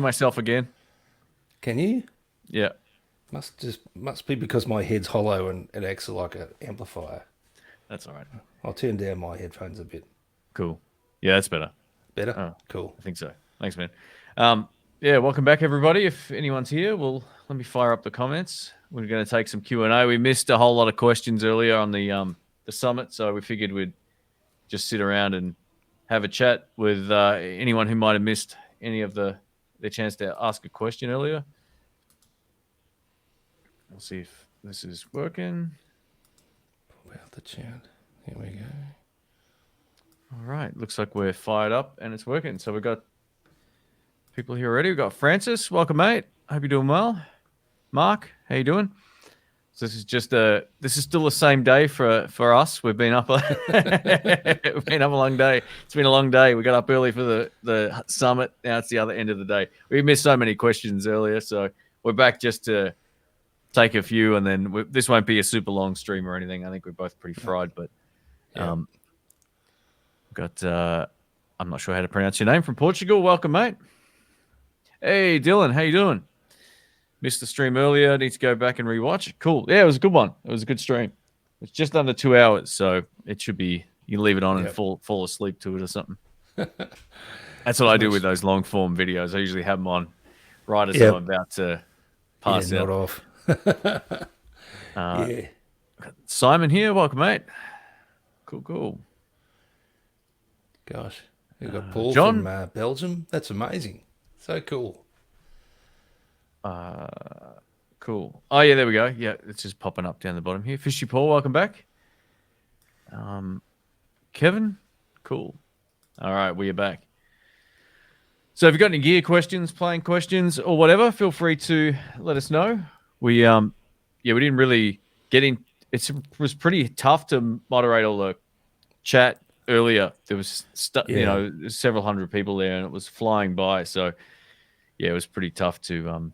myself again. Can you? Yeah, Must be because my head's hollow and it acts like an amplifier. that's all right. I'll turn down my headphones a bit. Cool. Yeah, that's better. Better? Oh, Cool. I think so. Thanks, man. Yeah, welcome back, everybody. If anyone's here, well, let me fire up the comments. We're going to take some Q&A. We missed a whole lot of questions earlier on the summit, so we figured we'd just sit around and have a chat with anyone who might have missed any of the chance to ask a question earlier. We'll see if this is working. Pull out the chat. Here we go. All right, looks like we're fired up and it's working. So we've got people here already. We've got Francis. Welcome, mate. Hope you're doing well. Mark, how you doing? So this is still the same day for us. We've been up we've been up a long day. It's been a long day. We got up early for the summit. Now it's the other end of the day. We missed so many questions earlier, so we're back just to take a few, and then this won't be a super long stream or anything. I think we're both pretty fried, but got I'm not sure how to pronounce your name, from Portugal. Welcome, mate. Hey, Dylan, how you doing? Missed the stream earlier. Need to go back and rewatch. Cool. Yeah, it was a good one. It was a good stream. It's just under 2 hours, so it should be. You leave it on and fall asleep to it or something. That's what I do with those long form videos. I usually have them on right as I'm about to pass out. Not off. Yeah. Simon here. Welcome, mate. Cool. Gosh, we've got Paul John from Belgium. That's amazing. So cool. Cool. Oh yeah, there we go. Yeah, it's just popping up down the bottom here. Fishy Paul, welcome back. Kevin, cool. All right, we are back. So if you've got any gear questions, playing questions, or whatever, feel free to let us know. We didn't really get in. It was pretty tough to moderate all the chat earlier. There was several hundred people there, and it was flying by. So yeah, it was pretty tough to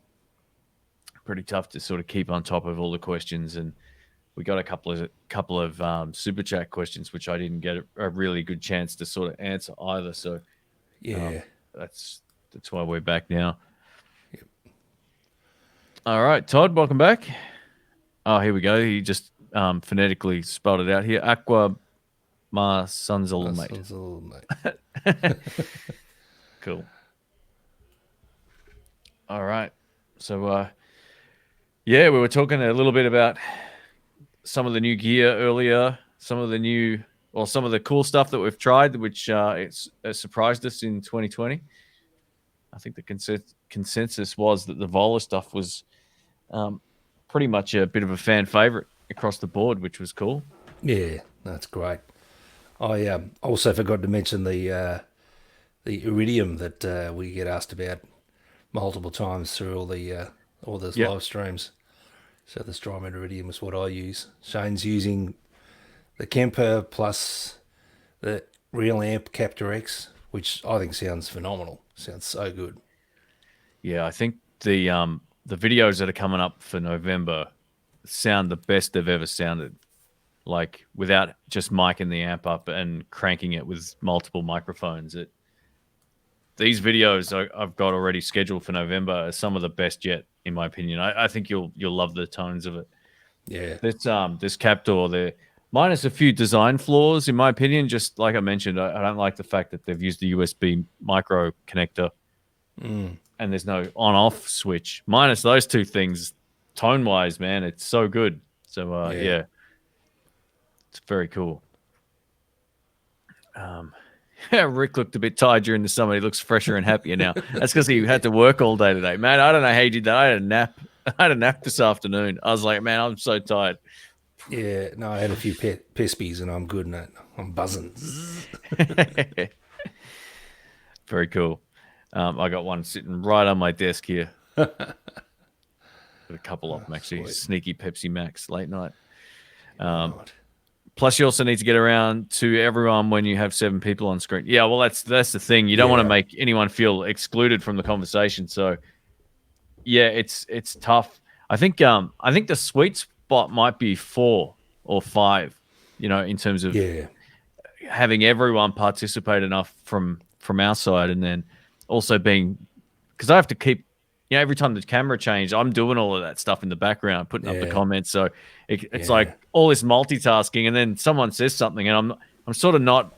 sort of keep on top of all the questions. And we got a couple of super chat questions, which I didn't get a really good chance to sort of answer either. So that's why we're back now. Yep. All right, Todd, welcome back. Oh, here we go. He just phonetically spelled it out here. Aqua Sunzel, mate. Cool. All right. So, we were talking a little bit about some of the new gear earlier, some of the cool stuff that we've tried, which it's surprised us in 2020. I think the consensus was that the Vola stuff was pretty much a bit of a fan favorite across the board, which was cool. Yeah, that's great. I also forgot to mention the Iridium that we get asked about multiple times through all those live streams. So the Strymon Iridium is what I use. Shane's using the Kemper plus the Real Amp Captor X, which I think sounds phenomenal. Sounds so good. Yeah, I think the videos that are coming up for November sound the best they've ever sounded. Like without just miking the amp up and cranking it with multiple microphones. These videos I've got already scheduled for November are some of the best yet, in my opinion. I think you'll love the tones of it. Yeah. This Captor there, minus a few design flaws, in my opinion. Just like I mentioned, I don't like the fact that they've used the USB micro connector and there's no on-off switch. Minus those two things, tone-wise, man, it's so good. So yeah, it's very cool. Rick looked a bit tired during the summer. He looks fresher and happier now. That's because he had to work all day today. Man, I don't know how he did that. I had a nap this afternoon. I was like, man, I'm so tired. Yeah, no, I had a few pespies and I'm good now. I'm buzzing. Very cool. I got one sitting right on my desk here. Got a couple of them, actually. Sweet. Sneaky Pepsi Max late night. Plus, you also need to get around to everyone when you have 7 people on screen. Yeah, well, that's the thing. You don't want to make anyone feel excluded from the conversation. So, yeah, it's tough. I think the sweet spot might be 4 or 5. In terms of having everyone participate enough from our side, and then also being because I have to keep, every time the camera changed, I'm doing all of that stuff in the background, putting up the Yeah. comments. So it's Yeah. like all this multitasking, and then someone says something, and I'm sort of not,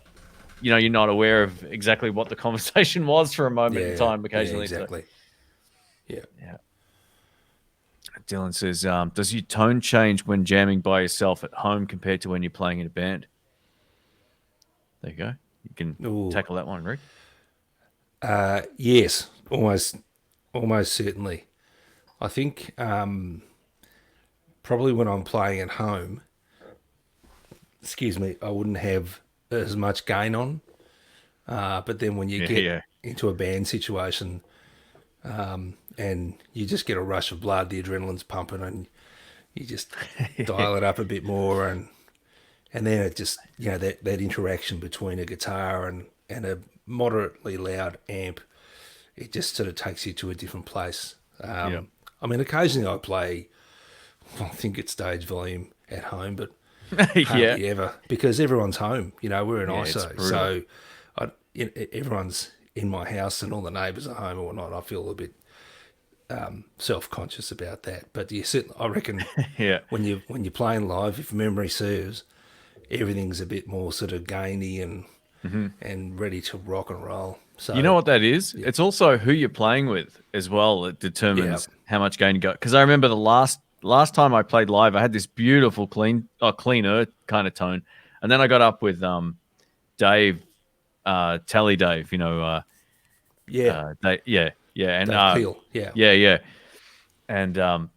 you're not aware of exactly what the conversation was for a moment in time occasionally. Exactly. So, yeah. Dylan says, does your tone change when jamming by yourself at home compared to when you're playing in a band? There you go. You can Ooh. tackle that one, Rick. Yes, almost certainly. I think probably when I'm playing at home, I wouldn't have as much gain on. But then when you get into a band situation, and you just get a rush of blood, the adrenaline's pumping, and you just dial it up a bit more, and then it just, that interaction between a guitar and a moderately loud amp, it just sort of takes you to a different place. I mean, occasionally I play, I think at stage volume at home, but hardly ever, because everyone's home. We're in ISO, so everyone's in my house and all the neighbours are home or whatnot. I feel a bit self-conscious about that. But I reckon when you're playing live, if memory serves, everything's a bit more sort of gainy and ready to rock and roll. So you know what that is? Yeah. It's also who you're playing with as well. It determines how much gain you got. Because I remember the last time I played live, I had this beautiful cleaner kind of tone, and then I got up with Dave, Tally Dave. And Dave Peel, and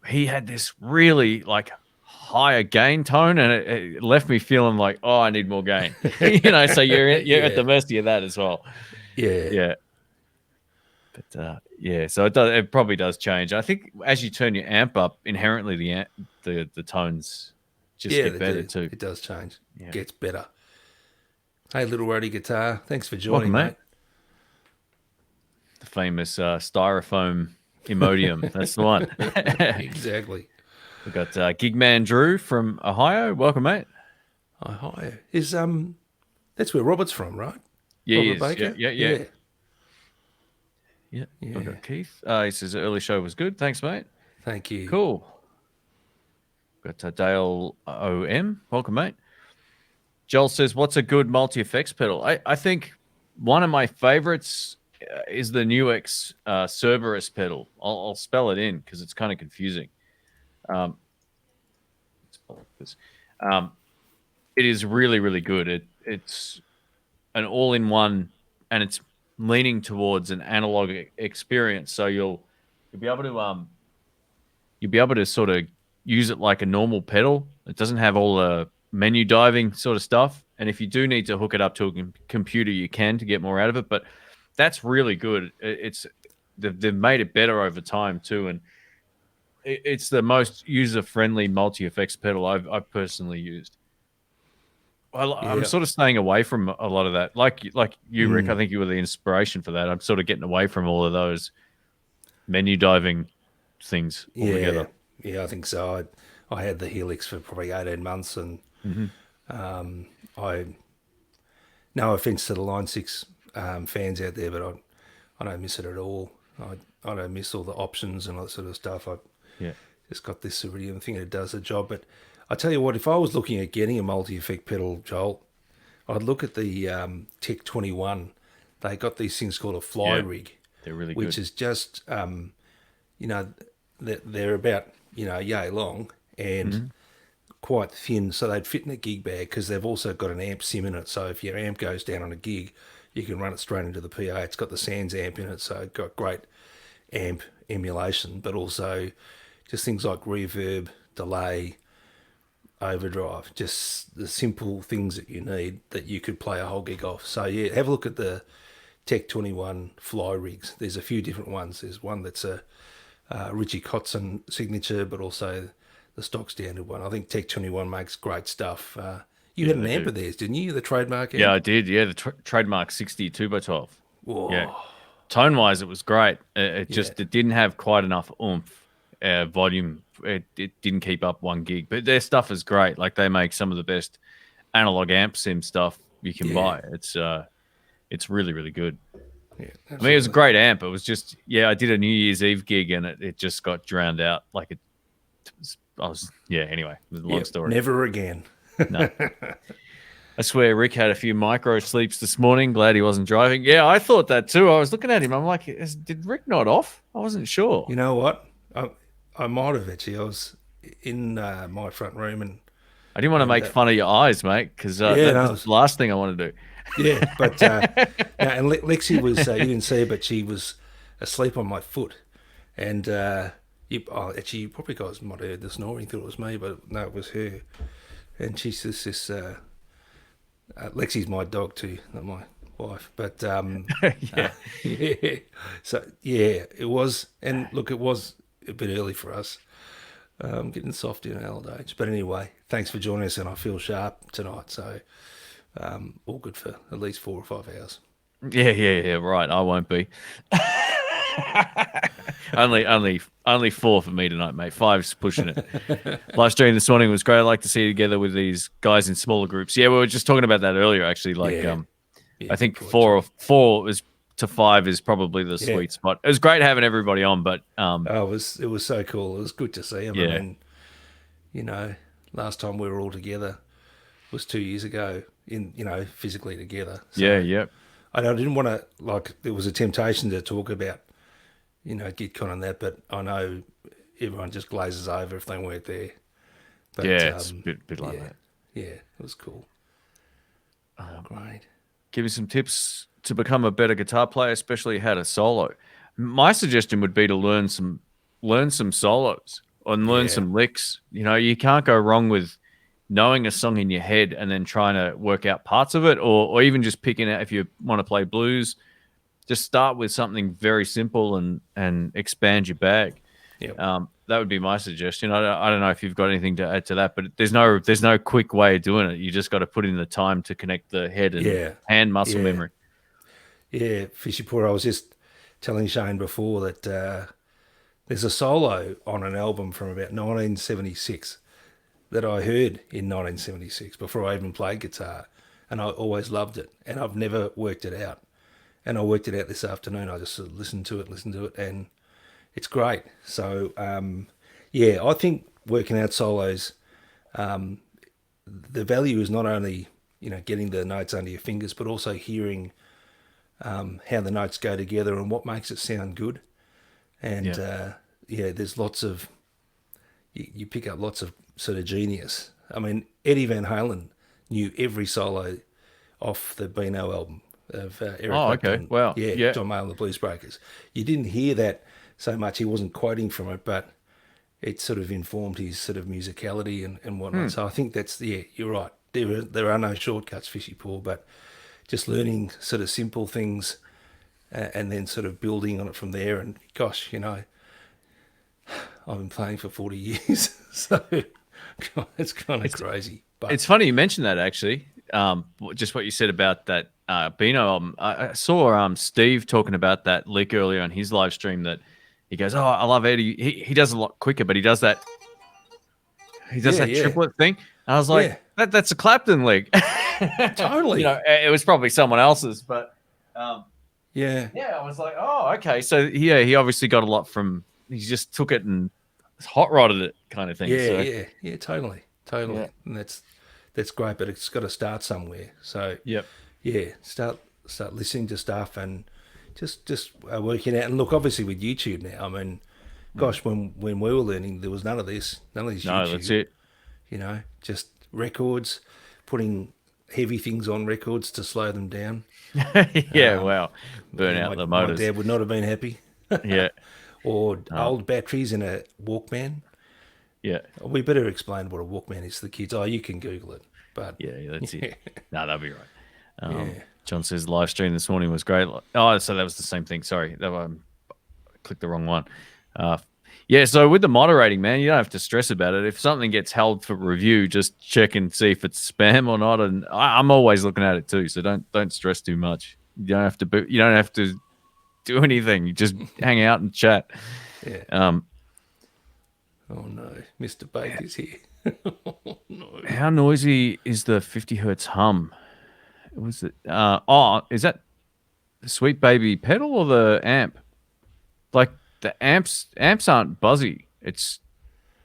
he had this really like higher gain tone, and it left me feeling like, oh, I need more gain. So you're at the mercy of that as well. Yeah. But so it probably does change. I think as you turn your amp up, inherently the tones just get better too. It does change. It gets better. Hey, Little Roadie Guitar, thanks for joining, welcome, mate. The famous styrofoam Imodium. That's the one. Exactly. We've got Gigman Drew from Ohio. Welcome, mate. Ohio is that's where Robert's from, right? Yeah, Robert Baker? Yeah. We've got Keith. He says the early show was good. Thanks, mate. Thank you. Cool. We've got Dale OM. Welcome, mate. Joel says, what's a good multi-effects pedal? I think one of my favorites is the Nuix Cerberus pedal. I'll spell it in because it's kind of confusing. It is really, really good. It's an all-in-one, and it's leaning towards an analog experience. So you'll be able to sort of use it like a normal pedal. It doesn't have all the menu diving sort of stuff. And if you do need to hook it up to a computer, you can to get more out of it. But that's really good. They've made it better over time too, and it's the most user-friendly multi-effects pedal I've personally used. I'm sort of staying away from a lot of that. Like you, Rick, I think you were the inspiration for that. I'm sort of getting away from all of those menu diving things altogether. Yeah, I think so. I had the Helix for probably 18 months, and no offense to the Line 6 fans out there, but I don't miss it at all. I don't miss all the options and all that sort of stuff. Just got this Iridium thing that does the job. But I tell you what, if I was looking at getting a multi-effect pedal, Joel, I'd look at the Tech 21. They got these things called a fly rig. They're really good. Which Which is just, they're about, yay long and quite thin, so they'd fit in a gig bag because they've also got an amp sim in it. So if your amp goes down on a gig, you can run it straight into the PA. It's got the Sans amp in it, so it's got great amp emulation, but also just things like reverb, delay, overdrive, just the simple things that you need that you could play a whole gig off. So yeah, have a look at the Tech 21 fly rigs. There's a few different ones. There's one that's a Richie Kotzen signature, but also the stock standard one. I think Tech 21 makes great stuff. You had an amp of theirs, didn't you? The trademark amp? Yeah, I did. Yeah, the trademark 60 2x12. Whoa. Yeah. Tone-wise, it was great. It didn't have quite enough oomph, volume. It didn't keep up 1 gig. But their stuff is great. Like, they make some of the best analog amp sim stuff you can buy. It's really, really good. Yeah, I mean, it was a great amp. It was just, I did a New Year's Eve gig and it just got drowned out. Like anyway, it was a long story. Never again. No. I swear Rick had a few micro sleeps this morning. Glad he wasn't driving. Yeah, I thought that too. I was looking at him. I'm like, did Rick nod off? I wasn't sure. You know what? I might have actually. I was in my front room and I didn't want to make fun of your eyes, mate, because that's the last thing I want to do. Yeah, but and Lexi was, you didn't see her, but she was asleep on my foot. And actually, you probably guys might have heard the snoring, thought it was me, but no, it was her. And she's just this, Lexi's my dog too, not my wife. But yeah. So, yeah, it was, and look, it was a bit early for us. Getting soft in our old age. But anyway, thanks for joining us, and I feel sharp tonight, so all good for at least 4 or 5 hours. Yeah, right. I won't be. only 4 for me tonight, mate. 5's pushing it. Live stream this morning was great. I like to see you together with these guys in smaller groups. Yeah, we were just talking about that earlier, actually. Like, I think 4 to 5 is probably the sweet spot. It was great having everybody on, but it was so cool. It was good to see them. Yeah. I mean, you know, last time we were all together was 2 years ago, physically together. So yeah. I didn't want to, like, there was a temptation to talk about, GitCon and that, but I know everyone just glazes over if they weren't there. But, it's a bit like that. Yeah, it was cool. Great. Give you some tips to become a better guitar player, especially how to solo. My suggestion would be to learn some solos and learn some licks. You can't go wrong with knowing a song in your head and then trying to work out parts of it, or even just picking out if you want to play blues. Just start with something very simple and expand your bag. Yep. That would be my suggestion. I don't know if you've got anything to add to that, but there's no quick way of doing it. You just got to put in the time to connect the head and hand muscle memory. Yeah, Fishy Poor. I was just telling Shane before that there's a solo on an album from about 1976 that I heard in 1976 before I even played guitar, and I always loved it, and I've never worked it out. And I worked it out this afternoon. I just sort of listened to it, and it's great. So, I think working out solos, the value is not only, getting the notes under your fingers, but also hearing how the notes go together and what makes it sound good. And, there's lots of, you pick up lots of sort of genius. I mean, Eddie Van Halen knew every solo off the Beano album of Eric Clapton. Okay. Wow. Yeah, John Mayall and the Blues Breakers. You didn't hear that so much. He wasn't quoting from it, but it sort of informed his sort of musicality and whatnot. So I think that's, you're right. There are no shortcuts, Fishy Paul, but just learning sort of simple things and then sort of building on it from there. And gosh, I've been playing for 40 years, so it's kind of crazy. But it's funny you mentioned that, actually. Just what you said about that Beano album. I saw Steve talking about that lick earlier on his live stream, that he goes, "Oh, I love Eddie. He does a lot quicker, but he does that triplet thing." And I was like, "That's a Clapton lick." Totally. It was probably someone else's, but I was like, "Oh, okay." So he obviously got a lot from. He just took it and hot rodded it, kind of thing. Yeah, totally. Yeah. And that's great, but it's got to start somewhere. So start listening to stuff and just working out. And look, obviously with YouTube now, I mean, gosh, when we were learning, there was none of this YouTube. No, that's it. Just records, putting heavy things on records to slow them down. Wow, burn out the motors. My dad would not have been happy. Yeah. Or old batteries in a Walkman. Yeah. We better explain what a Walkman is to the kids. Oh, you can Google it. But that's it. No, that'll be right. John says live stream this morning was great. Oh, so that was the same thing. Sorry, I clicked the wrong one. So with the moderating, man, you don't have to stress about it. If something gets held for review, just check and see if it's spam or not. And I'm always looking at it too, so don't stress too much. You don't have to do anything. You just hang out and chat. Yeah. Oh no, Mr. Baker's here. Oh, no. How noisy is the 50 hertz hum? Was it? Is that? the Sweet Baby pedal or the amp? Like the amps aren't buzzy. It's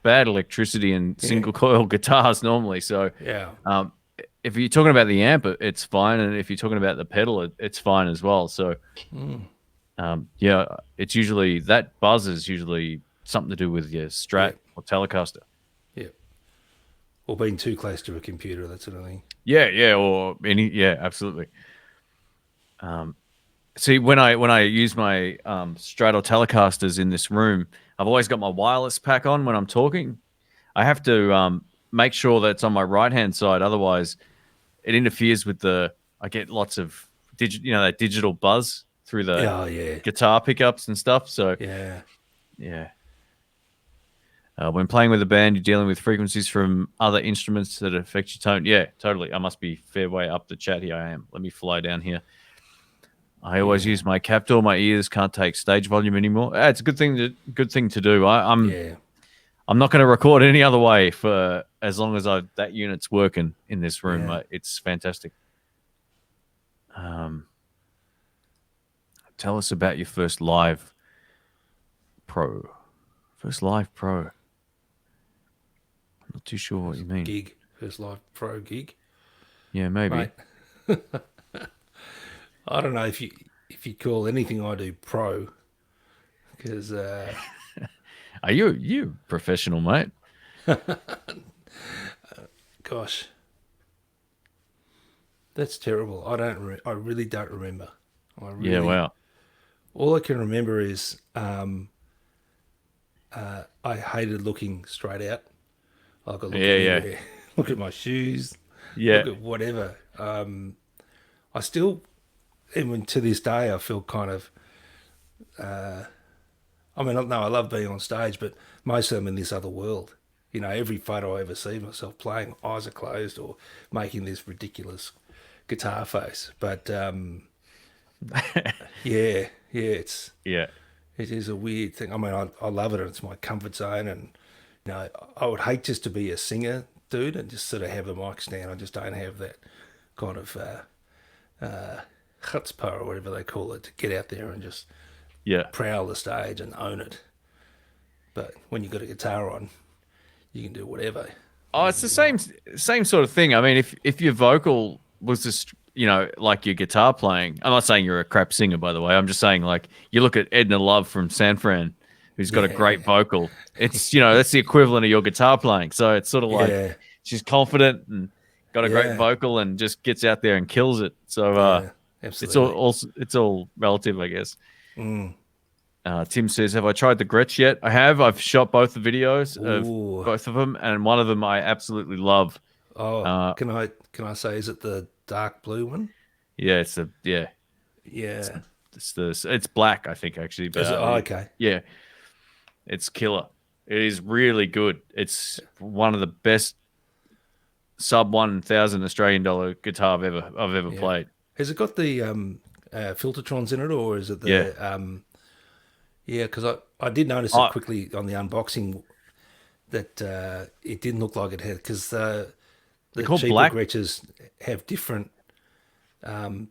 bad electricity and single coil guitars normally. So Yeah. um, if you're talking about the amp, it's fine, and if you're talking about the pedal, it's fine as well. So yeah, it's usually that buzz is usually something to do with your Strat Yeah. or Telecaster. Yeah. Or being too close to a computer, that sort of thing. Yeah, or any, yeah, absolutely. See, when I use my Strato Telecasters in this room, I've always got my wireless pack on when I'm talking. I have to make sure that it's on my right hand side, otherwise it interferes with the. I get lots of that digital buzz through the Oh, yeah. guitar pickups and stuff. So Yeah. yeah. When playing with a band, you're dealing with frequencies from other instruments that affect your tone. Yeah, totally. I must be fair way up the chat here. I am. Let me fly down here. I always use my Captor. My ears can't take stage volume anymore. It's a good thing to do. Yeah. I'm not going to record any other way for as long as that unit's working in this room. Yeah. It's fantastic. Tell us about your first live pro. First live pro. I'm not too sure what you mean. Gig. First live pro gig. Yeah, maybe. Mate. I don't know if you call anything I do pro, because Are you professional, mate? gosh, that's terrible. I really don't remember. Yeah, wow. All I can remember is I hated looking straight out. Like I look Yeah. look at my shoes, Yeah. look at whatever. I still, even to this day, I feel kind of. I mean, no, I love being on stage, but most of them in this other world. You know, every photo I ever see myself playing, eyes are closed or making this ridiculous guitar face. But yeah, it's Yeah. it is a weird thing. I mean, I love it, and it's my comfort zone. And you know, I would hate just to be a singer, dude, and just sort of have the mic stand. I just don't have that kind of chutzpah or whatever they call it to get out there and just Yeah. prowl the stage and own it. But when you've got a guitar on, you can do whatever. Oh, it's the same sort of thing. I mean, if your vocal was just like your guitar playing. I'm not saying you're a crap singer, by the way. I'm just saying, like, you look at Edna Love from San Fran, who's got a great vocal. It's that's the equivalent of your guitar playing. So it's sort of like she's confident and got a great vocal and just gets out there and kills it. So absolutely. it's all relative, I guess. Tim says, "Have I tried the Gretsch yet?" I have. I've shot both the videos of both of them, and one of them I absolutely love. Oh, can I say, is it the dark blue one? Yeah, it's it's black, I think, actually. But okay. Yeah, it's killer. It is really good. It's one of the best sub $1,000 Australian dollar guitar I've ever played. Has it got the Filtertrons in it, or is it the because I did notice it quickly on the unboxing that it didn't look like it had, because the cheaper Gretches have different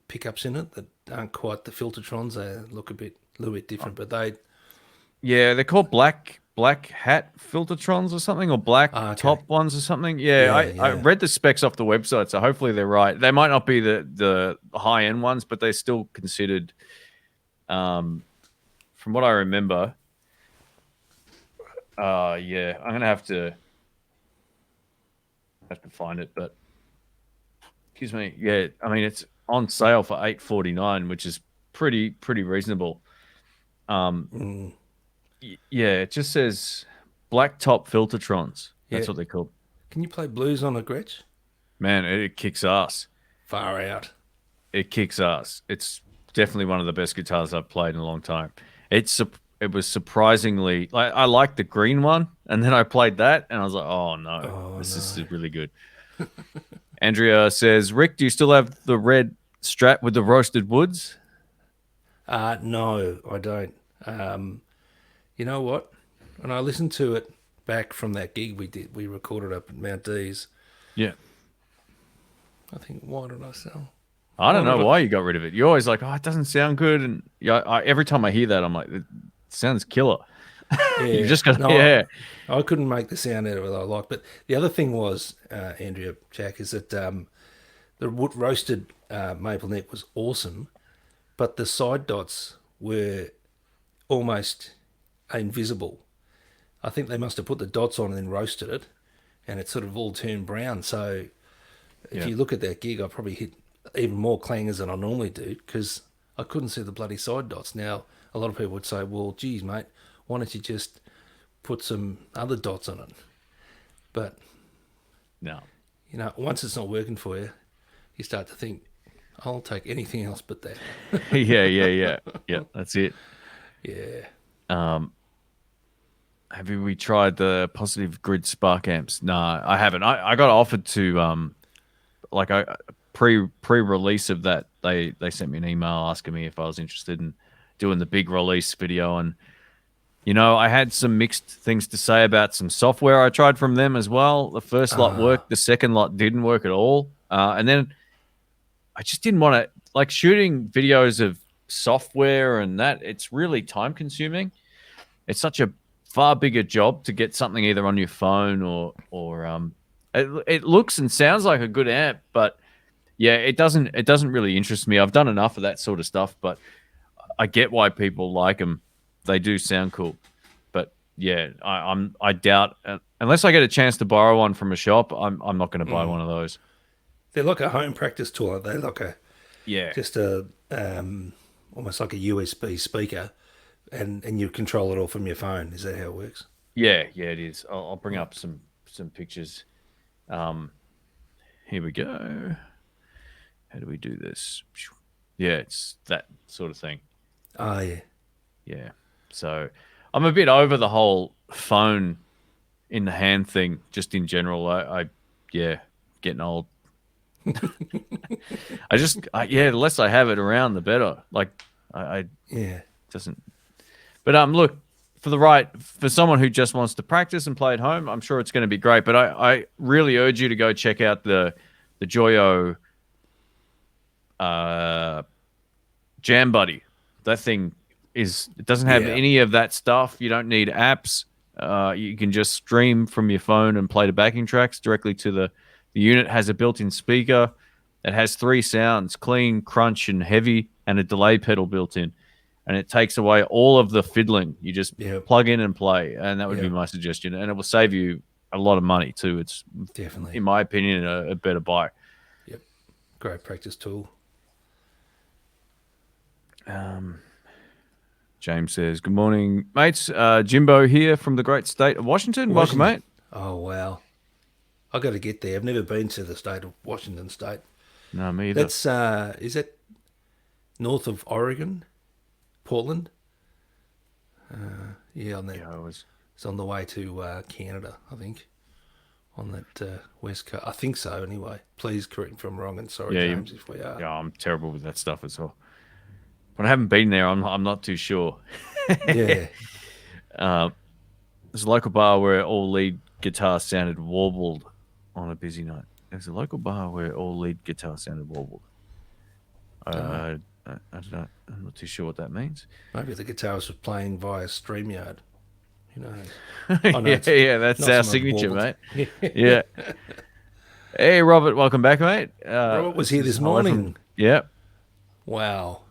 pickups in it that aren't quite the Filtertrons. They look a little bit different, but they're called black hat Filtertrons or something, or black top ones or something. I read the specs off the website, so hopefully they're right. They might not be the high end ones, but they're still considered. From what I remember, I'm gonna have to find it, but excuse me. Yeah, I mean, it's on sale for $849, which is pretty reasonable. Yeah, it just says black top Filtertrons. That's what they're called. Can you play blues on a Gretsch? Man, it kicks ass. Far out. It kicks ass. It's definitely one of the best guitars I've played in a long time. It was surprisingly, like, I liked the green one, and then I played that, and I was like, oh no, this is really good. Andrea says, Rick, do you still have the red Strat with the roasted woods? No, I don't. You know what? When I listened to it back from that gig we recorded up at Mount Dees. Yeah. I think, why did I sell? I don't know Why not? why you got rid of it. You're always like, oh, it doesn't sound good, and yeah, every time I hear that, I'm like, it sounds killer. Yeah, You just got no, yeah, I couldn't make the sound out of it I like. But the other thing was, Andrea, Jack, is that the wood roasted maple neck was awesome, but the side dots were almost invisible. I think they must have put the dots on and then roasted it, and it sort of all turned brown. So if Yeah. you look at that gig, I probably hit even more clangers than I normally do because I couldn't see the bloody side dots. Now, a lot of people would say, well, geez, mate, why don't you just put some other dots on it? But, no, you know, once it's not working for you, you start to think, I'll take anything else but that. yeah. That's it. Yeah. Have we tried the Positive Grid Spark amps? No, I haven't. I got offered to like a pre-release of that. They sent me an email asking me if I was interested in doing the big release video, and I had some mixed things to say about some software I tried from them as well. The first lot worked, the second lot didn't work at all, and then I just didn't want to like shooting videos of software and that. It's really time consuming. It's such a far bigger job to get something either on your phone or it looks and sounds like a good amp, but yeah, it doesn't really interest me. I've done enough of that sort of stuff, but I get why people like them. They do sound cool, but yeah, I doubt unless I get a chance to borrow one from a shop, I'm not going to buy one of those. They're like a home practice tool, aren't they? Like Yeah, just a almost like a USB speaker, and you control it all from your phone. Is that how it works? yeah, it is. I'll bring up some pictures. Here we go. How do we do this? Yeah, it's that sort of thing. Oh yeah, Yeah. So I'm a bit over the whole phone in the hand thing, just in general. Yeah, getting old. The less I have it around, the better. Like, I yeah. doesn't. But look, for someone who just wants to practice and play at home, I'm sure it's going to be great. But I really urge you to go check out the Joyo Jam Buddy. That thing it doesn't have Yeah. any of that stuff. You don't need apps. You can just stream from your phone and play the backing tracks directly to the unit. Has a built-in speaker. It has 3 sounds: clean, crunch, and heavy, and a delay pedal built in. And it takes away all of the fiddling. You just Yep. plug in and play, and that would be Yep. my suggestion. And it will save you a lot of money too. It's, Definitely. in my opinion, a better buy. Yep. Great practice tool. James says, "Good morning, mates. Jimbo here from the great state of Washington. Welcome, mate." Oh wow. I got to get there. I've never been to the state of Washington State. No, me either. That's is that north of Oregon, Portland? Yeah, on that. Yeah, I was. It's on the way to Canada, I think, on that west coast. I think so, anyway. Please correct me if I'm wrong, and sorry, Yeah, James, if we are. Yeah, I'm terrible with that stuff as well. But I haven't been there. I'm not too sure. Yeah. There's a local bar where all lead guitar sounded warbled on a busy night. There's a local bar where all lead guitar sounded warbled. I don't know. I'm not too sure what that means. Maybe the guitarist was playing via StreamYard. Who knows? Oh, no, it's That's not our someone signature, warbled. mate. Yeah. Hey, Robert, welcome back, mate. Robert was here this hello from- morning. Yeah. Wow.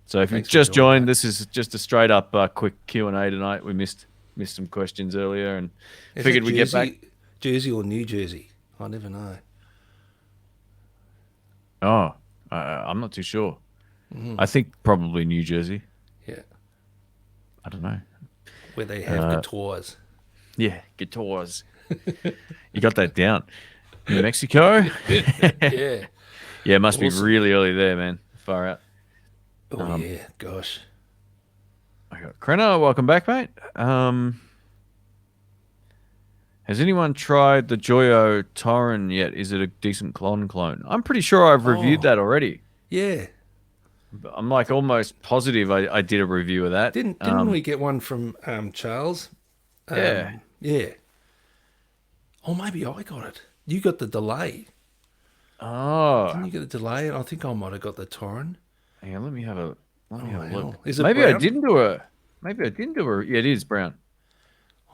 So if Thanks you've for just joining, joined, mate. this is just a straight up quick Q&A tonight. We missed some questions earlier and Is figured it we'd get back. Jersey or New Jersey? I never know. Oh, I'm not too sure. Mm-hmm. I think probably New Jersey. Yeah. I don't know. Where they have guitars. Yeah, guitars. You got that down. New Mexico? Yeah. Yeah, it must be Awesome. really early there, man. Far out. Oh, yeah. Gosh. I got Krenner, welcome back, mate. Has anyone tried the Joyo Torren yet? Is it a decent clone? I'm pretty sure I've reviewed Oh. that already. Yeah. I'm like almost positive I did a review of that. Didn't we get one from Charles? Yeah. Yeah. Oh, maybe I got it. You got the delay. Oh, Didn't you get the delay? And I think I might have got the Torrent. hang on, let me have a Oh, look. hell. Is it Maybe I brown? didn't do a. Maybe I didn't do a. Yeah, it is brown.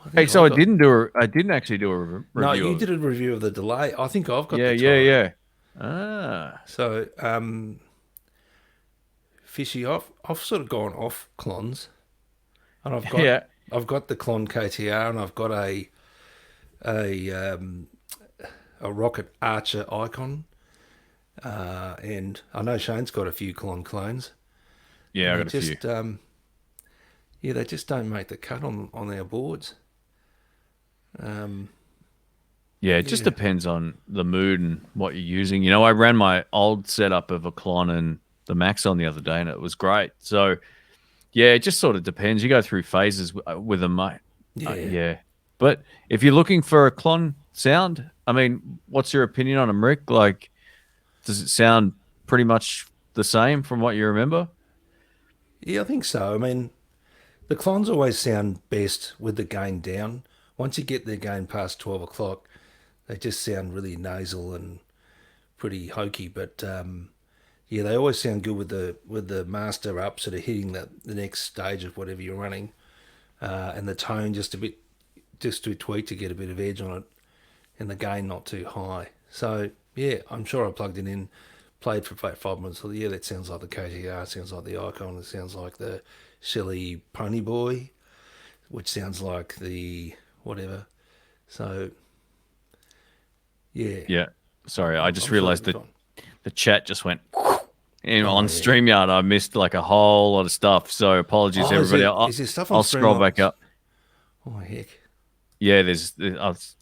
I Hey, think so I I got. didn't do a. I didn't actually do a No, review you of it. did a review of the delay. I think I've got Yeah, the yeah, Torrent. yeah. Ah, So, fishy. I've sort of gone off clones, and yeah, I've got the Clon KTR, and I've got a um, a Rocket Archer Icon, and I know Shane's got a few clones, yeah. and I they got a few. just yeah, they just don't make the cut on our boards. Yeah, it just Yeah, depends on the mood and what you're using. You know, I ran my old setup of a Klon and the Maxon the other day, and it was great. So yeah, it just sort of depends. You go through phases with them, mate. yeah. Yeah, but if you're looking for a Klon sound, I mean, what's your opinion on them, Rick? Like, does it sound pretty much the same from what you remember? Yeah, I think so. I mean, the clones always sound best with the gain down. Once you get their gain past 12 o'clock, they just sound really nasal and pretty hokey. But yeah, they always sound good with the master up, sort of hitting the next stage of whatever you're running, and the tone just to tweak to get a bit of edge on it, and the gain not too high. So yeah, I'm sure I plugged it in, played for about 5 minutes. So yeah, that sounds like the KTR, sounds like the Icon, it sounds like the Shelly Pony Boy, which sounds like the whatever. So yeah, Yeah. Sorry, I just I'm sure it'll realized be that fine. the chat just went. And Oh on yeah. StreamYard, I missed like a whole lot of stuff. So apologies, Oh, everybody. is there stuff on I'll scroll back Streamlabs? up. Oh heck. Yeah,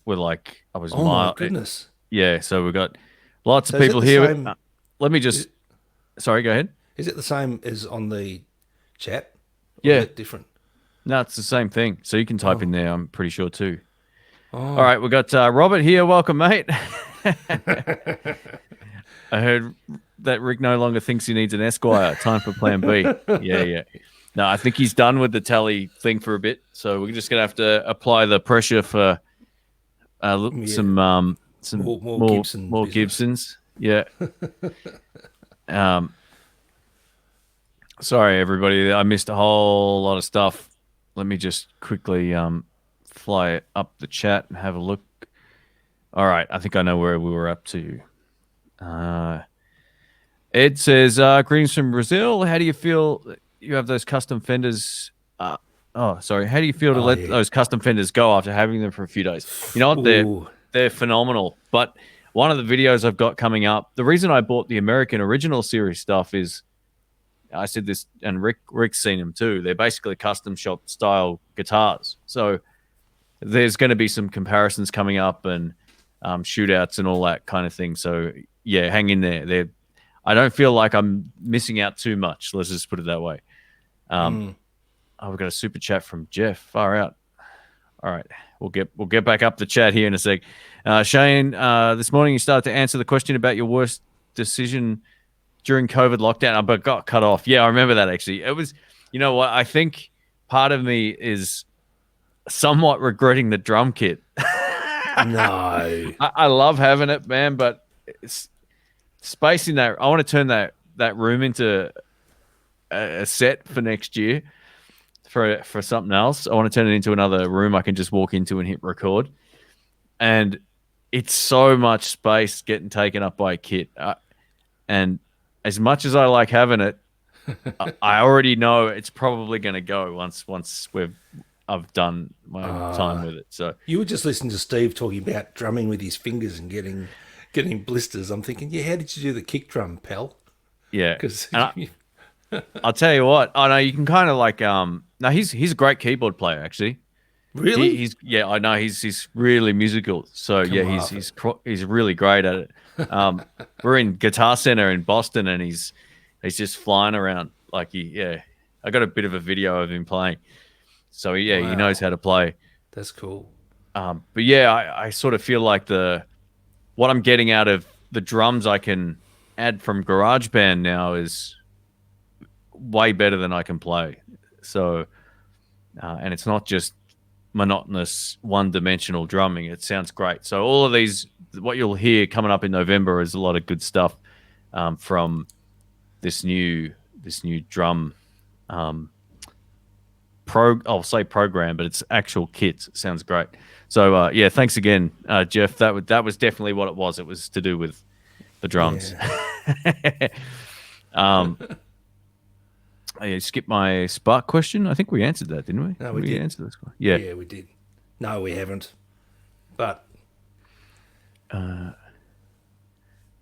we're like, I was Oh my mile. goodness. Yeah, so we've got lots of So is it people the here. same? Let me Is, just, sorry, go ahead. is it the same as on the chat, or is Yeah, it different? no, it's the same thing. So you can type in Oh, there, I'm pretty sure too. All oh. right, we got Robert here. Welcome, mate. I heard that Rick no longer thinks he needs an Esquire. Time for plan B. Yeah, yeah. No, I think he's done with the tally thing for a bit. So we're just going to have to apply the pressure for Yeah, some more Gibson more business. Gibsons. Yeah. Um, sorry, everybody. I missed a whole lot of stuff. Let me just quickly fly up the chat and have a look. All right. I think I know where we were up to. Ed says, greetings from Brazil. How do you feel you have those custom fenders? Sorry. How do you feel to Oh let yeah. those custom fenders go after having them for a few days? You know what? Ooh. They're phenomenal. But one of the videos I've got coming up, the reason I bought the American Original Series stuff is I said this, and Rick's seen them too. They're basically custom shop style guitars. So there's going to be some comparisons coming up and shootouts and all that kind of thing. So yeah, hang in there. I don't feel like I'm missing out too much. Let's just put it that way. Mm. Oh, we've got a super chat from Jeff. Far out. All right, we'll get back up the chat here in a sec. Shane, this morning you started to answer the question about your worst decision during COVID lockdown, but got cut off. Yeah, I remember that actually. It was, you know what? I think part of me is somewhat regretting the drum kit. No. I love having it, man, but it's space in that. I want to turn that room into a set for next year for something else. I want to turn it into another room I can just walk into and hit record. And it's so much space getting taken up by a kit. And as much as I like having it, I already know it's probably going to go once I've done my time with it. So You were just listening to Steve talking about drumming with his fingers and getting blisters. I'm thinking, yeah, how did you do the kick drum, pal? yeah, Because and I'll tell you what. I know you can kind of like no, he's a great keyboard player actually. really, He's yeah, I know he's really musical. So yeah, Come off he's really great at it. We're in Guitar Center in Boston, and he's just flying around like I got a bit of a video of him playing. So yeah, he knows wow, how to play. that's cool. But yeah, I sort of feel like what I'm getting out of the drums I can add from GarageBand now is way better than I can play. So, and it's not just monotonous, one-dimensional drumming. It sounds great. So all of these, what you'll hear coming up in November is a lot of good stuff from this new drum I'll say program, but it's actual kits. It sounds great. So yeah, thanks again, Jeff. That was definitely what it was. It was to do with the drums. Yeah. I skipped my Spark question. I think we answered that, didn't we? No, we did. Answer this one. Yeah. Yeah, we did. No, we haven't. But Let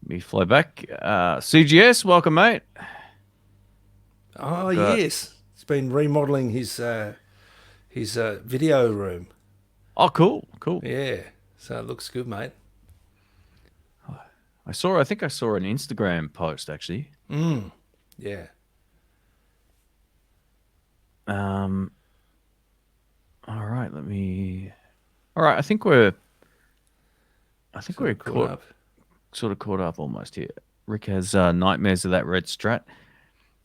me fly back. CGS, welcome, mate. oh yes, he's been remodeling his video room. Oh, cool. Yeah, so it looks good, mate. I think I saw an Instagram post actually. Yeah. All right, all right, I think we're sort of caught up almost here. Rick has nightmares of that red Strat.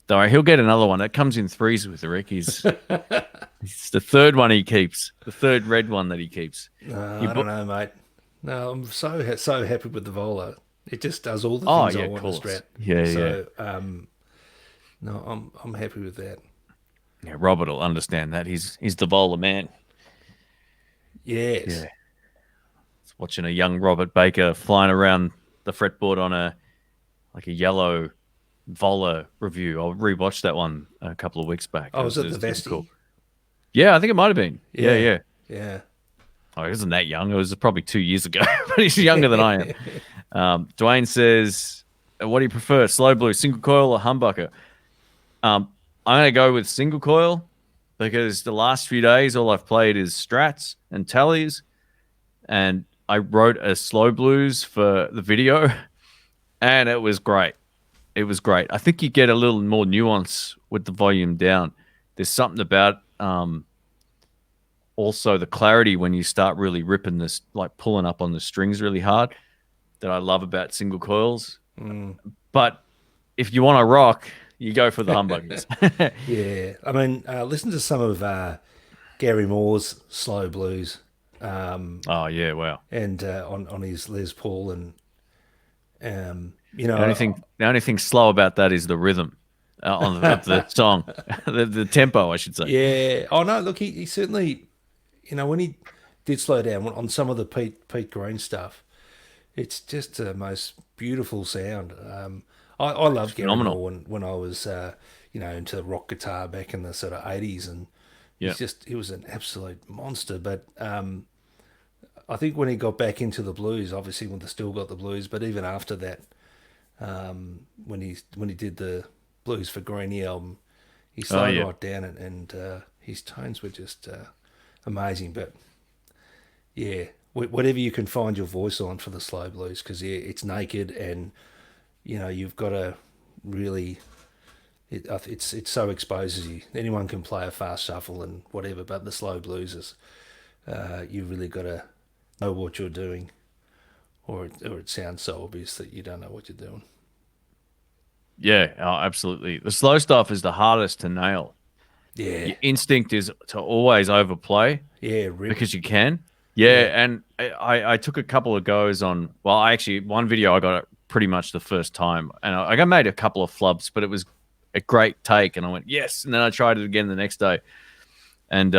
Don't worry, he'll get another one. That comes in threes with Rick. It's the third one he keeps, the third red one that he keeps. I don't know, mate. No, I'm so happy with the Vola. It just does all the things I want the Strat. Yeah. No, I'm happy with that. Yeah, Robert will understand that. He's the Vola man. Yes. Yeah. Watching a young Robert Baker flying around the fretboard on a yellow Vola review. I rewatched that one a couple of weeks back. Oh, was it the Vesti? Cool. Yeah, I think it might have been. Yeah. Oh, he wasn't that young. It was probably 2 years ago, but he's younger than I am. Dwayne says, what do you prefer, slow blue, single coil, or humbucker? I'm going to go with single coil because the last few days, all I've played is Strats and Tallies. And I wrote a slow blues for the video, and it was great. It was great. I think you get a little more nuance with the volume down. There's something about also the clarity when you start really ripping this, like pulling up on the strings really hard, that I love about single coils. But if you want to rock, you go for the humbuckers. Yeah. I mean, listen to some of Gary Moore's slow blues. Oh yeah, wow. And on his Les Paul, and the only thing slow about that is the rhythm of the song, the tempo, I should say. Yeah. Oh no, look, he certainly, when he did slow down on some of the Pete Green stuff, it's just the most beautiful sound. I loved Gary Moore when I was into rock guitar back in the sort of 80s, and he was an absolute monster. But I think when he got back into the blues, obviously when they still got the blues, but even after that, when he did the Blues for Greenie album, he slowed right down, and his tones were just amazing. But yeah, whatever you can find your voice on for the slow blues, because it's naked, and you've got to really. It so exposes you. Anyone can play a fast shuffle and whatever, but the slow blues is you've really got to know what you're doing, or it sounds so obvious that you don't know what you're doing. Yeah, absolutely. The slow stuff is the hardest to nail. Yeah, your instinct is to always overplay. Yeah, because you can. Yeah, and I took a couple of goes on. Well, one video I got it pretty much the first time, and I made a couple of flubs, but it was a great take, and I went yes, and then I tried it again the next day, and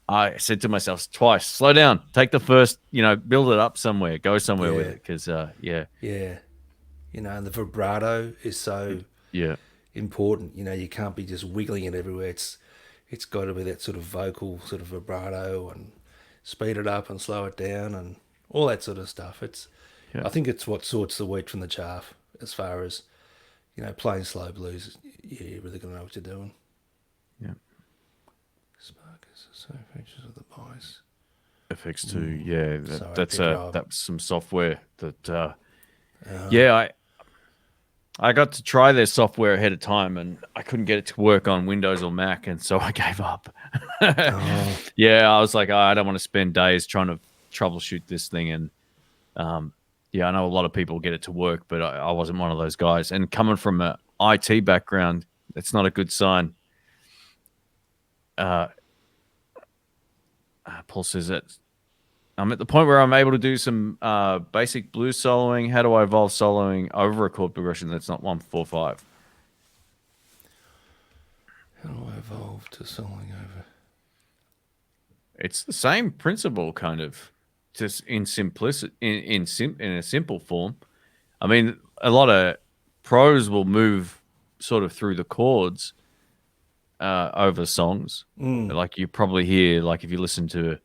I said to myself twice, slow down, take the first, build it up somewhere, go somewhere with it, because and the vibrato is so important. You can't be just wiggling it everywhere. It's got to be that sort of vocal sort of vibrato, and speed it up and slow it down and all that sort of stuff. I think it's what sorts the wheat from the chaff as far as playing slow blues. You really got to know what you're doing. Yeah. Sparkers, so features of the Bice. FX2, yeah. That's some software that. I got to try their software ahead of time, and I couldn't get it to work on Windows or Mac, and so I gave up. Yeah, I was like, I don't want to spend days trying to troubleshoot this thing, and I know a lot of people get it to work, but I wasn't one of those guys. And coming from an IT background, it's not a good sign. Paul says that I'm at the point where I'm able to do some basic blues soloing. How do I evolve soloing over a chord progression that's not 1-4-5? How do I evolve to soloing over? It's the same principle, kind of, just in simplicity, in a simple form. I mean, a lot of pros will move sort of through the chords over songs. Like you probably hear, like if you listen to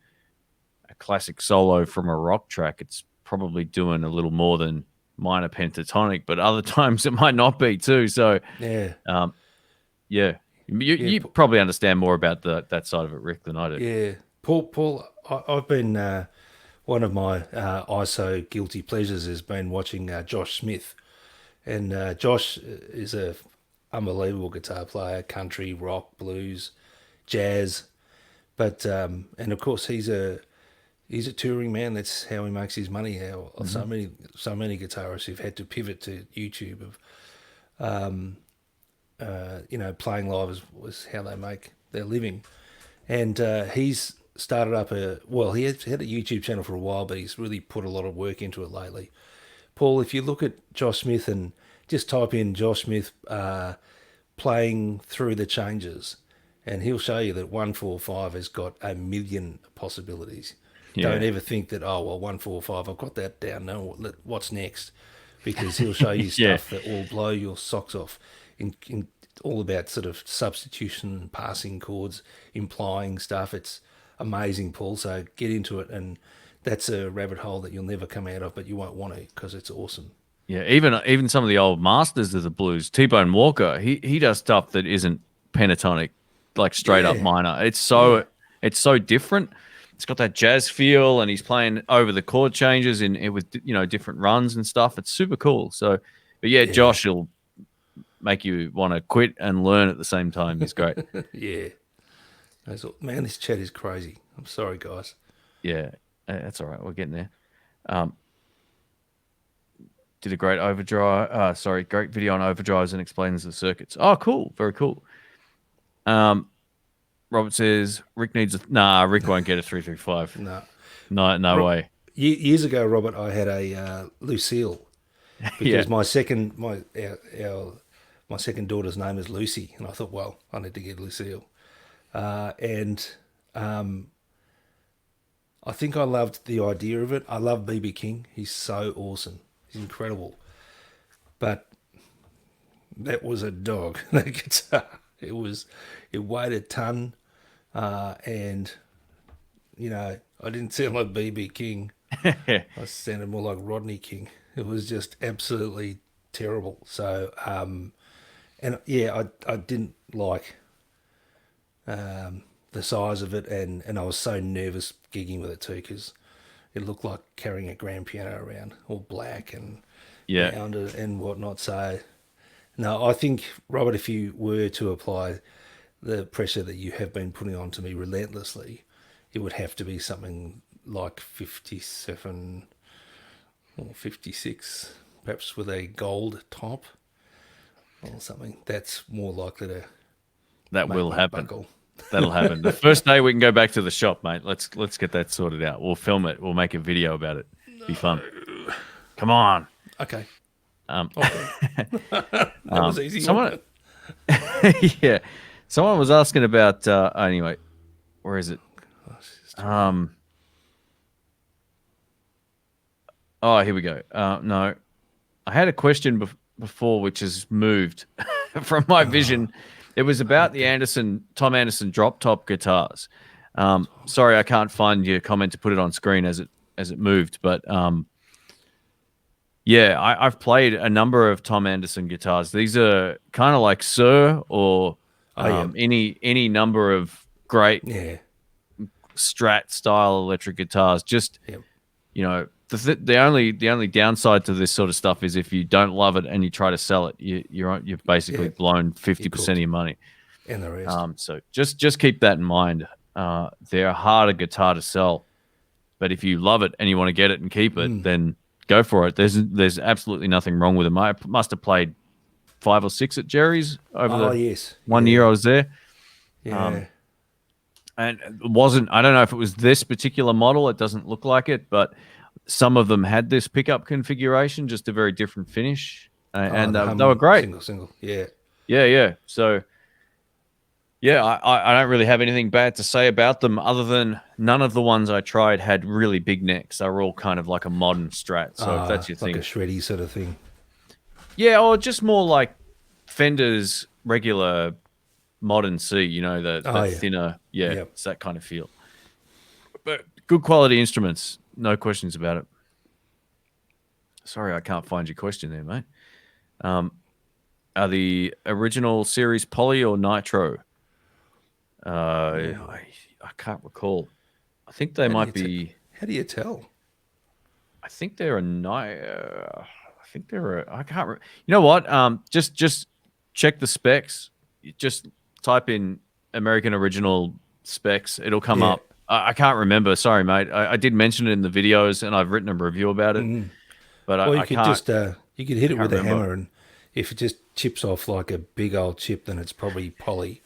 a classic solo from a rock track, it's probably doing a little more than minor pentatonic, but other times it might not be too. So Yeah. yeah, you probably understand more about that side of it, Rick, than I do. Yeah. Paul, I've been one of my ISO guilty pleasures has been watching Josh Smith, and Josh is a unbelievable guitar player, country, rock, blues, jazz, but and of course he's a touring man. That's how he makes his money. How so many guitarists have had to pivot to YouTube of playing live was how they make their living, and he's started up he had a YouTube channel for a while, but he's really put a lot of work into it lately. Paul, if you look at Josh Smith and just type in Josh Smith playing through the changes, and he'll show you that 1-4-5 has got a million possibilities. Yeah. Don't ever think that, 1-4-5, I've got that down. No, what's next? Because he'll show you stuff that will blow your socks off. In all about sort of substitution, passing chords, implying stuff. It's amazing, Paul. So get into it, and that's a rabbit hole that you'll never come out of, but you won't want to because it's awesome. Yeah, even some of the old masters of the blues, T-Bone Walker, he does stuff that isn't pentatonic, like straight up minor. It's so different. It's got that jazz feel, and he's playing over the chord changes with different runs and stuff. It's super cool. So, but yeah, Josh will make you want to quit and learn at the same time. He's great. Yeah. Man, this chat is crazy. I'm sorry, guys. Yeah, that's all right. We're getting there. Did a great overdrive. Great video on overdrives and explains the circuits. Oh, cool. Very cool. Robert says Rick needs Rick won't get a 335. No way. Years ago, Robert, I had a Lucille because my second daughter's name is Lucy, and I thought, well, I need to get Lucille. I think I loved the idea of it. I love BB King. He's so awesome. He's incredible. But that was a dog, that guitar. It weighed a ton, and I didn't sound like BB King. I sounded more like Rodney King. It was just absolutely terrible. So, I didn't like the size of it, and I was so nervous gigging with it too because it looked like carrying a grand piano around, all black and rounded and whatnot. So, no, I think, Robert, if you were to apply the pressure that you have been putting on to me relentlessly, it would have to be something like 57 or 56, perhaps with a gold top or something. That's more likely to. That will happen. Buckle. That'll happen. The first day we can go back to the shop, mate. Let's get that sorted out. We'll film it. We'll make a video about it. Be fun. Come on. Okay. That was easy. Someone, yeah. Someone was asking about. Anyway, where is it? Here we go. No, I had a question before, which has moved from my vision. It was about the Tom Anderson drop top guitars. Sorry, I can't find your comment to put it on screen as it moved, but I've played a number of Tom Anderson guitars. These are kind of like Sir or any number of great Strat style electric guitars. Just the only downside to this sort of stuff is if you don't love it and you try to sell it, you've basically blown 50% of your money. And the rest. So just keep that in mind. They're a harder guitar to sell, but if you love it and you want to get it and keep it, then go for it. There's absolutely nothing wrong with them. I must have played 5 or 6 at Jerry's over the 1 year I was there. Yeah. and it wasn't. I don't know if it was this particular model. It doesn't look like it, but some of them had this pickup configuration, just a very different finish, and the they were hum great. single. Yeah. Yeah. So yeah, I don't really have anything bad to say about them, other than none of the ones I tried had really big necks. They were all kind of like a modern Strat. So if that's your like thing, a shreddy sort of thing. yeah, or just more like Fender's regular modern C. You know, the Yeah. thinner, yeah, Yep. it's that kind of feel. But good quality instruments, no questions about it. Sorry, I can't find your question there, mate. Are the original series poly or nitro? I can't recall. I think they might be. How do you tell? I think they're a I think they're a. I can't. You know what? Just check the specs. You just type in American original specs. It'll come Yeah. up. I can't remember. Sorry, mate. I did mention it in the videos, and I've written a review about it. But Well, I you could can't. just you could hit it with a remember. hammer, and if it just chips off like a big old chip, then it's probably poly,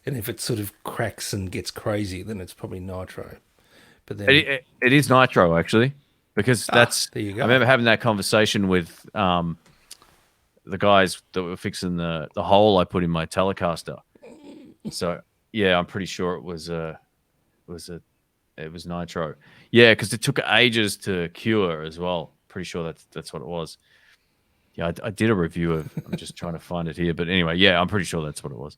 and if it sort of cracks and gets crazy, then it's probably nitro. But then, It is nitro actually, because that's. there you go. I remember having that conversation with the guys that were fixing the hole I put in my Telecaster. So yeah, I'm pretty sure it was nitro. Yeah, because it took ages to cure as well. Pretty sure that's what it was. Yeah, I did a review of. I'm just trying to find it here, but anyway, yeah, I'm pretty sure that's what it was.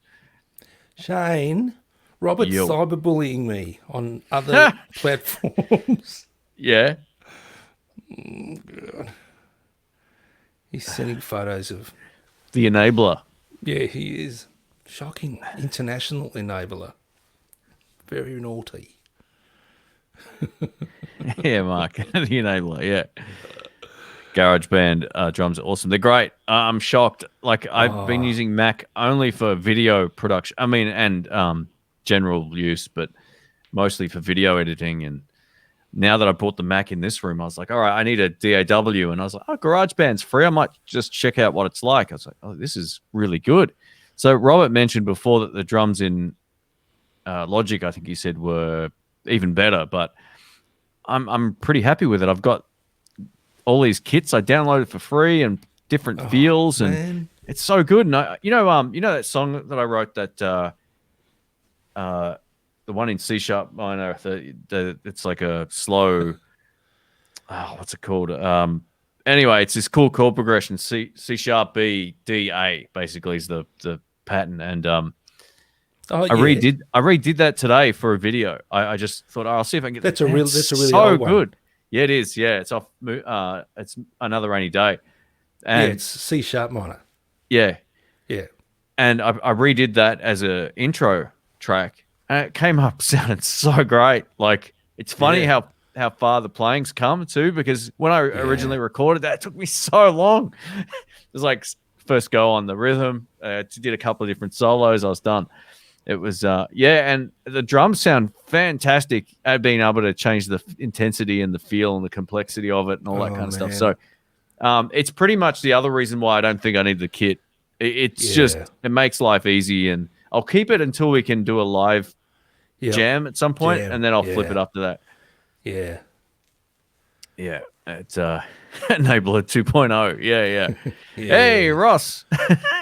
Shane, Robert's Yo. cyberbullying me on other platforms. Yeah, He's sending photos of. the enabler. Yeah, he is. Shocking. International enabler. Very naughty. Yeah, Mark, the enabler. Yeah. GarageBand drums are awesome. They're great. I'm shocked. Like I've been using Mac only for video production. I mean, and general use, but mostly for video editing. And now that I bought the Mac in this room, I was like, all right, I need a DAW. And I was like, oh, GarageBand's free. I might just check out what it's like. I was like, oh, this is really good. So Robert mentioned before that the drums in Logic, I think he said, were even better. But I'm pretty happy with it. I've got all these kits I downloaded for free and different feels, and it's so good. And you know that song that I wrote, that the one in C sharp minor, it's like a slow. What's it called? Anyway, it's this cool chord progression: C sharp B D A. Basically, is the pattern, and I redid that today for a video. I just thought, I'll see if I can get That's a really so old good. one. Yeah, it is. Yeah, it's off. It's Another Rainy Day, and it's C sharp minor. Yeah, Yeah. And I redid that as a intro track, and it came up sounding so great. Like, it's funny how far the playing's come too, because when I originally recorded that, it took me so long. It was like first go on the rhythm, did a couple of different solos, I was done. It was and the drums sound fantastic at being able to change the intensity and the feel and the complexity of it and all that kind of stuff. So it's pretty much the other reason why I don't think I need the kit. It's just, it makes life easy, and I'll keep it until we can do a live jam at some point, and then I'll flip it after that. Yeah. Yeah. It's Enabler 2.0. Yeah. Hey, Ross.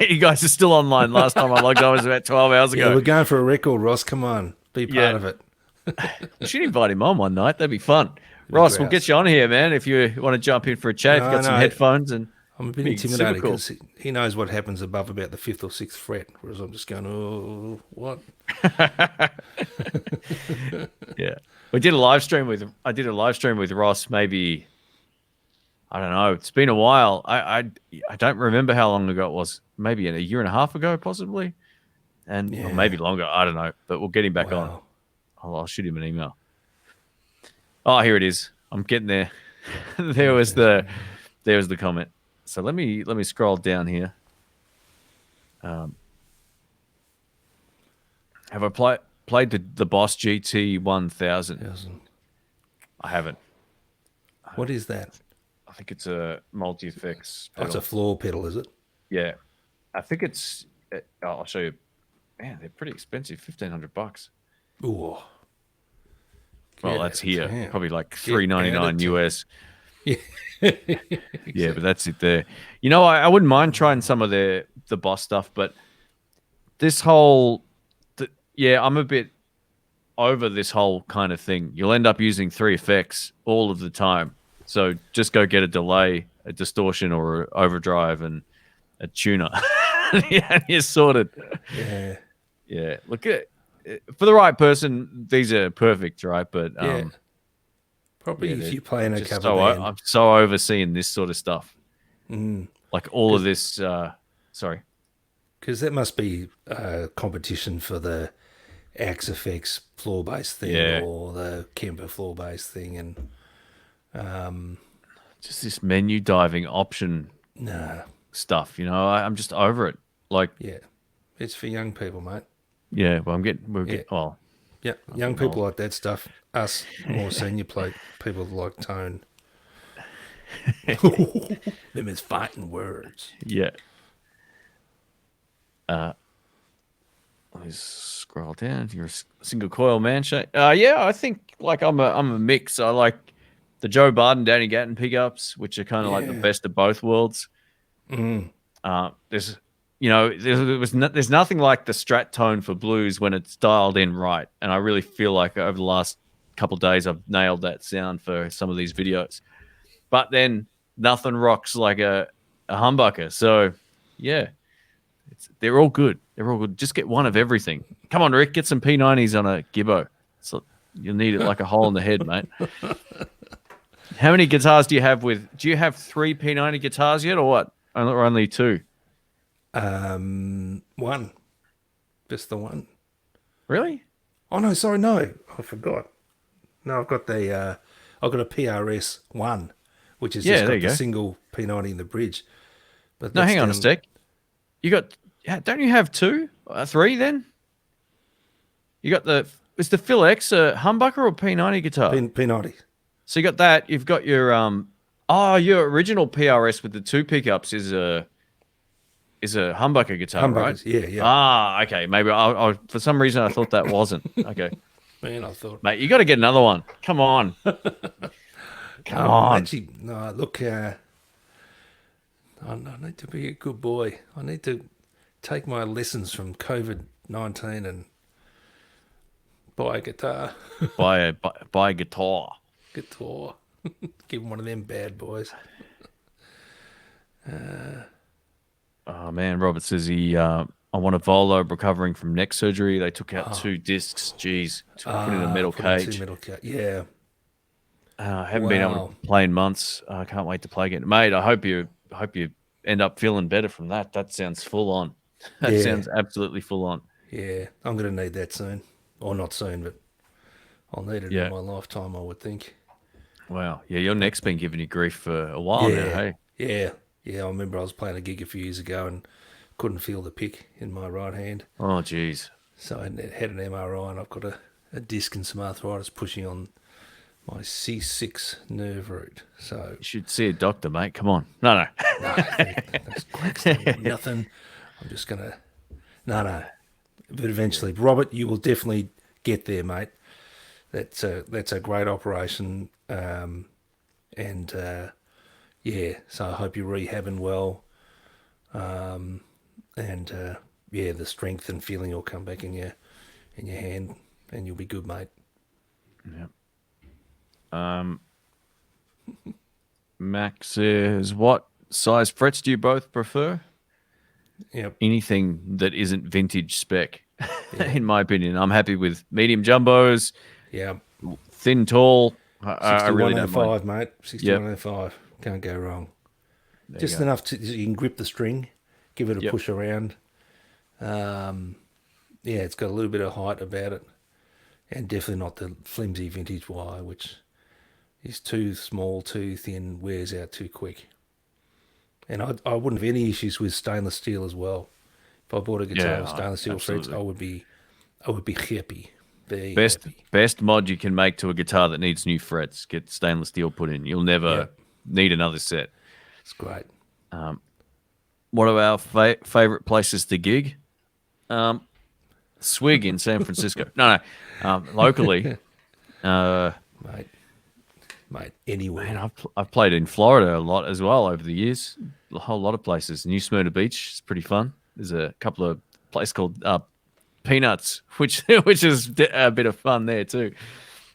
You guys are still online. Last time I logged on was about 12 hours ago. Yeah, we're going for a record, Ross. Come on. Be part of it. We should invite him on one night. That'd be fun. Ross, we'll get you on here, man, if you want to jump in for a chat. If you've got some headphones. And I'm a bit intimidated because he knows what happens above about the 5th or 6th fret, whereas I'm just going, oh, what? Yeah. I did a live stream with Ross, maybe, I don't know, it's been a while. I don't remember how long ago it was. Maybe a year and a half ago, possibly. And or maybe longer. I don't know. But we'll get him back on. I'll shoot him an email. Oh, here it is. I'm getting there. There was the comment. So let me scroll down here. Have I played the Boss GT 1000? I haven't. What is that? I think it's a multi-effects pedal. It's a floor pedal, is it? Yeah. I think it's... I'll show you. Man, they're pretty expensive. $1,500. Ooh. Well, that's here. damn. Probably like Get $3.99 attitude. US. Yeah. Yeah, but that's it there. You know, I wouldn't mind trying some of the boss stuff, but this whole, I'm a bit over this whole kind of thing. You'll end up using 3 effects all of the time. So just go get a delay, a distortion, or a overdrive, and a tuner. Yeah, and you're sorted. Yeah. Yeah, look at for the right person, these are perfect, right? But Yeah. Probably yeah, if you're playing a just cover so band. I'm so overseeing this sort of stuff. Mm. Like all of this. Sorry. Because that must be a competition for the Axe Effects floor-based thing Yeah. or the Kemper floor-based thing. And Just this menu diving option nah, stuff. You know, I'm just over it. Like, yeah. It's for young people, mate. yeah, well, we're Yeah. getting, well, Yeah, young people like that stuff. Us more senior people like tone. Them is fighting words. yeah. Let's scroll down. You're a single coil man shake. Yeah, I think like I'm a mix. I like the Joe Barden, Danny Gatton pickups, which are kind of like the Yeah. best of both worlds. Mm. There's, you know, there's nothing like the Strat tone for blues when it's dialed in right, and I really feel like over the last couple of days I've nailed that sound for some of these videos. But then nothing rocks like a humbucker. So yeah, they're all good. They're all good. Just get one of everything. Come on, Rick, get some P90s on a Gibbo. So you'll need it like a hole in the head, mate. How many guitars do you have do you have 3 P90 guitars yet or what? Or only 2? One. Just the one. Really? Oh no, sorry, no. I forgot. No, I've got I've got a PRS one, which is Yeah, just there got you the go. single P90 in the bridge. But No, that's hang on a down- sec. You got, don't you have 2? 3 then? You got is the Phil X a humbucker or P90 guitar? P90. So you got that. You've got your your original PRS with the 2 pickups is a humbucker guitar, right? Humbuckers, yeah, yeah. Ah, okay. Maybe I for some reason I thought that wasn't. Okay, Man, I thought. mate, you got to get another one. Come on, come on. Actually, no, look, I need to be a good boy. I need to take my lessons from COVID-19 and buy a guitar. buy a guitar. Guitar. Give him one of them bad boys. Oh man, Robert says I want a Volo recovering from neck surgery. They took out 2 discs. Jeez, put in a metal Put in cage. two metal yeah. I haven't been able Wow. to play in months. I can't wait to play again, mate. I hope you end up feeling better from that. That sounds full on. That Yeah. sounds absolutely full on. Yeah, I'm going to need that soon. Or not soon, but I'll need it Yeah. in my lifetime, I would think. Wow. Yeah, your neck's been giving you grief for a while now. Hey. Yeah. Yeah, I remember I was playing a gig a few years ago and couldn't feel the pick in my right hand. Oh, geez. So I had an MRI and I've got a disc and some arthritis pushing on my C6 nerve root. So You should see a doctor, mate. Come on. No. that's quacks, nothing. I'm just going to... No. But eventually, Robert, you will definitely get there, mate. That's a great operation. Yeah, so I hope you're rehabbing well. The strength and feeling will come back in your hand, and you'll be good, mate. Max says, what size frets do you both prefer? Yep. Anything that isn't vintage spec, in my opinion. I'm happy with medium jumbos, Yeah. thin, tall. I really don't mind. 6105, mate. 6105. Can't go wrong. Just enough to you can grip the string, give it a Yep. push around. It's got a little bit of height about it, and definitely not the flimsy vintage wire, which is too small, too thin, wears out too quick. And I wouldn't have any issues with stainless steel as well. If I bought a guitar Yeah, with stainless steel frets, absolutely. I would be happy. Very Best happy. best mod you can make to a guitar that needs new frets. Get stainless steel put in. You'll never need another set. It's great. What are our favorite places to gig? Swig in San Francisco. No. Locally, Mate, anywhere. Man, I've played in Florida a lot as well over the years. A whole lot of places. New Smyrna Beach is pretty fun. There's a couple of places called Peanuts, which is a bit of fun there too.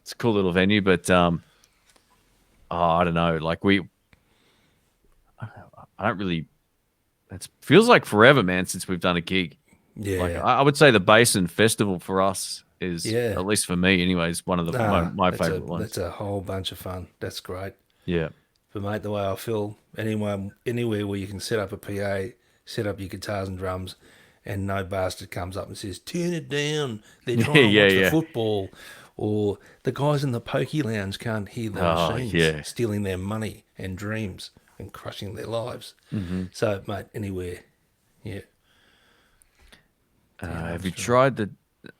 It's a cool little venue, but I don't know. Like I don't really. It feels like forever, man, since we've done a gig. Yeah. Like I would say the Basin Festival for us is, at least for me, anyways, one of my favorite ones. That's a whole bunch of fun. That's great. Yeah. But mate, the way I feel, anywhere where you can set up a PA, set up your guitars and drums, and no bastard comes up and says, "Turn it down. They're trying to watch the football," or the guys in the pokey lounge can't hear the machines stealing their money and dreams and crushing their lives. Mm-hmm. So, mate, anywhere, yeah. Have you tried the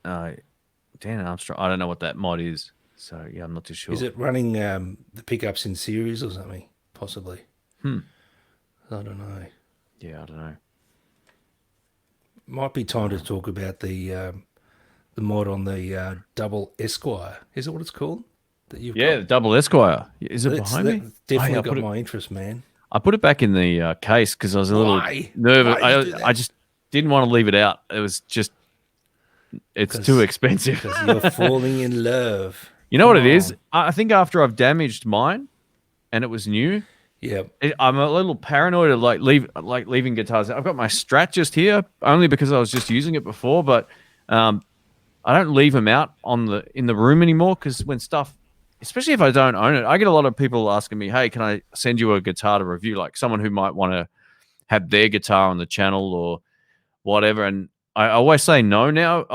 Dan Armstrong? I don't know what that mod is, so yeah, I'm not too sure. Is it running the pickups in series or something? Possibly. I don't know. Yeah, I don't know. Might be time to talk about the mod on the double Esquire. Is it what it's called? That you've the double Esquire. Is it behind me? Definitely got my interest, man. I put it back in the case because I was a little nervous. I just didn't want to leave it out. It was just, it's too expensive. Because you're falling in love. You know what it is? I think after I've damaged mine and it was new, I'm a little paranoid of leaving guitars. I've got my Strat just here only because I was just using it before, but I don't leave them out in the room anymore because when stuff, especially if I don't own it, I get a lot of people asking me, "Hey, can I send you a guitar to review?" Like someone who might want to have their guitar on the channel or whatever. And I always say no now.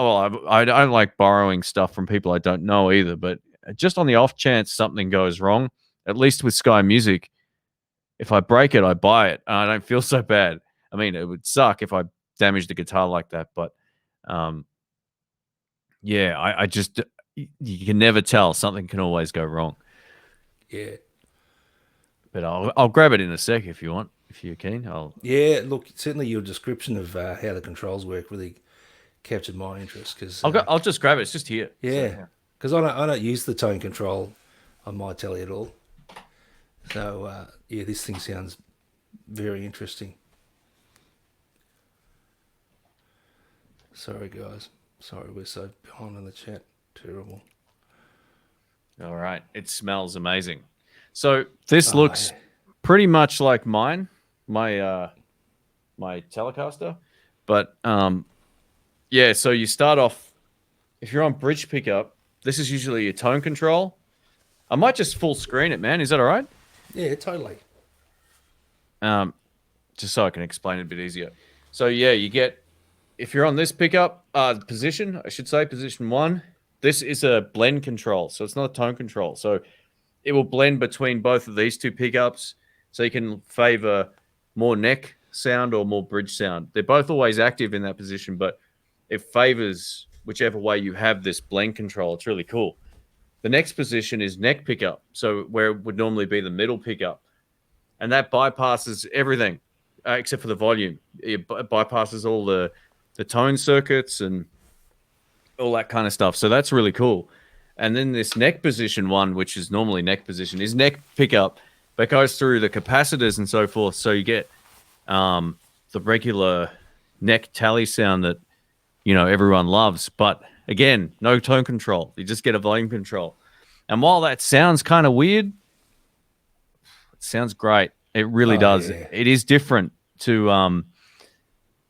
I don't like borrowing stuff from people I don't know either. But just on the off chance something goes wrong, at least with Sky Music, if I break it, I buy it. And I don't feel so bad. I mean, it would suck if I damaged a guitar like that. But I just, you can never tell. Something can always go wrong. Yeah. But I'll grab it in a sec if you want. If you're keen, look, certainly your description of how the controls work really captured my interest. Because I'll just grab it. It's just here. Yeah, because I don't use the tone control on my telly at all. So this thing sounds very interesting. Sorry, guys. Sorry, we're so behind in the chat. Terrible. All right, it smells amazing. So this looks pretty much like mine. My Telecaster, but so you start off, if you're on bridge pickup, this is usually your tone control. I might just full screen it, man. Is that all right? Yeah, totally. Just so I can explain it a bit easier. So you get, if you're on this pickup position, I should say position 1, this is a blend control, so it's not a tone control. So it will blend between both of these two pickups, so you can favor more neck sound or more bridge sound. They're both always active in that position, but it favors whichever way you have this blend control. It's really cool. The next position is neck pickup, so where it would normally be the middle pickup. And that bypasses everything except for the volume. It bypasses all the tone circuits and all that kind of stuff. So that's really cool. And then this neck position one, which is normally neck position, is neck pickup, but goes through the capacitors and so forth. So you get the regular neck tally sound that, everyone loves. But again, no tone control. You just get a volume control. And while that sounds kind of weird, it sounds great. It really does. Yeah. It is different to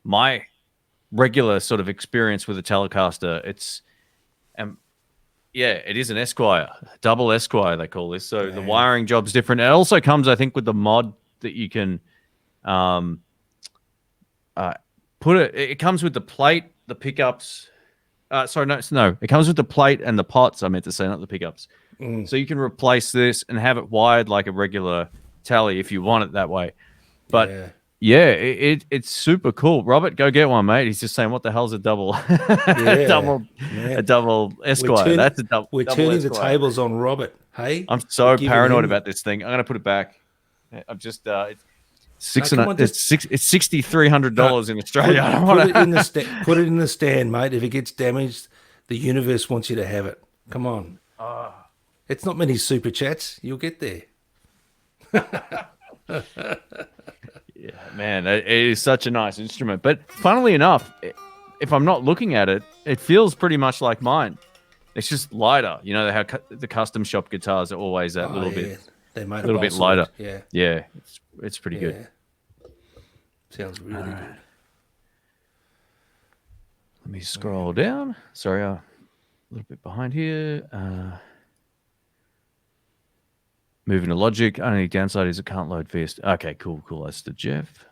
my regular sort of experience with a Telecaster. It's it is an Esquire, double Esquire they call this. So the wiring job's different. It also comes, I think, with the mod that you can put it. It comes with the plate, the pickups. No. It comes with the plate and the pots. I meant to say, not the pickups. So you can replace this and have it wired like a regular Tele if you want it that way. But it's super cool. Robert, go get one, mate. He's just saying, what the hell's a double, a double Esquire? That's a double. We're double turning Esquire. the tables on Robert. Hey, I'm so paranoid about this thing. I'm gonna put it back. I'm just it's $6,300 in Australia. Put it in the stand, mate. If it gets damaged, the universe wants you to have it. Come on. It's not many super chats. You'll get there. Yeah, man, it is such a nice instrument. But funnily enough, if I'm not looking at it, it feels pretty much like mine. It's just lighter. You know how the custom shop guitars are always that Oh, yeah. They're made little of bit balsa lighter. wood. Yeah. Yeah, it's pretty good. Yeah. Sounds really good. Let me scroll down. Sorry, a little bit behind here. Moving to Logic. Only downside is it can't load VS. Okay, cool. That's the Jeff.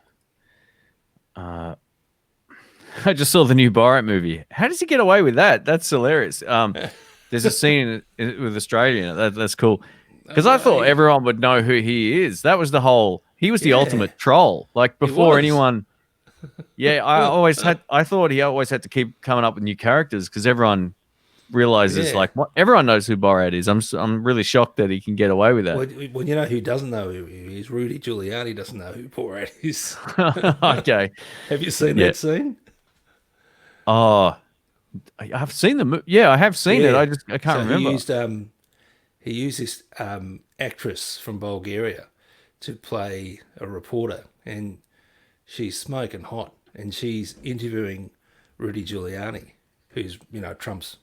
I just saw the new Borat movie. How does he get away with that? That's hilarious. There's a scene with Australian. That's cool. Because I thought everyone would know who he is. That was the whole. He was the ultimate troll. Like before anyone. Yeah, I thought he always had to keep coming up with new characters because everyone realizes like what everyone knows who Borat is. I'm really shocked that he can get away with that. Well, you know who doesn't know who he is? Rudy Giuliani doesn't know who Borat is. Okay. Have you seen that scene? Oh, I've seen the movie. Yeah, I have seen it. I can't remember. He used this actress from Bulgaria to play a reporter, and she's smoking hot, and she's interviewing Rudy Giuliani, who's Trump's.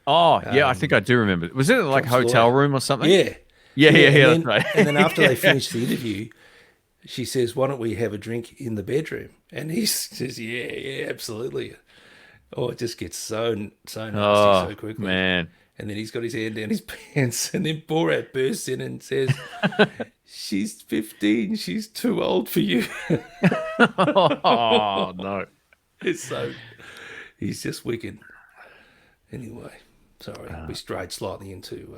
Oh, yeah, I think I do remember. Was it like Trump's hotel lawyer. room or something? Yeah. Yeah, And that's right. then after they finish the interview, she says, "Why don't we have a drink in the bedroom?" And he says, "Yeah, absolutely." Oh, it just gets so nasty so quickly. Man. And then he's got his hand down his pants, and then Borat bursts in and says, "She's 15. She's too old for you." Oh, no. He's just wicked. Anyway, sorry, we strayed slightly into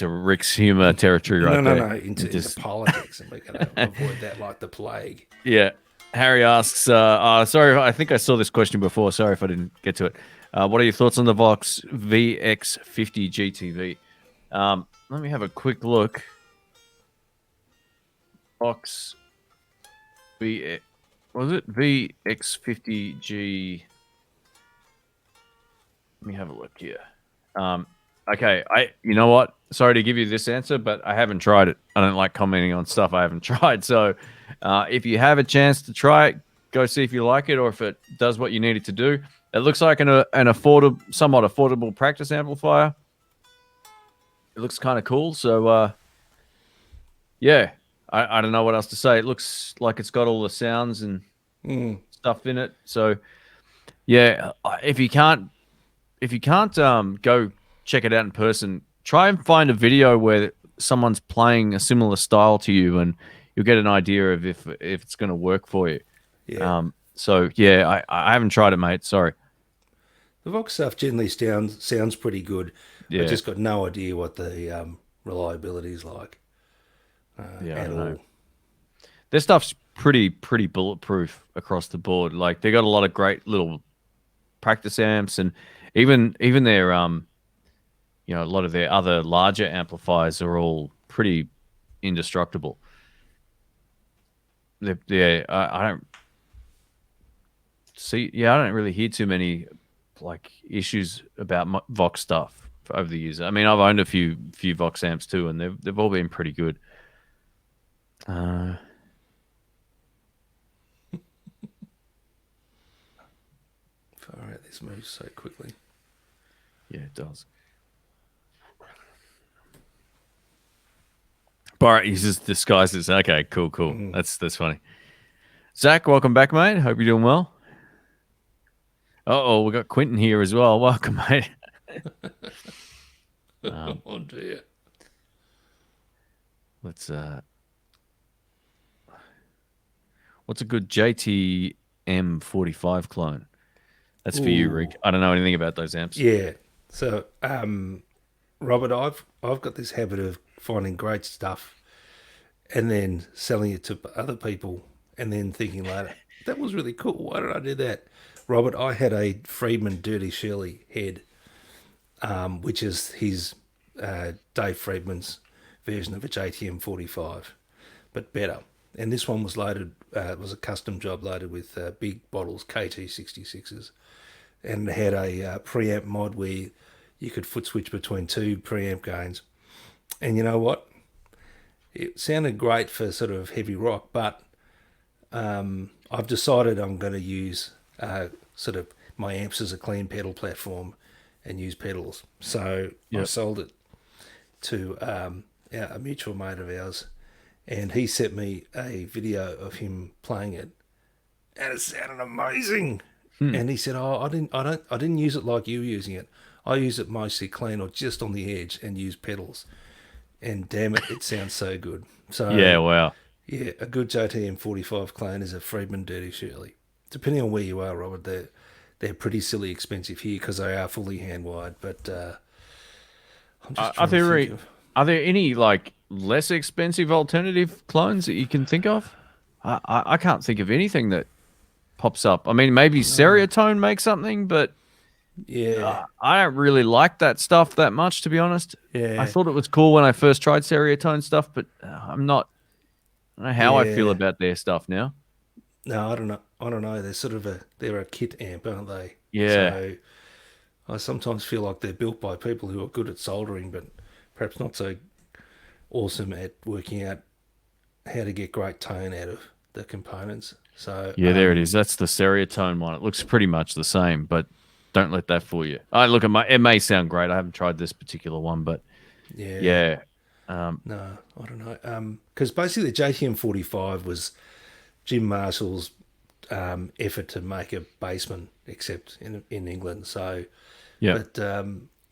Rick's humor territory right there. No, into politics, and we're going to avoid that like the plague. Yeah. Harry asks, sorry, I think I saw this question before. Sorry if I didn't get to it. What are your thoughts on the Vox VX50 GTV? Let me have a quick look. Vox VX, was it VX50G? Let me have a look here. Okay, you know what? Sorry to give you this answer, but I haven't tried it. I don't like commenting on stuff I haven't tried. So if you have a chance to try it, go see if you like it or if it does what you need it to do. It looks like an somewhat affordable practice amplifier. It looks kind of cool. So yeah, I don't know what else to say. It looks like it's got all the sounds and stuff in it. So yeah, if you can't go check it out in person, try and find a video where someone's playing a similar style to you, and you'll get an idea of if it's going to work for you. Yeah. So yeah, I haven't tried it, mate. Sorry. The Vox stuff generally sounds pretty good. Yeah. I just got no idea what the reliability is like. Yeah, at I don't know. all. Their stuff's pretty bulletproof across the board. Like they got a lot of great little practice amps, and even their a lot of their other larger amplifiers are all pretty indestructible. I don't see. Yeah, I don't really hear too many like issues about Vox stuff over the years. I mean, I've owned a few Vox amps too, and they've all been pretty good. All right, this moves so quickly. Yeah, it does. Borat uses disguises. Okay, cool. That's funny. Zach, welcome back, mate. Hope you're doing well. We got Quentin here as well. Welcome, mate. Oh dear. Let's what's a good JTM 45 clone? That's for you, Rick. I don't know anything about those amps. Yeah. So, Robert, I've got this habit of finding great stuff and then selling it to other people and then thinking later, that was really cool. Why did I do that? Robert, I had a Friedman Dirty Shirley head, which is his Dave Friedman's version of a JTM 45, but better. And this one was loaded, it was a custom job loaded with big bottles, KT 66s. And it had a preamp mod where you could foot switch between two preamp gains. And you know what? It sounded great for sort of heavy rock, but I've decided I'm going to use sort of my amps as a clean pedal platform and use pedals. So I Yep. sold it to a mutual mate of ours, and he sent me a video of him playing it, and it sounded amazing. And he said, "Oh, I didn't use it like you were using it. I use it mostly clean or just on the edge and use pedals. And damn it, it sounds so good." So Yeah, wow. yeah, a good JTM 45 clone is a Friedman Dirty Shirley. Depending on where you are, Robert, they're pretty silly expensive here because they are fully hand wired. But I'm just Are trying to there think of. are there any like less expensive alternative clones that you can think of? I can't think of anything that pops up. I mean, maybe Seriatone makes something, but Yeah, I don't really like that stuff that much, to be honest. I yeah, thought it was cool when I first tried Seriatone stuff, but I'm not. I don't know how I feel yeah. about their stuff now. No, I don't know. I don't know. They're a kit amp, aren't they? Yeah, So I sometimes feel like they're built by people who are good at soldering, but perhaps not so awesome at working out how to get great tone out of the components. So yeah, there it is. That's the Seriatone one. It looks pretty much the same, but don't let that fool you. I look, it may sound great. I haven't tried this particular one, but yeah, yeah, no, I don't know. Because basically the JTM 45 was Jim Marshall's effort to make a bassman, except in England. So, yeah, but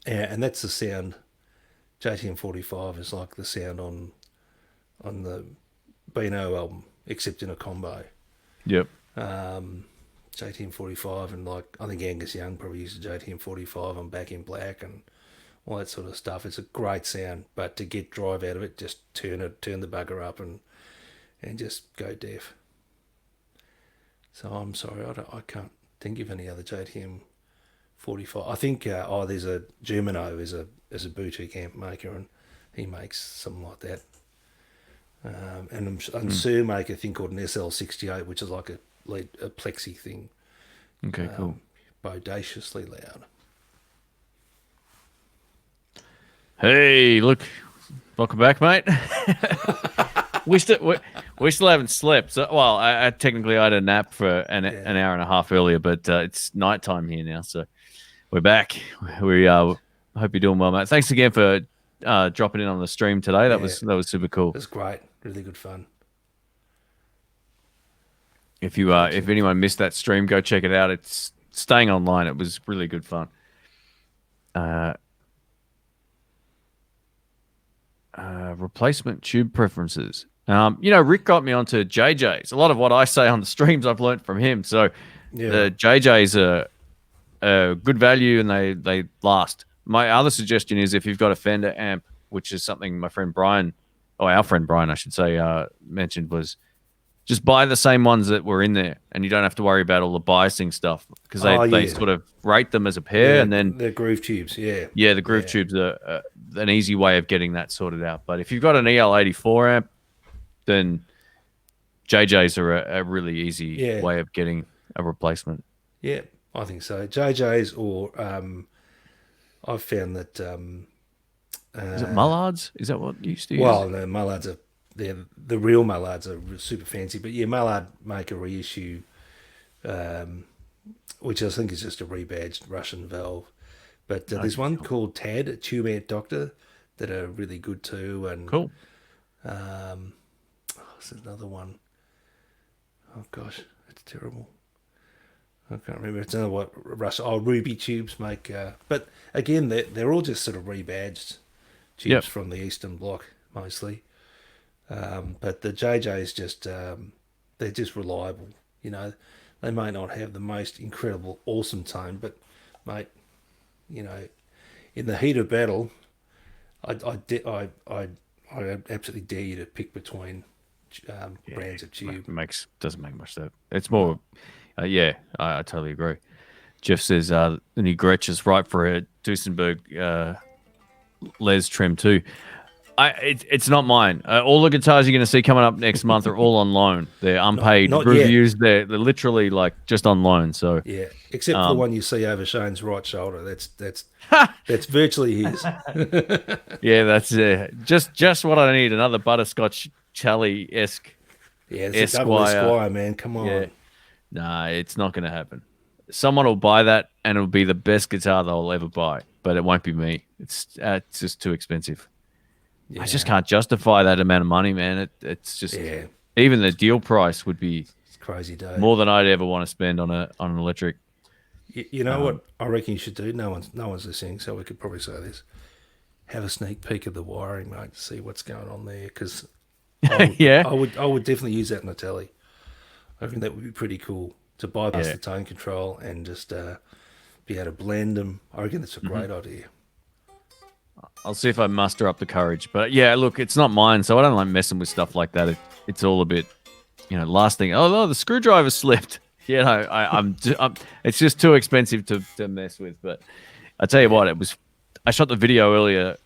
yeah, and that's the sound. JTM 45 is like the sound on the Beano album, except in a combo. yep. JTM 45, and like I think Angus Young probably used a JTM 45 on Back in Black and all that sort of stuff. It's a great sound, but to get drive out of it, just turn the bugger up and just go deaf. So I'm sorry, I can't think of any other JTM 45. I think there's a Germano is a boutique amp maker, and he makes something like that. And Sir make a thing called an SL68, which is like a plexi thing, Okay, cool. bodaciously loud. Hey, look, welcome back, mate. We still haven't slept. So, well, I technically I had a nap for an hour and a half earlier, but it's nighttime here now, so we're back. We hope you're doing well, mate. Thanks again for dropping in on the stream today. That Yeah, was super cool. it's great, really good fun. If anyone missed that stream, go check it out. It's staying online. It was really good fun. Replacement tube preferences. Rick got me onto JJs. A lot of what I say on the streams I've learned from him. So Yeah, the JJs are good value and they last. My other suggestion is if you've got a Fender amp, which is something my friend Brian, or our friend Brian, I should say, mentioned, was just buy the same ones that were in there, and you don't have to worry about all the biasing stuff because they yeah, sort of rate them as a pair, and then the groove tubes. Yeah, yeah, the groove yeah, tubes are an easy way of getting that sorted out. But if you've got an EL84 amp, then JJs are a really easy yeah, way of getting a replacement. yeah. I think so. JJ's or I've found that Is it Mullards? Is that what you used to use? well, no, Mallards are the real Mallards are super fancy, but yeah, Mallard make a reissue, which I think is just a rebadged Russian valve. But there's one called Tad, a Tube Ant Doctor, that are really good too. And Cool. there's another one. Oh gosh, it's terrible. I can't remember. It's another what Russia. Oh, Ruby Tubes make. But again, they're all just sort of rebadged tubes Yep. from the Eastern Bloc mostly. But the JJ's just they're just reliable. You know, they may not have the most incredible, awesome tone, but mate, you know, in the heat of battle, I absolutely dare you to pick between brands of tube. Doesn't make much sense. It's more, yeah, I totally agree. Jeff says the new Gretsch is right for a Duesenberg Les trim too. It's not mine. All the guitars you're going to see coming up next month are all on loan. They're unpaid not reviews. They're literally like just on loan. So Yeah, except for the one you see over Shane's right shoulder. That's virtually his. yeah, that's just what I need. Another butterscotch Charlie esque. Yeah, it's a double Esquire, man. Come on. Yeah. Nah, it's not going to happen. Someone will buy that, and it'll be the best guitar they'll ever buy. But it won't be me. It's just too expensive. Yeah. I just can't justify that amount of money, man. It's just even the deal price would be it's crazy day. more than I'd ever want to spend on an electric. You know what I reckon you should do? No one's listening, so we could probably say this. Have a sneak peek of the wiring, mate, to see what's going on there. Because Yeah. I would definitely use that in a telly. I think that would be pretty cool to bypass the tone control and just be able to blend them. I reckon that's a great idea. I'll see if I muster up the courage. But yeah, look, it's not mine, so I don't like messing with stuff like that. It's all a bit, last thing. Oh no, the screwdriver slipped. Yeah, no, I'm it's just too expensive to mess with. But I tell you what, I shot the video earlier,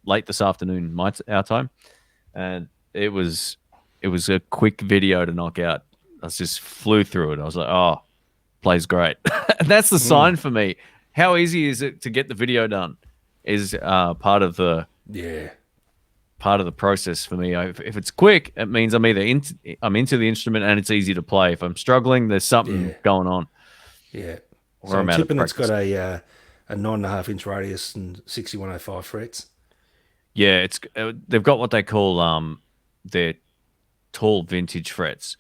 late this afternoon, our time, and it was a quick video to knock out. I just flew through it. I was like, oh, plays great. And that's the sign for me. How easy is it to get the video done? Is part of the process for me. If it's quick, it means I'm either I'm into the instrument and it's easy to play. If I'm struggling, there's something going on. Yeah. Or So I'm I'm out of tipping it's got practice. a 9.5-inch radius and 6105 frets. Yeah, it's they've got what they call their tall vintage frets.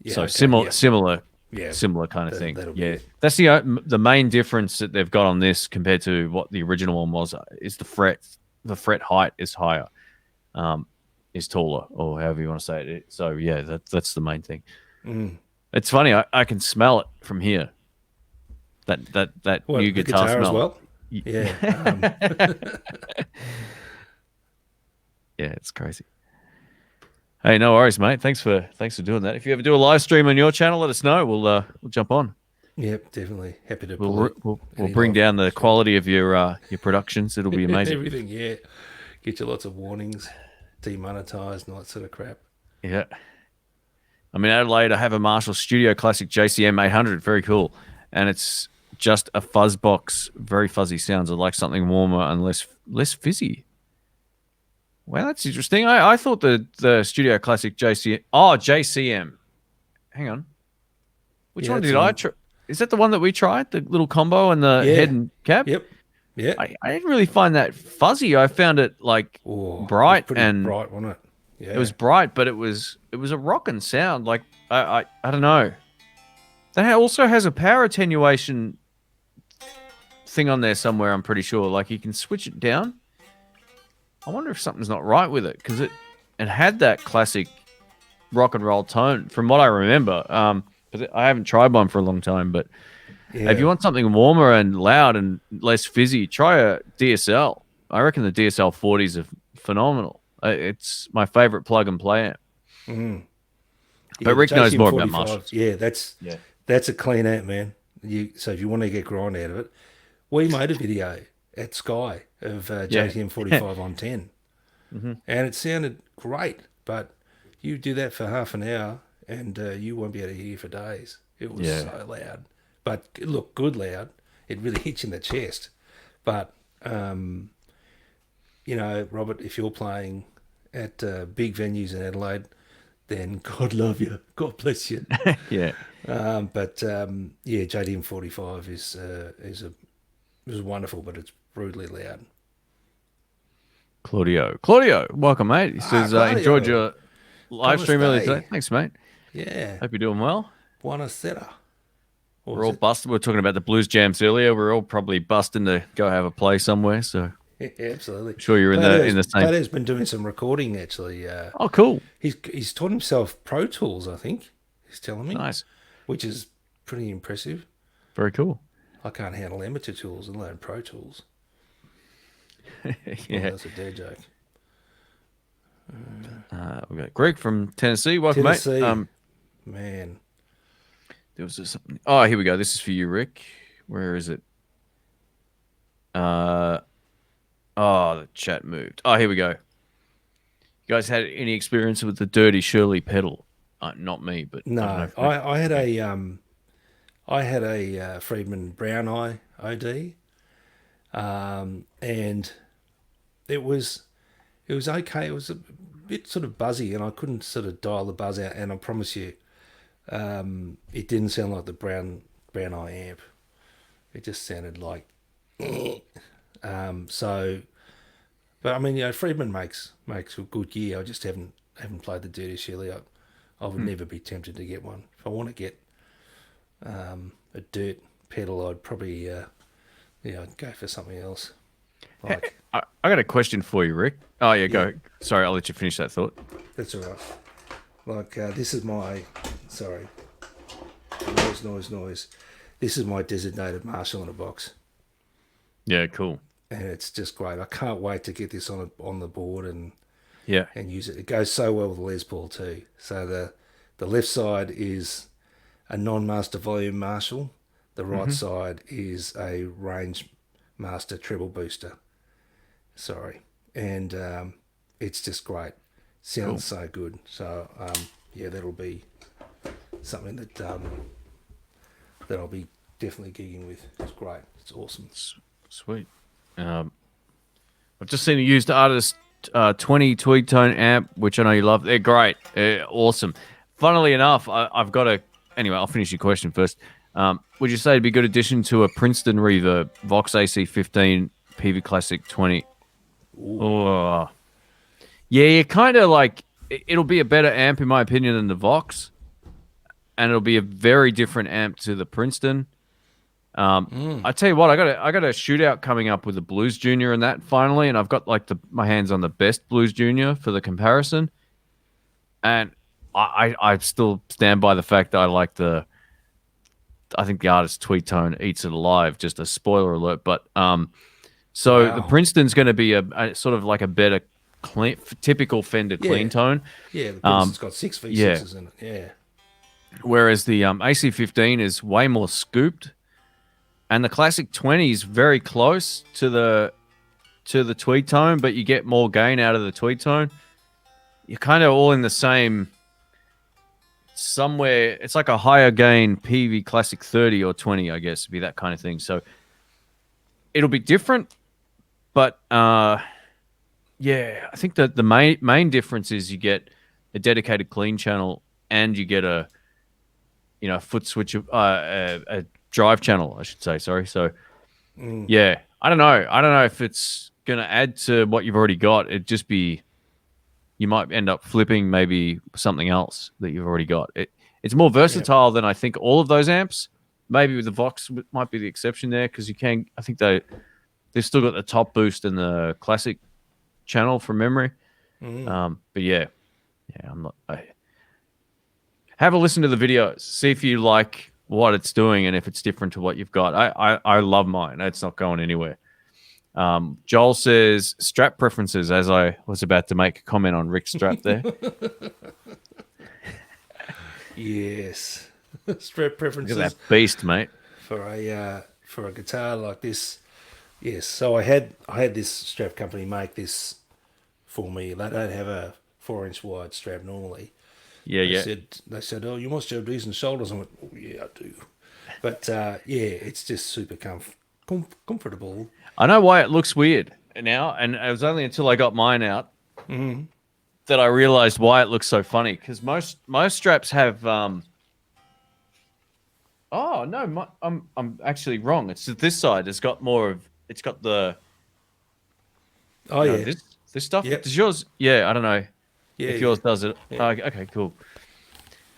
Yeah, So okay, similar yeah, similar kind of thing. that'll Yeah, be- that's the main difference that they've got on this compared to what the original one was. Is the fret height is higher, is taller, or however you want to say it. So yeah, that's the main thing. It's funny. I can smell it from here. That What, new the guitar smell. as well? Yeah. Yeah, it's crazy. Hey, no worries, mate. Thanks for doing that. If you ever do a live stream on your channel, let us know. We'll jump on. Yep, definitely. Happy to We'll bring down the quality of your productions. It'll be amazing. Everything, yeah. Get you lots of warnings, demonetized and all that sort of crap. Yeah. I'm in Adelaide. I have a Marshall Studio Classic JCM 800. Very cool. And it's just a fuzz box. Very fuzzy sounds. I'd like something warmer and less fizzy. Well, that's interesting. I thought the Studio Classic JCM. Oh, JCM. Hang on. Which one did I try? Is that the one that we tried? The little combo and the head and cap? Yep. Yeah. I didn't really find that fuzzy. I found it like bright and bright, wasn't it? Yeah. it was bright, but it was a rocking sound. Like I don't know. That also has a power attenuation thing on there somewhere. I'm pretty sure. Like you can switch it down. I wonder if something's not right with it because it had that classic rock and roll tone from what I remember. But I haven't tried one for a long time. But if you want something warmer and loud and less fizzy, try a DSL. I reckon the DSL 40s are phenomenal. It's my favorite plug and play amp. Mm. But Rick knows more about Marshall. Yeah, that's a clean amp, man. So if you want to get grind out of it, we made a video at Sky of JTM 45 on 10. Mm-hmm. And it sounded great, but you do that for half an hour and you won't be able to hear for days. It was so loud. But look, good loud. It really hits you in the chest. But, Robert, if you're playing at big venues in Adelaide, then God love you. God bless you. Yeah. JTM 45 is wonderful, but it's brutally loud. Claudio, welcome, mate. He says, enjoyed your live stream earlier today. Thanks, mate. Yeah. Hope you're doing well. Buonasera. We're all busted. We were talking about the blues jams earlier. We're all probably busting to go have a play somewhere. So yeah, absolutely. I'm sure you're in the same. Pater's been doing some recording actually. Oh, cool. He's taught himself Pro Tools, I think. He's telling me. Nice. Which is pretty impressive. Very cool. I can't handle amateur tools, let alone Pro Tools. Yeah, that's a dad joke. We got Greg from Tennessee. Welcome, Tennessee. mate. Man. There was something. Oh, here we go. This is for you, Rick. Where is it? Oh, the chat moved. Oh, here we go. You guys had any experience with the Dirty Shirley pedal? Not me, but I don't know. No, If I had okay. I had a Friedman Brown Eye OD, and it was okay. It was a bit sort of buzzy, and I couldn't sort of dial the buzz out. And I promise you, it didn't sound like the Brown Eye amp. It just sounded like. So, but I mean, Friedman makes a good gear. I just haven't played the Dirty Shirley. I would never be tempted to get one. If I want to get a dirt pedal, I'd probably I'd go for something else. Like I got a question for you, Rick. Oh yeah, yeah, go. Sorry, I'll let you finish that thought. that's all right. Like this is my sorry noise. This is my designated Marshall in a box, Yeah, cool. and it's just great. I can't wait to get this on the board Yeah. and use it. It goes so well with the Les Paul too. So the left side is a non-master volume Marshall. The right side is a range master treble booster. Sorry, and it's just great. Sounds Cool. so good. So yeah, that'll be something that that I'll be definitely gigging with. It's great. It's awesome. Sweet. I've just seen a used artist 20 tweed tone amp, which I know you love. They're great. Awesome. Funnily enough, I've got a. Anyway, I'll finish your question first. Would you say it'd be a good addition to a Princeton Reverb Vox AC15 PV Classic 20? Oh, yeah, you kind of like it'll be a better amp in my opinion than the Vox, and it'll be a very different amp to the Princeton. I tell you what, I got a shootout coming up with the Blues Junior and that finally, and I've got like my hands on the best Blues Junior for the comparison, and I still stand by the fact that I think the artist Tweed Tone eats it alive. Just a spoiler alert, but so the Wow. Princeton's going to be a sort of like a better clean, typical Fender clean Yeah. tone. Yeah. The Princeton's got six Yeah. V6s in it. Yeah. Whereas the AC15 is way more scooped, and the Classic 20 is very close to the Tweed Tone, but you get more gain out of the Tweed Tone. You're kind of all in the same somewhere. It's like a higher gain PV Classic 30 or 20, I guess, would be that kind of thing. So it'll be different, but yeah, I think that the main difference is you get a dedicated clean channel and you get a foot switch a drive channel, I should say. Sorry. So yeah, I don't know. I don't know if it's going to add to what you've already got. It'd just be you might end up flipping maybe something else that you've already got. It's more versatile than I think all of those amps. Maybe with the Vox might be the exception there because you can. I think they've still got the top boost and the classic channel from memory. But yeah, I'm not. Have a listen to the videos. See if you like what it's doing and if it's different to what you've got. I love mine. It's not going anywhere. Joel says strap preferences, as I was about to make a comment on Rick's strap there. Yes. Strap Look preferences at that beast, mate. for a guitar like this. Yes. So I had this strap company make this for me. They don't have a 4-inch wide strap normally. Yeah. They said, oh, you must have decent shoulders. I went, oh yeah, I do. But yeah, it's just super comfortable. I know why it looks weird now, and it was only until I got mine out that I realized why it looks so funny. Because most straps have. Oh no, I'm actually wrong. It's this side. It's got more of. It's got the. Oh yeah, This stuff. Yep. Does yours? Yeah, I don't know yeah. if yours does it. Yeah. Oh, okay, cool.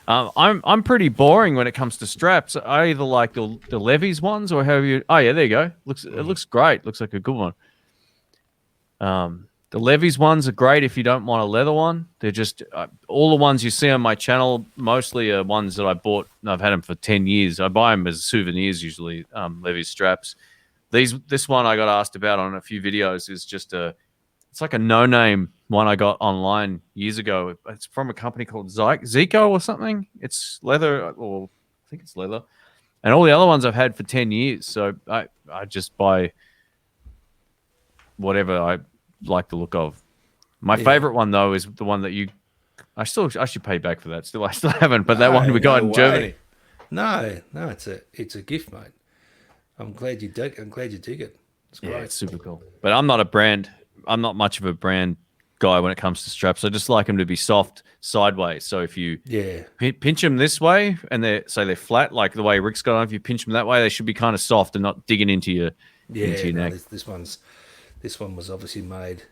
I'm pretty boring when it comes to straps. I either like the Levy's ones or however you. Oh yeah, there you go. It looks great. Looks like a good one. The Levy's ones are great if you don't want a leather one. They're just all the ones you see on my channel. Mostly are ones that I bought. And I've had them for 10 years. I buy them as souvenirs usually. Levy's straps. This one I got asked about on a few videos is just it's like a no-name one I got online years ago. It's from a company called Zico or something. It's leather, or I think it's leather. And all the other ones I've had for 10 years. So I just buy whatever I like the look of. My Yeah. favorite one though is the one that you. I should pay back for that. I still haven't. But that No, one we got no in way. Germany. No, it's a gift, mate. I'm glad you dig. I'm glad you dig it. It's Yeah, great. it's super cool. But I'm not much of a brand guy when it comes to straps. I just like them to be soft sideways. So if you Yeah, pinch them this way and they're flat, like the way Rick's got on, if you pinch them that way, they should be kind of soft and not digging into your yeah. No, neck. this one was obviously made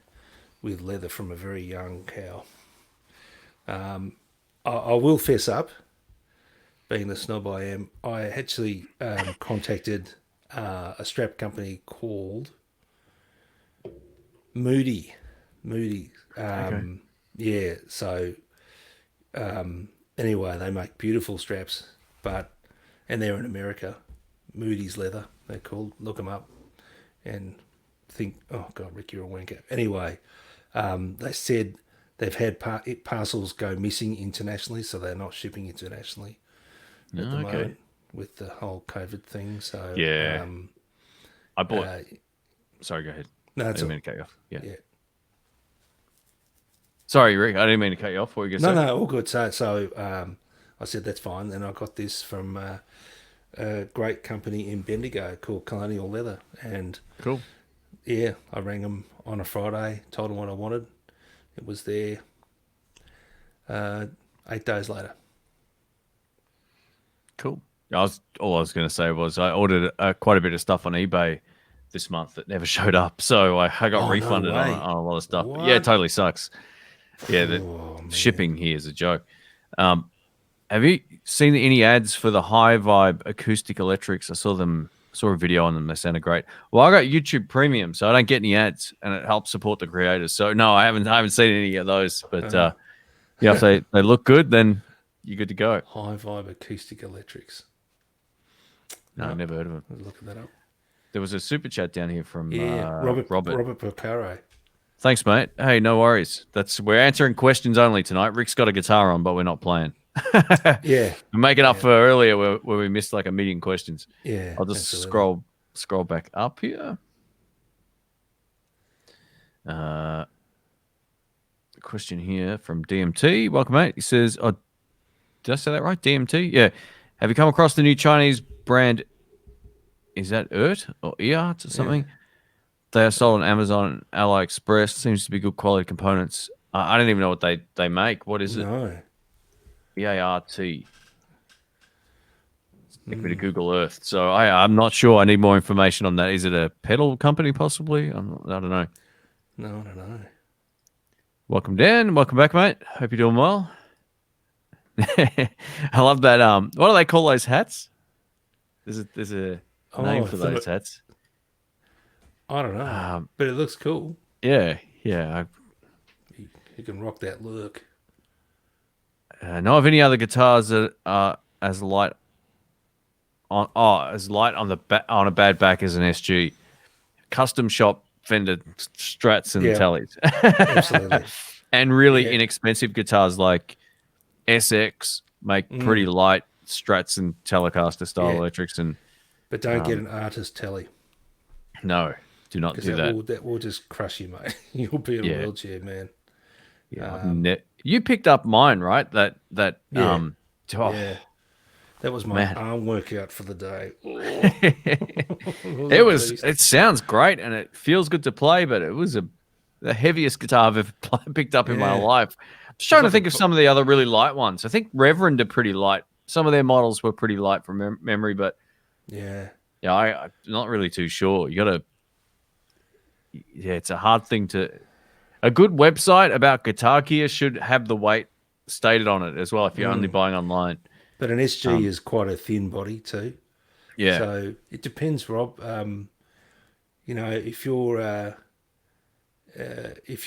with leather from a very young cow. I will fess up, being the snob I am. I actually contacted a strap company called Moody. Moody. Yeah. So anyway, they make beautiful straps, and they're in America. Moody's Leather, they're called. Look them up and think, oh God, Rick, you're a wanker. Anyway, they said they've had parcels go missing internationally, so they're not shipping internationally at the moment with the whole COVID thing. So Yeah. I bought. Sorry, go ahead. No, I it's didn't mean to cut you off. Yeah. yeah. Sorry, Rick. I didn't mean to cut you off. What were you going to say? No, all good. So I said that's fine. Then I got this from a great company in Bendigo called Colonial Leather, and Cool. yeah, I rang them on a Friday, told them what I wanted. It was there 8 days later. Cool. All I was going to say was I ordered quite a bit of stuff on eBay this month that never showed up, so I got no refunded way. on a lot of stuff. What? Yeah, it totally sucks. Yeah, the man. shipping here is a joke. Have you seen any ads for the High Vibe acoustic electrics? I saw a video on them. They sounded great. Well, I got YouTube Premium, so I don't get any ads, and it helps support the creators. So no, I haven't seen any of those. But yeah, if they look good, then you're good to go. High Vibe Acoustic Electrics. No, I've never heard of them. Let's look that up. There was a super chat down here from Robert Porcaro. Thanks, mate. Hey, no worries. We're answering questions only tonight. Rick's got a guitar on, but we're not playing. Yeah, We're making up for earlier where we missed like a million questions. yeah. I'll just absolutely. scroll back up here. Question here from DMT. Welcome, mate. He says, "Oh, did I say that right? DMT? Yeah. Have you come across the new Chinese brand? Is that ERT or EART or something? Yeah. They are sold on Amazon, AliExpress. Seems to be good quality components. I don't even know what they make. What is it? No. EART. Take me to Google Earth. So I'm not sure. I need more information on that. Is it a pedal company possibly? I don't know. No, I don't know. Welcome, Dan. Welcome back, mate. Hope you're doing well. I love that. What do they call those hats? There's a name for those hats. I don't know, but it looks cool. Yeah. You can rock that look. Know of any other guitars that are as light on on a bad back as an SG? Custom shop Fender Strats and Tellys. Absolutely. And really inexpensive guitars like SX make pretty light Strats and Telecaster style electrics, but don't get an artist telly. No, do not do that. That will just crush you, mate. You'll be in a wheelchair, man. Yeah, you picked up mine, right? That yeah. That was my arm workout for the day. It sounds great and it feels good to play, but it was the heaviest guitar I've ever picked up in my life. I'm just trying to think of some of the other really light ones. I think Reverend are pretty light. Some of their models were pretty light from memory, but I'm not really too sure. It's a hard thing to. A good website about guitar gear should have the weight stated on it as well if you're only buying online. But an SG is quite a thin body too. Yeah. So it depends, Rob. If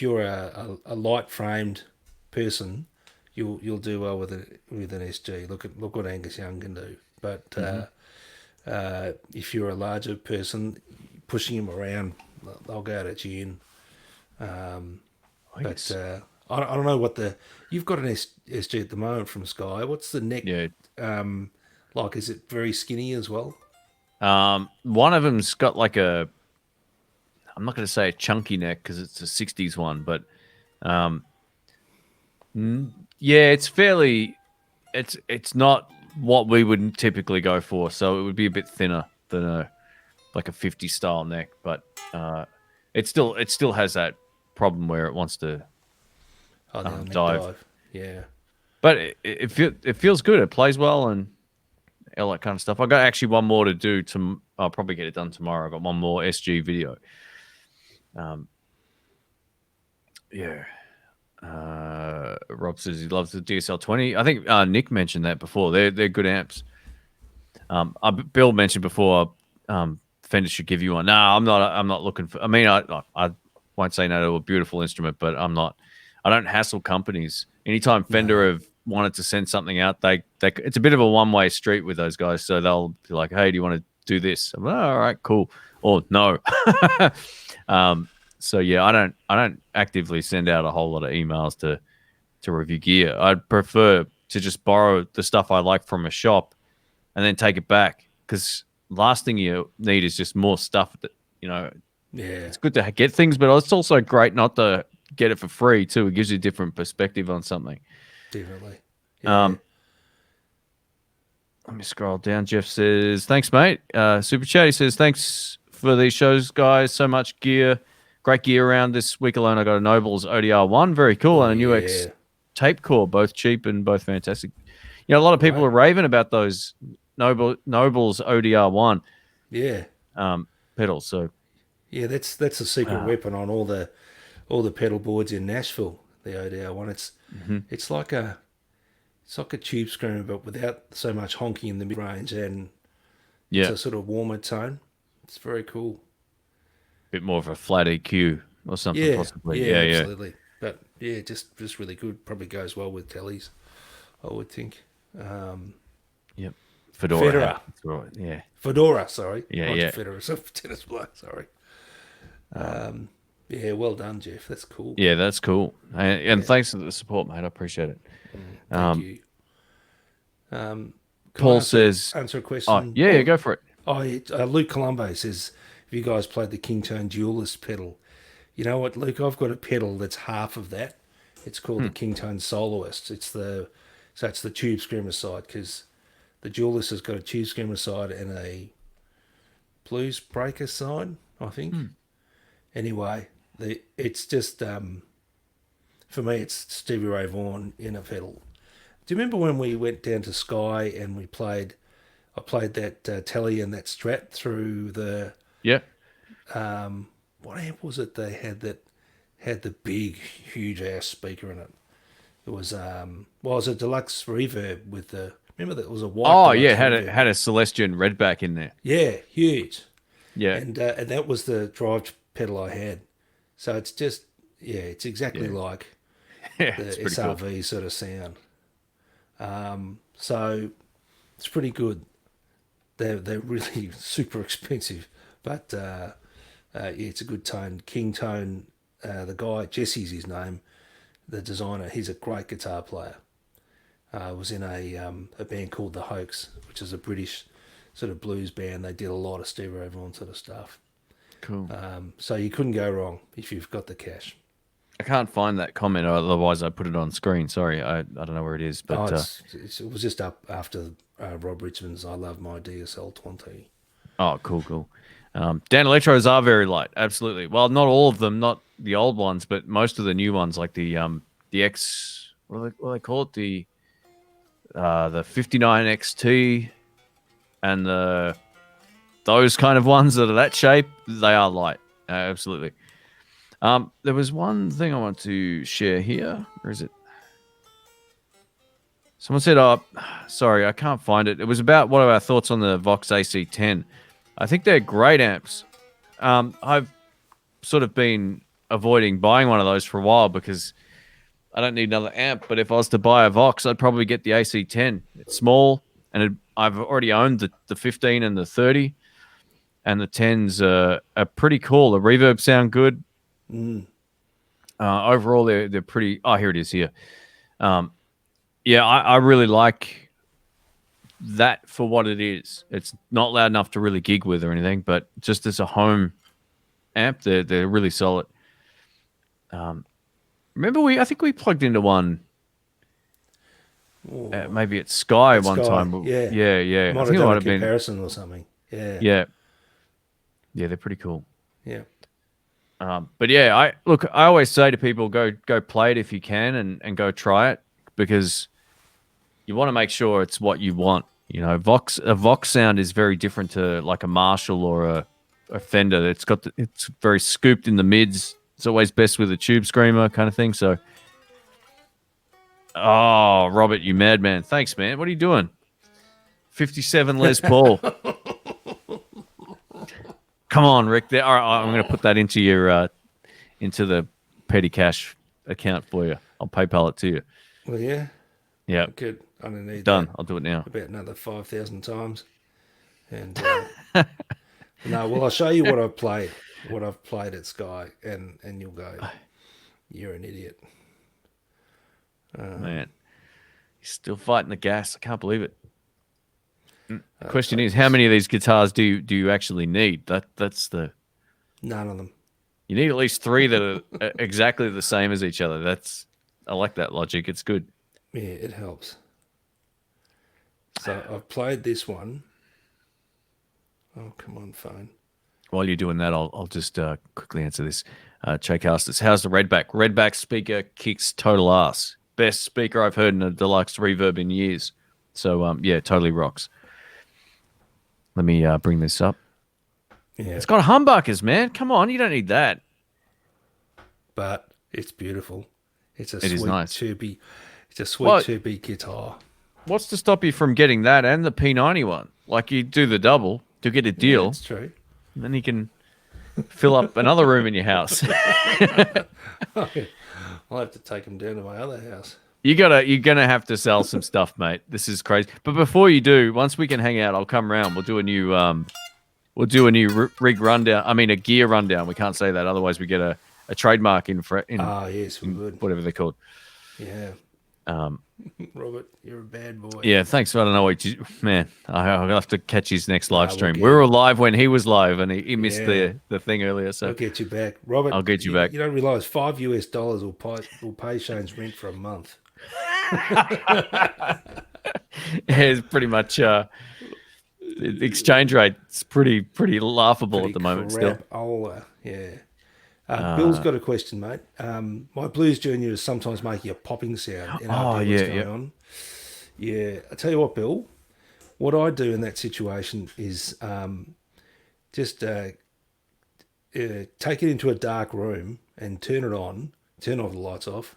you're a light framed person, you'll do well with an SG. Look what Angus Young can do. But if you're a larger person, pushing him around, they'll go out at you. But I don't know what you've got an SG at the moment from Sky. What's the neck? Yeah. Like, is it very skinny as well? One of them's got like I I'm not going to say a chunky neck because it's a 60s one, but um, yeah, it's fairly. It's not what we would typically go for, so it would be a bit thinner than a 50 style neck, but it still has that problem where it wants to Oh, the neck dive. dive. Yeah. But it feels good. It plays well and all that kind of stuff. I got actually one more to do. I'll probably get it done tomorrow. I got one more SG video. Yeah. Rob says he loves the DSL 20. I think Nick mentioned that before. They're good amps. Bill mentioned before. Fender should give you one. No, I'm not looking for. I mean, I won't say no to a beautiful instrument, but I'm not. I don't hassle companies. Anytime Fender have wanted to send something out, they it's a bit of a one-way street with those guys. So they'll be like, "Hey, do you want to do this?" I'm like, "Oh, all right, cool." Or no. So yeah, I don't actively send out a whole lot of emails to review gear. I'd prefer to just borrow the stuff I like from a shop and then take it back, because last thing you need is just more stuff that, Yeah. it's good to get things, but it's also great not to get it for free too. It gives you a different perspective on something. Definitely. Yeah. Let me scroll down. Jeff says, thanks, mate. Super Chat, he says, thanks for these shows, guys. So much gear. Great gear around this week alone. I got a Nobles ODR1. Very cool. And a UX tape core, both cheap and both fantastic. A lot of people are raving about those Nobles ODR1 pedals. So yeah, that's a secret weapon on all the pedal boards in Nashville. The ODR1. It's like a tube screamer, but without so much honking in the mid range, and it's a sort of warmer tone. It's very cool. Bit more of a flat EQ or something, possibly. Yeah, absolutely. But yeah, just really good. Probably goes well with tellies, I would think. Yep. Fedora. Right. Yeah. Fedora, sorry. Yeah, Not Fedora, so tennis player, sorry. Yeah, well done, Jeff. That's cool. Yeah, that's cool. And thanks for the support, mate. I appreciate it. Thank you. Paul says... Answer a question. Oh, yeah, go for it. Luke Colombo says, have you guys played the Kingtone Duelist pedal? You know what, Luke? I've got a pedal that's half of that. It's called the Kingtone Soloist. It's the tube screamer side, because the Duelist has got a tube screamer side and a blues breaker side, I think. Anyway, it's just for me, it's Stevie Ray Vaughan in a pedal. Do you remember when we went down to Sky and I played that telly and that Strat through the what amp was it they had that had the big huge ass speaker in it? It was it was a deluxe reverb with the, remember that it was a white. Oh yeah, had a Celestion Redback in there. Yeah, huge. Yeah, and that was the drive pedal I had. So it's just it's exactly like the SRV cool sort of sound. So it's pretty good. They're really super expensive, but it's a good tone. Kingtone, the guy, Jesse's his name, the designer. He's a great guitar player. Was in a band called The Hoax, which is a British sort of blues band. They did a lot of Stevie Ray Vaughan sort of stuff. Cool. So you couldn't go wrong if you've got the cash. I can't find that comment, otherwise I put it on screen. Sorry, I don't know where it is. But it was just up after Rob Richmond's I Love My DSL 20. Oh, cool. Dan Electros are very light, absolutely. Well, not all of them, not the old ones, but most of the new ones, like the X, what do they call it? The 59 XT and those kind of ones that are that shape, they are light, absolutely. There was one thing I want to share here. Where is it? Someone said, sorry, I can't find it. It was about what are our thoughts on the Vox AC10. I think they're great amps. I've sort of been avoiding buying one of those for a while because I don't need another amp. But if I was to buy a Vox, I'd probably get the AC10. It's small, and I've already owned the 15 and the 30. And the 10s are pretty cool. The reverb sound good. Overall, they're pretty. Oh, here it is here. I really like that for what it is. It's not loud enough to really gig with or anything, but just as a home amp. They're really solid. Remember I think we plugged into one. Maybe at Sky At one Sky, time. yeah. Yeah. I Might have think it done might a have been. comparison or something. Yeah. Yeah. Yeah, they're pretty cool. Yeah. But yeah, I always say to people, go play it if you can, and go try it, because you want to make sure it's what you want. You know, a Vox sound is very different to like a Marshall or a Fender. It's very scooped in the mids. It's always best with a tube screamer kind of thing. So, oh, Robert, you madman! Thanks, man. What are you doing? 57 Les Paul. Come on, Rick. There. All right, I'm going to put that into your into the petty cash account for you. I'll PayPal it to you. Well, yeah. Yeah. Good. I don't need Done. that I'll do it now. about another 5,000 times. And no, well, I'll show you what I've played at Sky, and you'll go, you're an idiot. Man, he's still fighting the gas. I can't believe it. The question is, how many of these guitars do you actually need? That's the None of them. You need at least 3 that are exactly the same as each other. I like that logic. It's good. Yeah, it helps. So I've played this one. Oh, come on, phone. While you're doing that, I'll just quickly answer this. Chaycasters, how's the Redback? Redback speaker kicks total ass. Best speaker I've heard in a deluxe reverb in years. So yeah, totally rocks. Let me bring this up. Yeah, It's got humbuckers, man. Come on, you don't need that. but it's beautiful. It's a It sweet is nice. tubey. It's a sweet tubey guitar. What's to stop you from getting that and the P90 one? Like, you do the double to get a Yeah, deal, that's true. and then you can fill up another room in your house. I'll have to take them down to my other house. You're gonna have to sell some stuff, mate. This is crazy. But before you do, once we can hang out, I'll come around. We'll do a new rig rundown. I mean, a gear rundown. We can't say that, otherwise we get a trademark in Yes, we would. whatever they're called. Yeah. Robert, you're a bad boy. Yeah, thanks. I don't know what man. I'll have to catch his next live we'll stream. get We were live when he was live, and he missed Yeah. the thing earlier. So I'll get you back, Robert. I'll get you back. You don't realise $5 will pay Shane's rent for a month. it's pretty much the exchange rate. It's pretty laughable at the moment still. Crapola, yeah. Bill's got a question, mate. My Blues Junior is sometimes making a popping sound. And I don't know what's going on. Yeah, I tell you what, Bill. What I do in that situation is just take it into a dark room and turn all the lights off,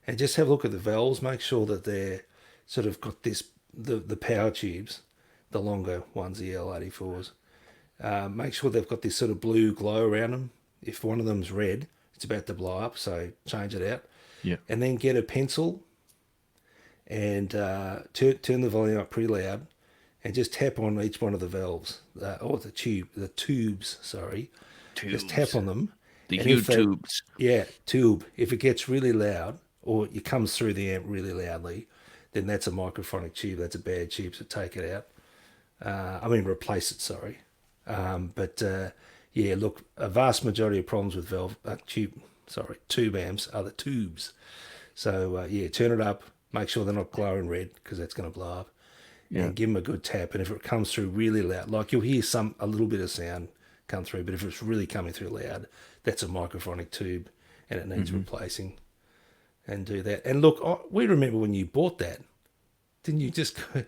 and just have a look at the valves. Make sure that they're sort of got the power tubes, the longer ones, the L84s. Make sure they've got this sort of blue glow around them. If one of them's red, it's about to blow up, so change it out. Yeah. And then get a pencil and turn the volume up pretty loud, and just tap on each one of the valves, the tubes. Just tap on them. The and if tubes. Yeah, tube. If it gets really loud, or it comes through the amp really loudly, then that's a microphonic tube. That's a bad tube, so take it out. Replace it, sorry. Yeah, look, a vast majority of problems with tube amps are the tubes. So, turn it up, make sure they're not glowing red, because that's going to blow up, and give them a good tap. And if it comes through really loud, like you'll hear a little bit of sound come through, but if it's really coming through loud, that's a microphonic tube, and it needs replacing. And do that. And look, we remember when you bought that, didn't you just go...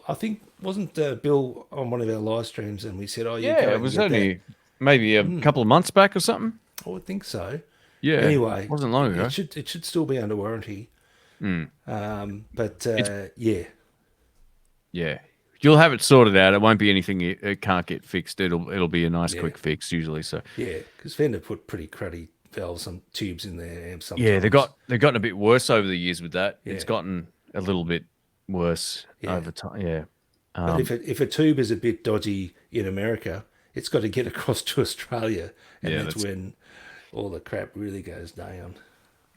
I think, wasn't Bill on one of our live streams, and we said, it was only maybe a couple of months back or something. I would think so. Yeah. Anyway, it wasn't long ago. It should still be under warranty. Yeah. Yeah. You'll have it sorted out. It won't be anything it can't get fixed. It'll be a nice quick fix usually. So yeah, because Fender put pretty cruddy valves and tubes in their amps sometimes. Yeah, they've gotten a bit worse over the years with that. Yeah. It's gotten a little bit worse over time. Yeah. But if a tube is a bit dodgy in America, it's got to get across to Australia, and that's when all the crap really goes down.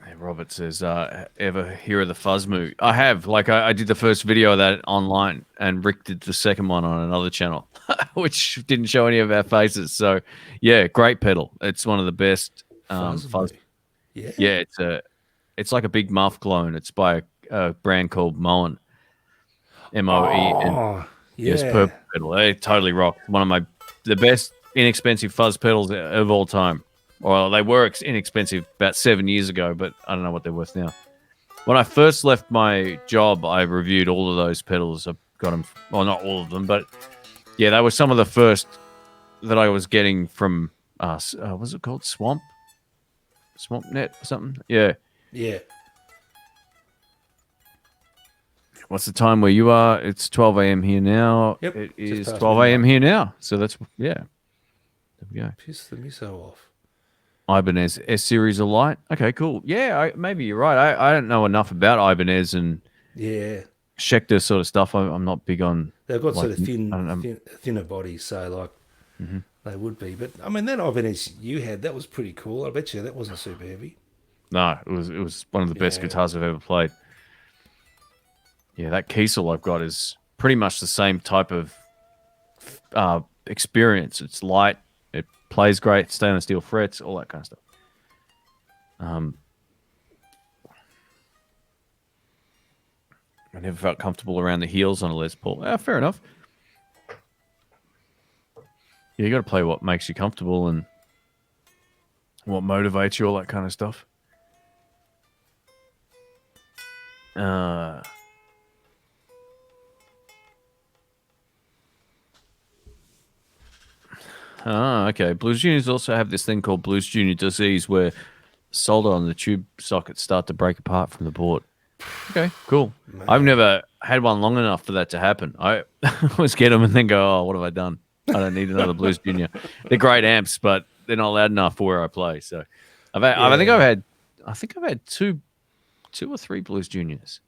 Hey, Robert says, ever hear of the Fuzzmoo? I have. Like, I did the first video of that online, and Rick did the second one on another channel, which didn't show any of our faces. So, yeah, great pedal. It's one of the best fuzz. Fuzzmoo. Yeah. Yeah, it's like a big muff clone. It's by a brand called Moen, Moen. Oh, Yes, yeah. purple pedal. They totally rock. One of the best inexpensive fuzz pedals of all time. Well, they were inexpensive about 7 years ago, but I don't know what they're worth now. When I first left my job, I reviewed all of those pedals. I got them, well, not all of them, but yeah, they were some of the first that I was getting from what's it called? Swamp Net or something? Yeah. Yeah. What's the time where you are? It's 12 a.m. here now. Yep, It just is past 12 a.m. here now. So that's, yeah. There we go. Piss the miso off. Ibanez S series of light. Okay, cool. Yeah, maybe you're right. I don't know enough about Ibanez and Yeah. Schecter sort of stuff. I'm not big on. They've got sort of I don't know. thinner bodies, so like Mm-hmm. they would be. But I mean, that Ibanez you had, that was pretty cool. I bet you that wasn't super heavy. No, it was one of the best Yeah. guitars I've ever played. Yeah, that Kiesel I've got is pretty much the same type of experience. It's light, it plays great, stainless steel frets, all that kind of stuff. I never felt comfortable around the heels on a Les Paul. Fair enough. Yeah, you got to play what makes you comfortable and what motivates you, all that kind of stuff. Okay. Blues Juniors also have this thing called Blues Junior disease where solder on the tube sockets start to break apart from the board. Okay, cool. I've never had one long enough for that to happen. I always get them and then go, oh, what have I done? I don't need another Blues Junior. They're great amps, but they're not loud enough for where I play. So I think I've had two or three Blues Juniors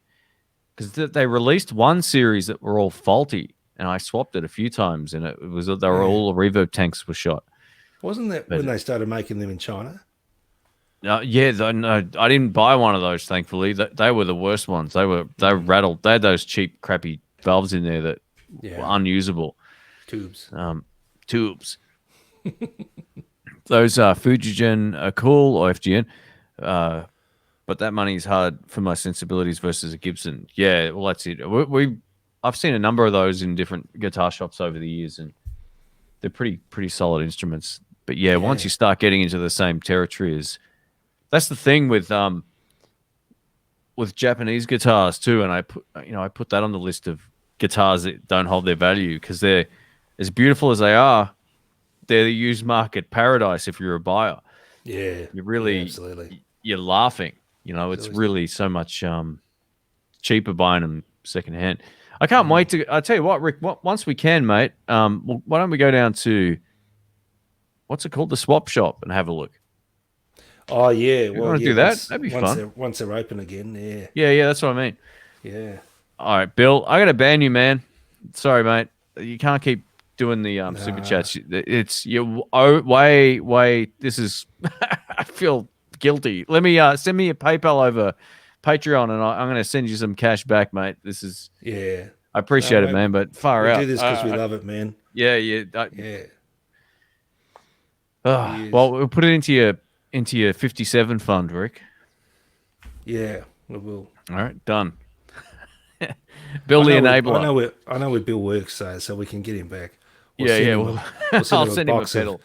because they released one series that were all faulty, and I swapped it a few times, and it was they were all reverb tanks were shot. Wasn't that when they started making them in China? No, I didn't buy one of those. Thankfully, they were the worst ones. They rattled. They had those cheap, crappy valves in there that were unusable. Tubes. Tubes. Those Fujigen are cool, or FGN, but that money's hard for my sensibilities versus a Gibson. Yeah, well, that's it. I've seen a number of those in different guitar shops over the years, and they're pretty solid instruments. But yeah, once you start getting into the same territory as that's the thing with Japanese guitars too, and I put that on the list of guitars that don't hold their value because they're as beautiful as they are. They're the used market paradise if you're a buyer. Yeah, You're really absolutely. You're laughing. It's really so much cheaper buying them secondhand. I can't wait to. I tell you what, Rick. Once we can, mate. Why don't we go down to what's it called, the swap shop, and have a look? Oh yeah, You want to do that? That'd be fun. Once they're open again, yeah. Yeah, that's what I mean. Yeah. All right, Bill, I got to ban you, man. Sorry, mate. You can't keep doing the super chats. It's you. Oh, way. This is. I feel guilty. Let me send me a PayPal over Patreon, and I'm going to send you some cash back, mate. This is. Yeah. I appreciate it, man, but far out. We do this because we love it, man. Yeah. Yeah. Well, we'll put it into your 57 fund, Rick. Yeah, we will. All right, done. Bill the enabler. I know where Bill works, so we can get him back. We'll I'll send him a pedal.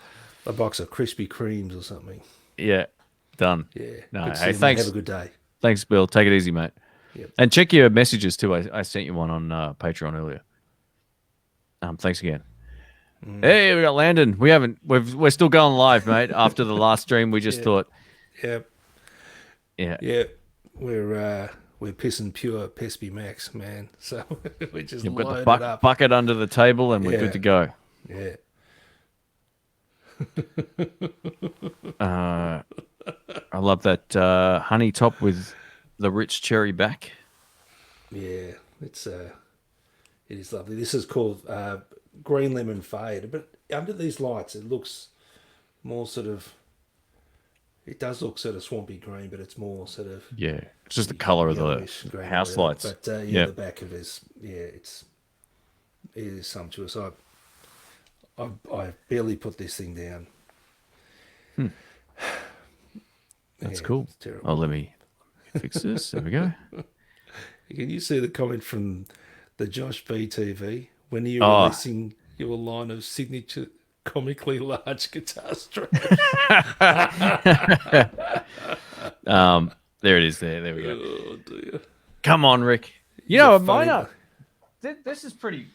A box of Krispy Kremes or something. Yeah, done. Yeah. No, hey, thanks. Have a good day. Thanks, Bill. Take it easy, mate. Yep. And check your messages too. I sent you one on Patreon earlier. Thanks again. Hey, we got Landon. We're still going live, mate. After the last stream, we just thought. Yep. Yeah. We're pissing pure Pespy Max, man. So we just You've got load the it up. bucket under the table, and we're good to go. Yeah. I love that honey top with the rich cherry back. Yeah, it is lovely. This is called Green Lemon Fade, but under these lights, it looks more sort of. It does look sort of swampy green, but it's more sort of Yeah, it's just the color of the yellowish green or house whatever. lights. But yeah, the back of it is it is sumptuous. I barely put this thing down. That's Yeah, cool. it's terrible. Oh, let me fix this. There we go. Can you see the comment from the Josh BTV? When are you Oh. releasing your line of signature comically large guitar straps? There it is. There we go. Oh dear. Come on, Rick. You He's know, a mine funny- are. This is pretty.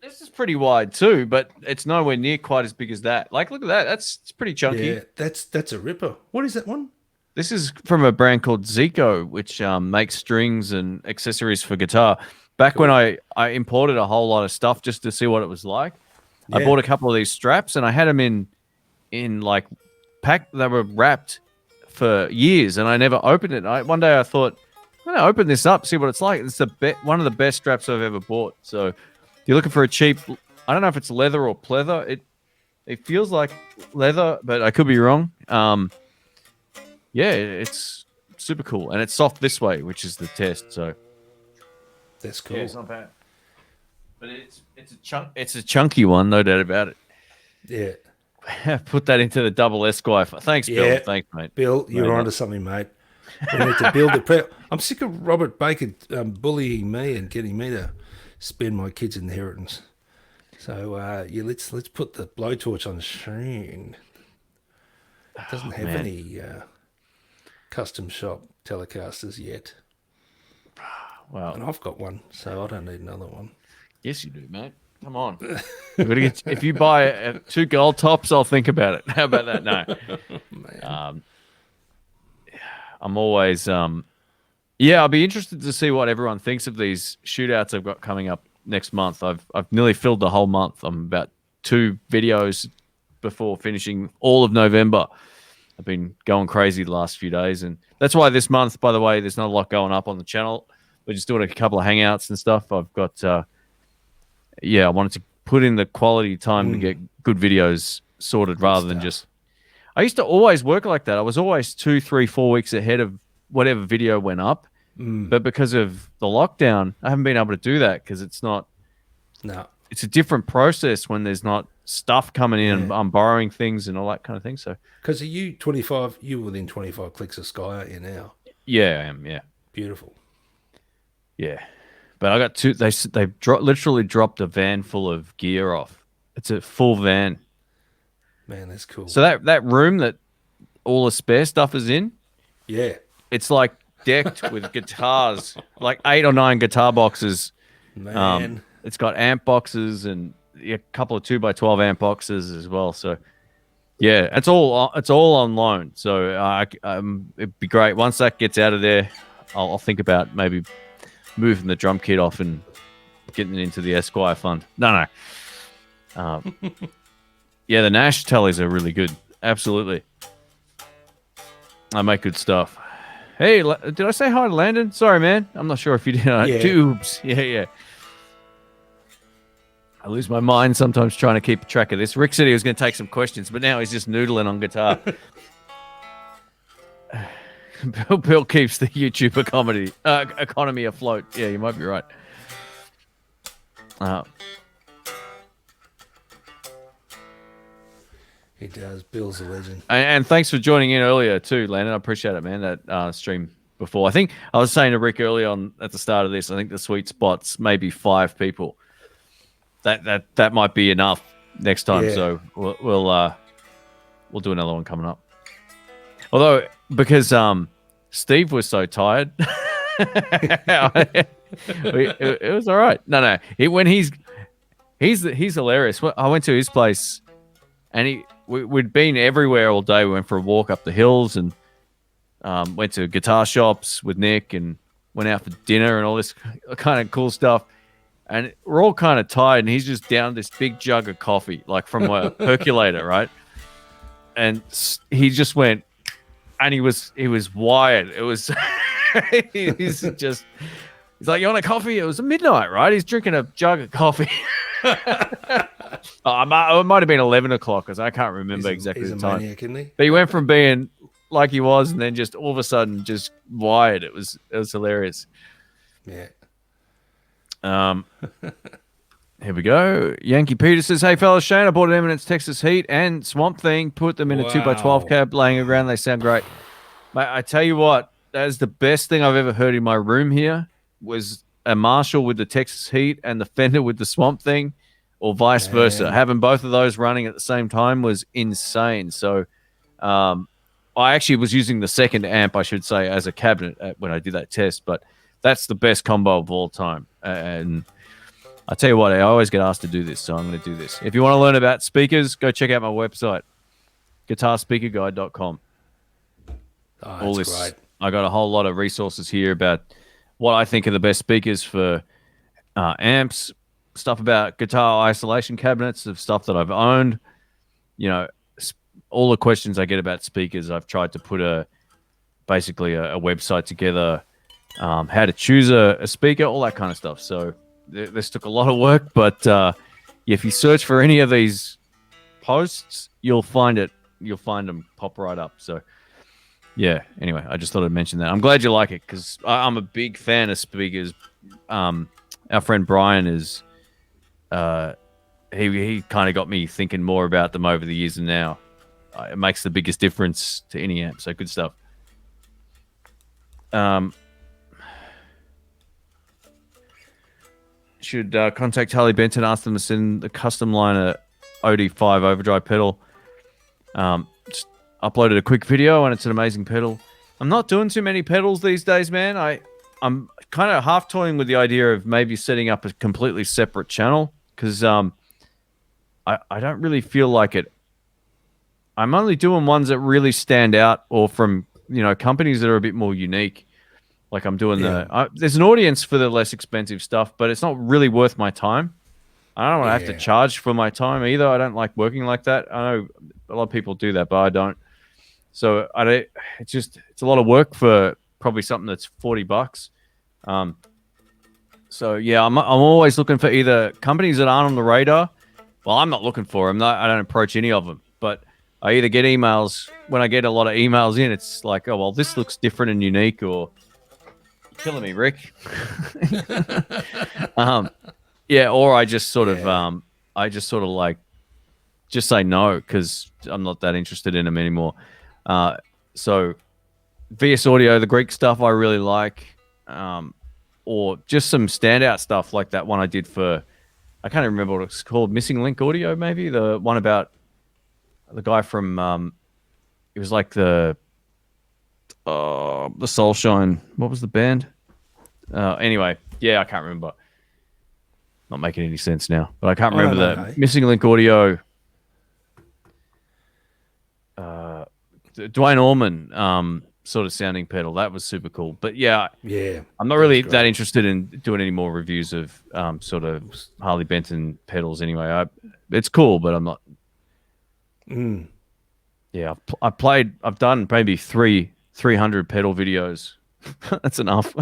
This is pretty wide too, but it's nowhere near quite as big as that. Like, look at that. It's pretty chunky. Yeah, that's a ripper. What is that one? This is from a brand called Zico, which makes strings and accessories for guitar. Back when I imported a whole lot of stuff just to see what it was like. I Yeah. bought a couple of these straps and I had them in like pack. They were wrapped for years and I never opened it. One day I thought, I'm gonna open this up, see what it's like. It's one of the best straps I've ever bought. So if you're looking for a cheap, I don't know if it's leather or pleather. It feels like leather, but I could be wrong. Yeah, it's super cool and it's soft this way, which is the test. So That's cool. yeah, it's not bad. But it's a chunky one, no doubt about it. Yeah. Put that into the double Esquire. Thanks, Bill. Yeah. Thanks, mate. Bill, you're Mate, onto something, mate. We need to build it. I'm sick of Robert Baker bullying me and getting me to spend my kids' inheritance. So yeah, let's put the blowtorch on the screen. It doesn't have man. any custom shop Telecasters yet, Wow. and I've got one, so I don't need another one. Yes, you do, mate. Come on. If you buy 2 gold tops, I'll think about it. How about that? No. Man. I'm always yeah, I'll be interested to see what everyone thinks of these shootouts I've got coming up next month. I've nearly filled the whole month. I'm about 2 videos before finishing all of November. I've been going crazy the last few days, and that's why this month, by the way, there's not a lot going up on the channel. We're just doing a couple of hangouts and stuff. I've got I wanted to put in the quality time to get good videos sorted rather than just. I used to always work like that. I was always 2, 3, 4 weeks ahead of whatever video went up. But because of the lockdown, I haven't been able to do that because it's not. No. It's a different process when there's not stuff coming in and Yeah. I'm borrowing things and all that kind of thing. So Because are you 25? You within 25 clicks of Sky, aren't you now? yeah, I am. Yeah, Beautiful. yeah. But I got 2. They literally dropped a van full of gear off. It's a full van. Man, that's cool. So that room that all the spare stuff is in, yeah. it's like decked with guitars, like 8 or 9 guitar boxes. Man. It's got amp boxes and a couple of 2x12 amp boxes as well. So yeah, it's all on loan. So it'd be great once that gets out of there. I'll think about maybe moving the drum kit off and getting it into the Esquire fund. No. Yeah, the Nash tellies are really good. Absolutely. I make good stuff. Hey, did I say hi to Landon? Sorry, man. I'm not sure if you did. Yeah. Oops. Yeah. I lose my mind sometimes trying to keep track of this. Rick said he was going to take some questions, but now he's just noodling on guitar. Bill keeps the YouTube economy afloat. Yeah, you might be right. He does. Bill's a legend. And thanks for joining in earlier too, Landon. I appreciate it, man. That stream before. I think I was saying to Rick earlier on at the start of this. I think the sweet spot's maybe 5 people. That might be enough next time. Yeah. So we'll do another one coming up. Although because Steve was so tired, it was all right. No, he's hilarious. I went to his place, and we'd been everywhere all day. We went for a walk up the hills and went to guitar shops with Nick and went out for dinner and all this kind of cool stuff. And we're all kind of tired, and he's just down this big jug of coffee, like from a percolator, right? And he just went, and he was wired. It was, he's like, you want a coffee? It was midnight, right? He's drinking a jug of coffee. It might have been 11 o'clock, because I can't remember exactly he's the a time. maniac, isn't he? But he went from being like he was, and then just all of a sudden just wired. It was hilarious. Yeah. Here we go. Yankee Peter says, "Hey fellas, Shane, I bought an Eminence Texas Heat and Swamp Thing. Put them in a 2x12 cab, laying around. They sound great, mate. I tell you what, that is the best thing I've ever heard in my room. Here was a Marshall with the Texas Heat and the Fender with the Swamp Thing, or vice versa. Having both of those running at the same time was insane. So, I actually was using the second amp, I should say, as a cabinet when I did that test. But that's the best combo of all time, and I tell you what, I always get asked to do this, so I'm going to do this. If you want to learn about speakers, go check out my website, guitarspeakerguide.com. Oh, that's great. I got a whole lot of resources here about what I think are the best speakers for amps, stuff about guitar isolation cabinets, of stuff that I've owned. You know, all the questions I get about speakers, I've tried to put basically a website together, how to choose a speaker, all that kind of stuff. So this took a lot of work, but if you search for any of these posts, you'll find it. You'll find them pop right up. So, yeah. Anyway, I just thought I'd mention that. I'm glad you like it because I'm a big fan of speakers. Our friend Brian is. He kind of got me thinking more about them over the years, and now it makes the biggest difference to any amp. So good stuff. Should contact Harley Benton, ask them to send the custom line OD5 overdrive pedal. Just uploaded a quick video, and it's an amazing pedal. I'm not doing too many pedals these days, man. I'm kind of half toying with the idea of maybe setting up a completely separate channel because I don't really feel like it. I'm only doing ones that really stand out, or from companies that are a bit more unique. Like I'm doing there's an audience for the less expensive stuff, but it's not really worth my time. I don't want to have to charge for my time either. I don't like working like that. I know a lot of people do that, but I don't. So it's a lot of work for probably something that's $40. So yeah, I'm always looking for either companies that aren't on the radar. Well, I'm not looking for them. I don't approach any of them, but I either get emails. When I get a lot of emails in, it's like, oh, well, this looks different and unique, or killing me, Rick. Or I just sort of like just say no because I'm not that interested in them anymore. So VS Audio, the Greek stuff I really like, or just some standout stuff like that one I did for, I can't even remember what it's called, Missing Link Audio, maybe, the one about the guy from it was like the Soulshine. What was the band? Anyway, yeah, I can't remember. Not making any sense now, but I can't remember the Missing Link Audio. Dwayne Allman sort of sounding pedal. That was super cool. But yeah, I'm not really that interested in doing any more reviews of sort of Harley Benton pedals anyway. It's cool, but I'm not. Yeah, I've done maybe 300 pedal videos. That's enough.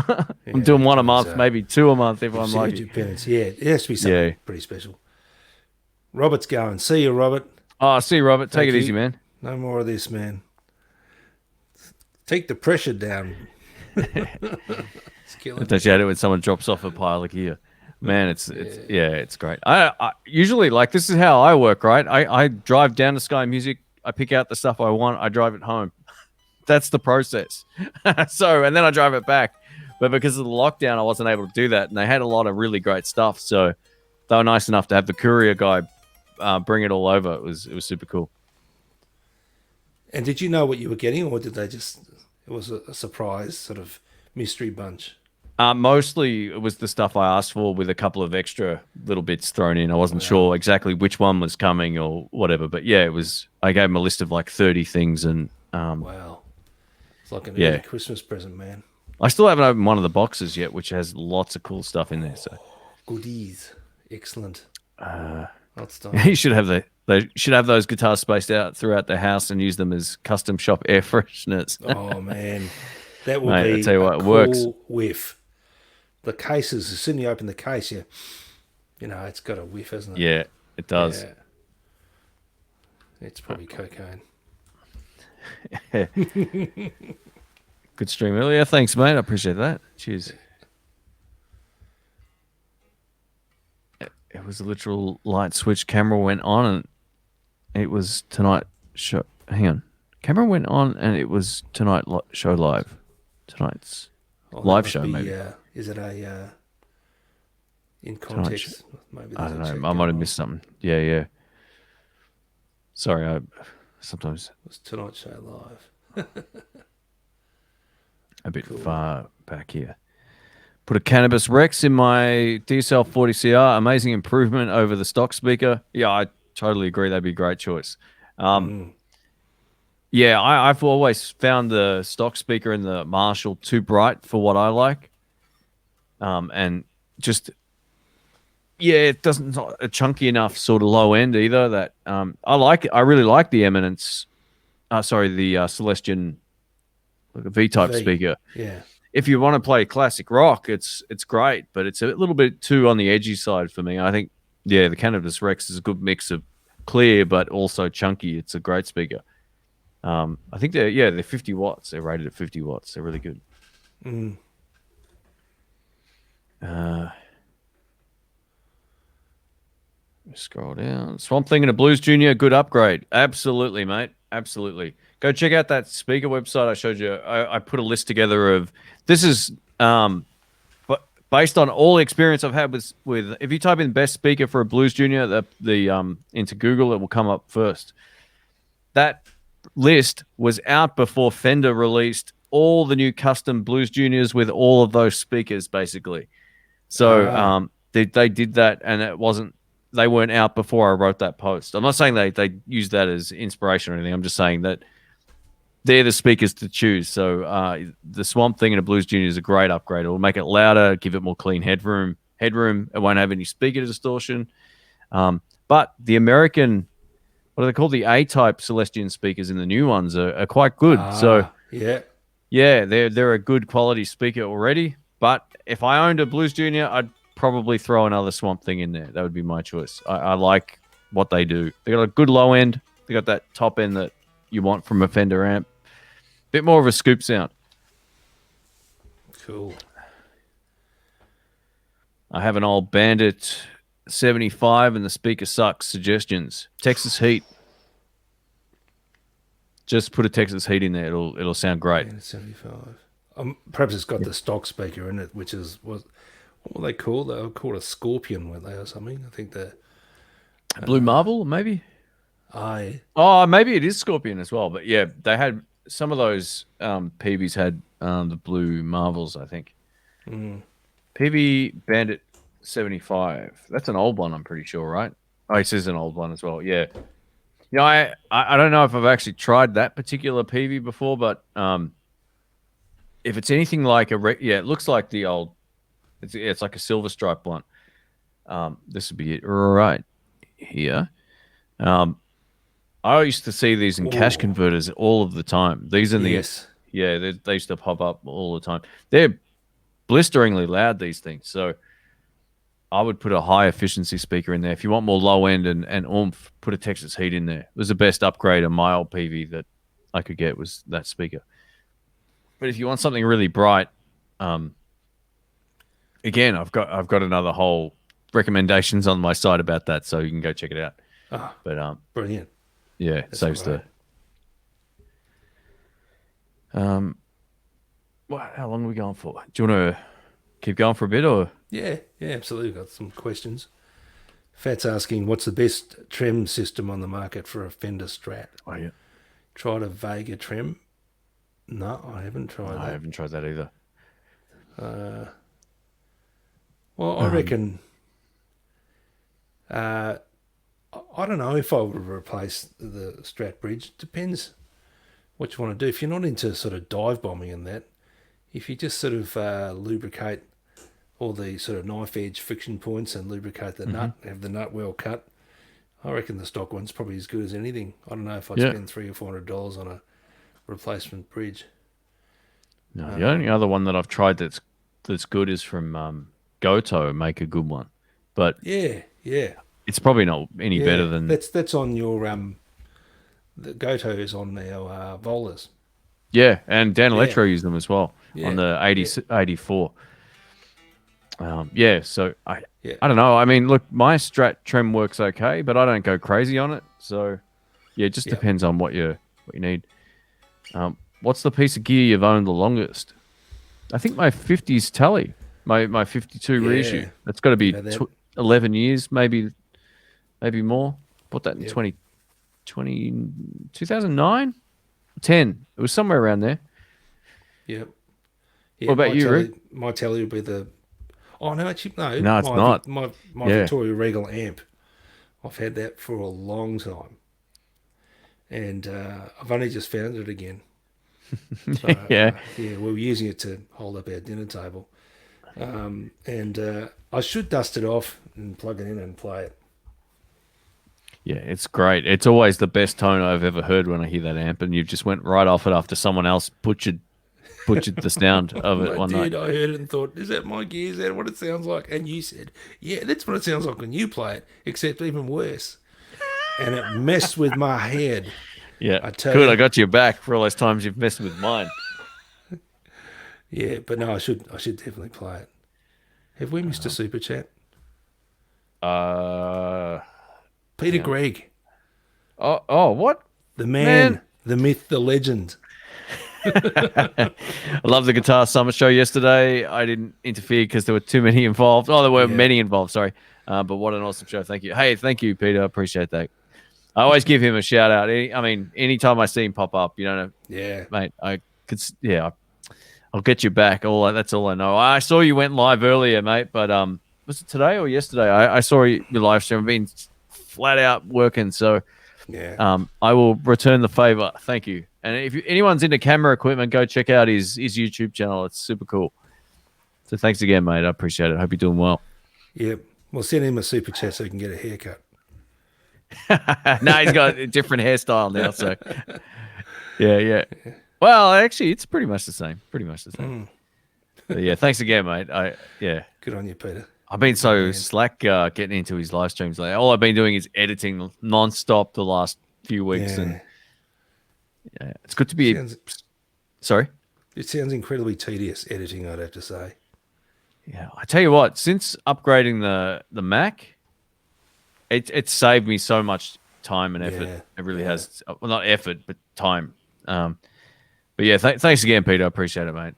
I'm doing one a month, maybe two a month if I'm lucky. Yeah, it has to be something pretty special. Robert's going. See you, Robert. Oh, see you, Robert. Take it easy, man. No more of this, man. Take the pressure down. It's killing. Don't you hate it when someone drops off a pile of gear? Man, it's great. I usually, like, this is how I work, right? I drive down to Sky Music. I pick out the stuff I want. I drive it home. That's the process. And then I drive it back. But because of the lockdown, I wasn't able to do that. And they had a lot of really great stuff. So they were nice enough to have the courier guy bring it all over. It was super cool. And did you know what you were getting, or did they just, it was a surprise sort of mystery bunch? Mostly it was the stuff I asked for with a couple of extra little bits thrown in. I wasn't sure exactly which one was coming or whatever. But yeah, I gave them a list of like 30 things. And wow. It's like an early Christmas present, man. I still haven't opened one of the boxes yet, which has lots of cool stuff in there. So goodies. Excellent. You should have they should have those guitars spaced out throughout the house and use them as custom shop air fresheners. Oh man, that would be I tell you what, a it cool works. whiff. The cases, as soon as you open the case, you know, it's got a whiff, hasn't it? Yeah, it does. Yeah. It's probably cocaine. Good stream earlier. Thanks, mate. I appreciate that. Cheers. It was a literal light switch. Camera went on, and it was tonight show. Hang on. Camera went on, and it was tonight show live. Tonight's Oh, live show, maybe. Is it a in Tonight context? Maybe I there's don't a check know. I might going have on. missed something. Yeah. Sorry, I sometimes It was Tonight Show Live. a bit Cool. far back here. Put a Cannabis Rex in my DSL 40CR. Amazing improvement over the stock speaker. Yeah, I totally agree. That'd be a great choice. Yeah, I've always found the stock speaker in the Marshall too bright for what I like. And just, yeah, it doesn't, it's not a chunky enough sort of low end either. That I really like the Eminence. The Celestion V-type V. speaker. Yeah. If you want to play classic rock, it's great, but it's a little bit too on the edgy side for me. I think, yeah, the Cannabis Rex is a good mix of clear but also chunky. It's a great speaker. I think they're 50 watts. They're rated at 50 watts. They're really good. Scroll down. Swamp Thing and a Blues Junior, good upgrade. Absolutely, mate. Absolutely. Go check out that speaker website I showed you. I put a list together of this is but based on all the experience I've had with if you type in best speaker for a Blues Junior, the into Google, it will come up first. That list was out before Fender released all the new custom Blues Juniors with all of those speakers, basically. So they did that, and they weren't out before I wrote that post. I'm not saying they used that as inspiration or anything. I'm just saying that they're the speakers to choose. So the Swamp Thing and a Blues Junior is a great upgrade. It will make it louder, give it more clean headroom. It won't have any speaker distortion. But the American, what are they called? The A-type Celestion speakers in the new ones are quite good. Yeah, they're a good quality speaker already. But if I owned a Blues Junior, I'd probably throw another Swamp Thing in there. That would be my choice. I like what they do. They got a good low end. They got that top end that you want from a Fender amp. Bit more of a scoop sound. Cool. I have an old Bandit 75 and the speaker sucks. Suggestions. Texas Heat. Just put a Texas Heat in there. It'll sound great. Yeah, 75. Perhaps it's got the stock speaker in it, which is what were they called? They were called a Scorpion, weren't they, or something? I think the Blue Marble, maybe? I Maybe it is Scorpion as well. But yeah, they had some of those PBs had the Blue Marvels, I think. PB Bandit 75. That's an old one, I'm pretty sure, right? Oh, it says an old one as well. Yeah. You know, I don't know if I've actually tried that particular PB before, but if it's anything like it looks like the old. It's like a silver stripe one. This would be it right here. I used to see these in cash converters all of the time. These are they used to pop up all the time. They're blisteringly loud, these things. So I would put a high efficiency speaker in there. If you want more low end and oomph, put a Texas Heat in there. It was the best upgrade on my old PV that I could get was that speaker. But if you want something really bright, again, I've got another whole recommendations on my site about that, so you can go check it out. But brilliant. yeah, That's saves great. the. How long are we going for? Do you want to keep going for a bit, or? Yeah, absolutely. Got some questions. Fat's asking, what's the best trem system on the market for a Fender Strat? Oh yeah, Tried a Vega trem? No, I haven't tried I that. haven't tried that either. Well, I reckon. I don't know if I would replace the Strat bridge. Depends what you want to do. If you're not into sort of dive bombing and that, if you just sort of lubricate all the sort of knife edge friction points and lubricate the nut, have the nut well cut, I reckon the stock one's probably as good as anything. I don't know if I'd spend $300 or $400 on a replacement bridge. No, the only other one that I've tried that's good is from Goto. Make a good one, but Yeah. it's probably not any better than that's on your the Gotos on our Volas. Yeah, and Dan Yeah. Electro used them as well Yeah. on the 80, Yeah. 84. Yeah, so Yeah. I don't know. I mean, look, my Strat Trem works okay, but I don't go crazy on it. So yeah, it just Yeah. depends on what you need. What's the piece of gear you've owned the longest? I think my 50s Tally, my 52 reissue. Yeah. That's got to be Yeah, that- 11 years, maybe more. Bought that in Yep. 2009? 10. It was somewhere around there. Yep. Yeah. What about you, Rick? My tally would be the. Oh no, actually no. No, it's not. My Yeah. Victoria Regal amp. I've had that for a long time, and I've only just found it again. So, Yeah. yeah, we were using it to hold up our dinner table, and I should dust it off and plug it in and play it. Yeah, it's great. It's always the best tone I've ever heard when I hear that amp, and you've just went right off it after someone else butchered the sound of it I one did. night. I heard it and thought, "Is that my gear? Is that what it sounds like?" And you said, "Yeah, that's what it sounds like when you play it, except even worse." And it messed with my head. Yeah, I tell good. you. I got you back for all those times you've messed with mine. Yeah, but no, I should definitely play it. Have we missed a super chat? Uh Peter yeah. Gregg, oh, what? the man, Man. the myth, the legend. I love the Guitar Summit show yesterday. I didn't interfere because there were too many involved. Oh, there were Yeah. many involved. Sorry, but what an awesome show! Thank you. Hey, thank you, Peter. I appreciate that. I always give him a shout out. Anytime I see him pop up, Yeah, mate, I could. Yeah, I'll get you back. That's all I know. I saw you went live earlier, mate. But was it today or yesterday? I saw your live stream. I've been flat out working, so yeah. I will return the favor. Thank you. And if anyone's into camera equipment, go check out his YouTube channel. It's super cool. So thanks again, mate. I appreciate it. Hope you're doing well. Yep. We'll send him a super chat so he can get a haircut. No, he's got a different hairstyle now. So yeah. Well, actually, it's pretty much the same. But yeah, thanks again, mate. Good on you, Peter. I've been so slack getting into his live streams. Like, all I've been doing is editing non-stop the last few weeks, Yeah. and yeah, it's good to be. Sorry. It sounds incredibly tedious editing, I'd have to say. Yeah, I tell you what. Since upgrading the Mac, it's saved me so much time and effort. Yeah, It really has. Well, not effort, but time. But yeah, thanks again, Peter. I appreciate it, mate.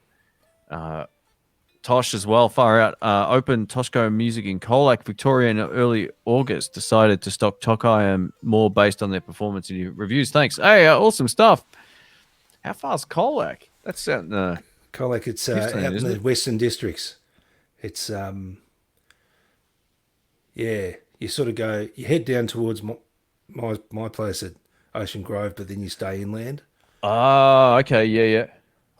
Tosh as well, far out. Opened Toshko Music in Colac, Victoria in early August. Decided to stock Tokai and more based on their performance in reviews. Thanks. Hey, awesome stuff. How far's Colac? That's out in Colac, it's out Gippsland, in isn't the it? Western Districts. It's, yeah, you sort of go, you head down towards my place at Ocean Grove, but then you stay inland. Oh, okay. Yeah.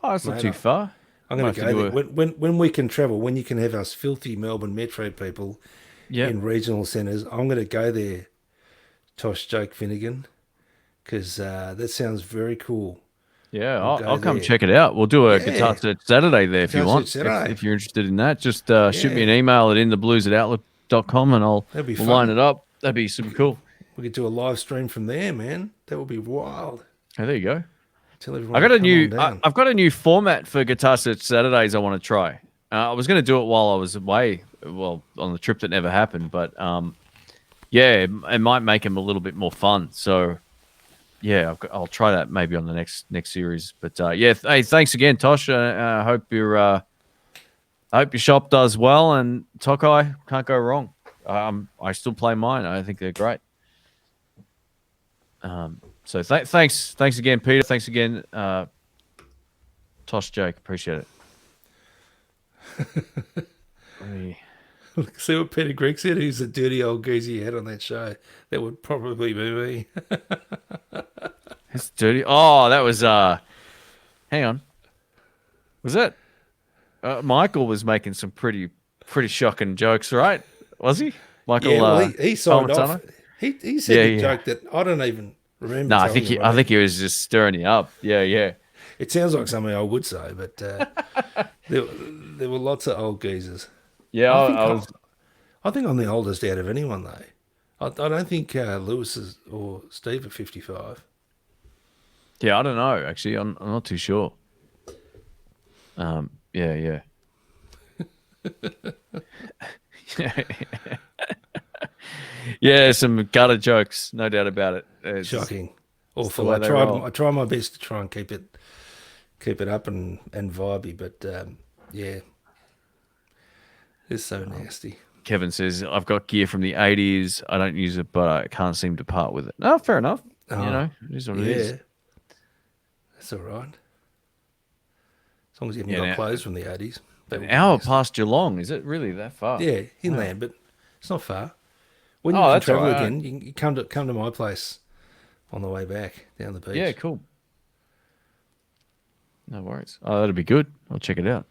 Oh, that's not Mate, too far. I'm going Might to have go to there. do When we can travel, when you can have us filthy Melbourne Metro people Yeah. in regional centres, I'm going to go there, Tosh Joke Finnegan, because that sounds very cool. Yeah, We'll go I'll come there. check it out. We'll do a Yeah. Guitar Search Saturday there if you Guitar want. Search Saturday. If you're interested in that, just shoot me an email at intheblues@outlook.com and That'd be we'll fun. line it up. That'd be super cool. We could do a live stream from there, man. That would be wild. Oh, there you go. Tell everyone. I got to a come new. on down. I've got a new format for Guitar Search Saturdays. I want to try. I was going to do it while I was away, well, on the trip that never happened. But yeah, it might make them a little bit more fun. So yeah, I'll try that maybe on the next series. But yeah, hey, thanks again, Tosh. I hope I hope your shop does well. And Tokai, can't go wrong. I still play mine. I think they're great. So thanks again, Peter. Thanks again, Tosh Jake. Appreciate it. See what Peter Gregg said? Who's the dirty old goose he had on that show? That would probably be me. It's dirty. Oh, that was hang on. Was that Michael was making some pretty shocking jokes, right? Was he? Michael Yeah, well, he signed off. Palmisano? He said Yeah, a yeah. joke that I don't even remember. No, I telling think you, I think he was just stirring you up. Yeah. it sounds like something I would say, but there were lots of old geezers. Yeah, I think I'm the oldest out of anyone though. I don't think Lewis or Steve are 55. Yeah, I don't know. Actually, I'm not too sure. Yeah. Yeah, some gutter jokes, no doubt about it. Shocking, It's the awful. way they roll. I try my best to try and keep it up and vibey, but yeah, it's so nasty. Kevin says, I've got gear from the 80s. I don't use it, but I can't seem to part with it. No, fair enough. Oh, It is what it yeah, is. that's all right. As long as you haven't Yeah, got now, clothes from the 80s. That an would be hour nasty. past Geelong. Is it really that far? Yeah, Wow. inland, but it's not far. When you Oh, can that's all travel right. again, you come to my place on the way back down the beach. Yeah, cool. No worries. Oh, that'll be good. I'll check it out.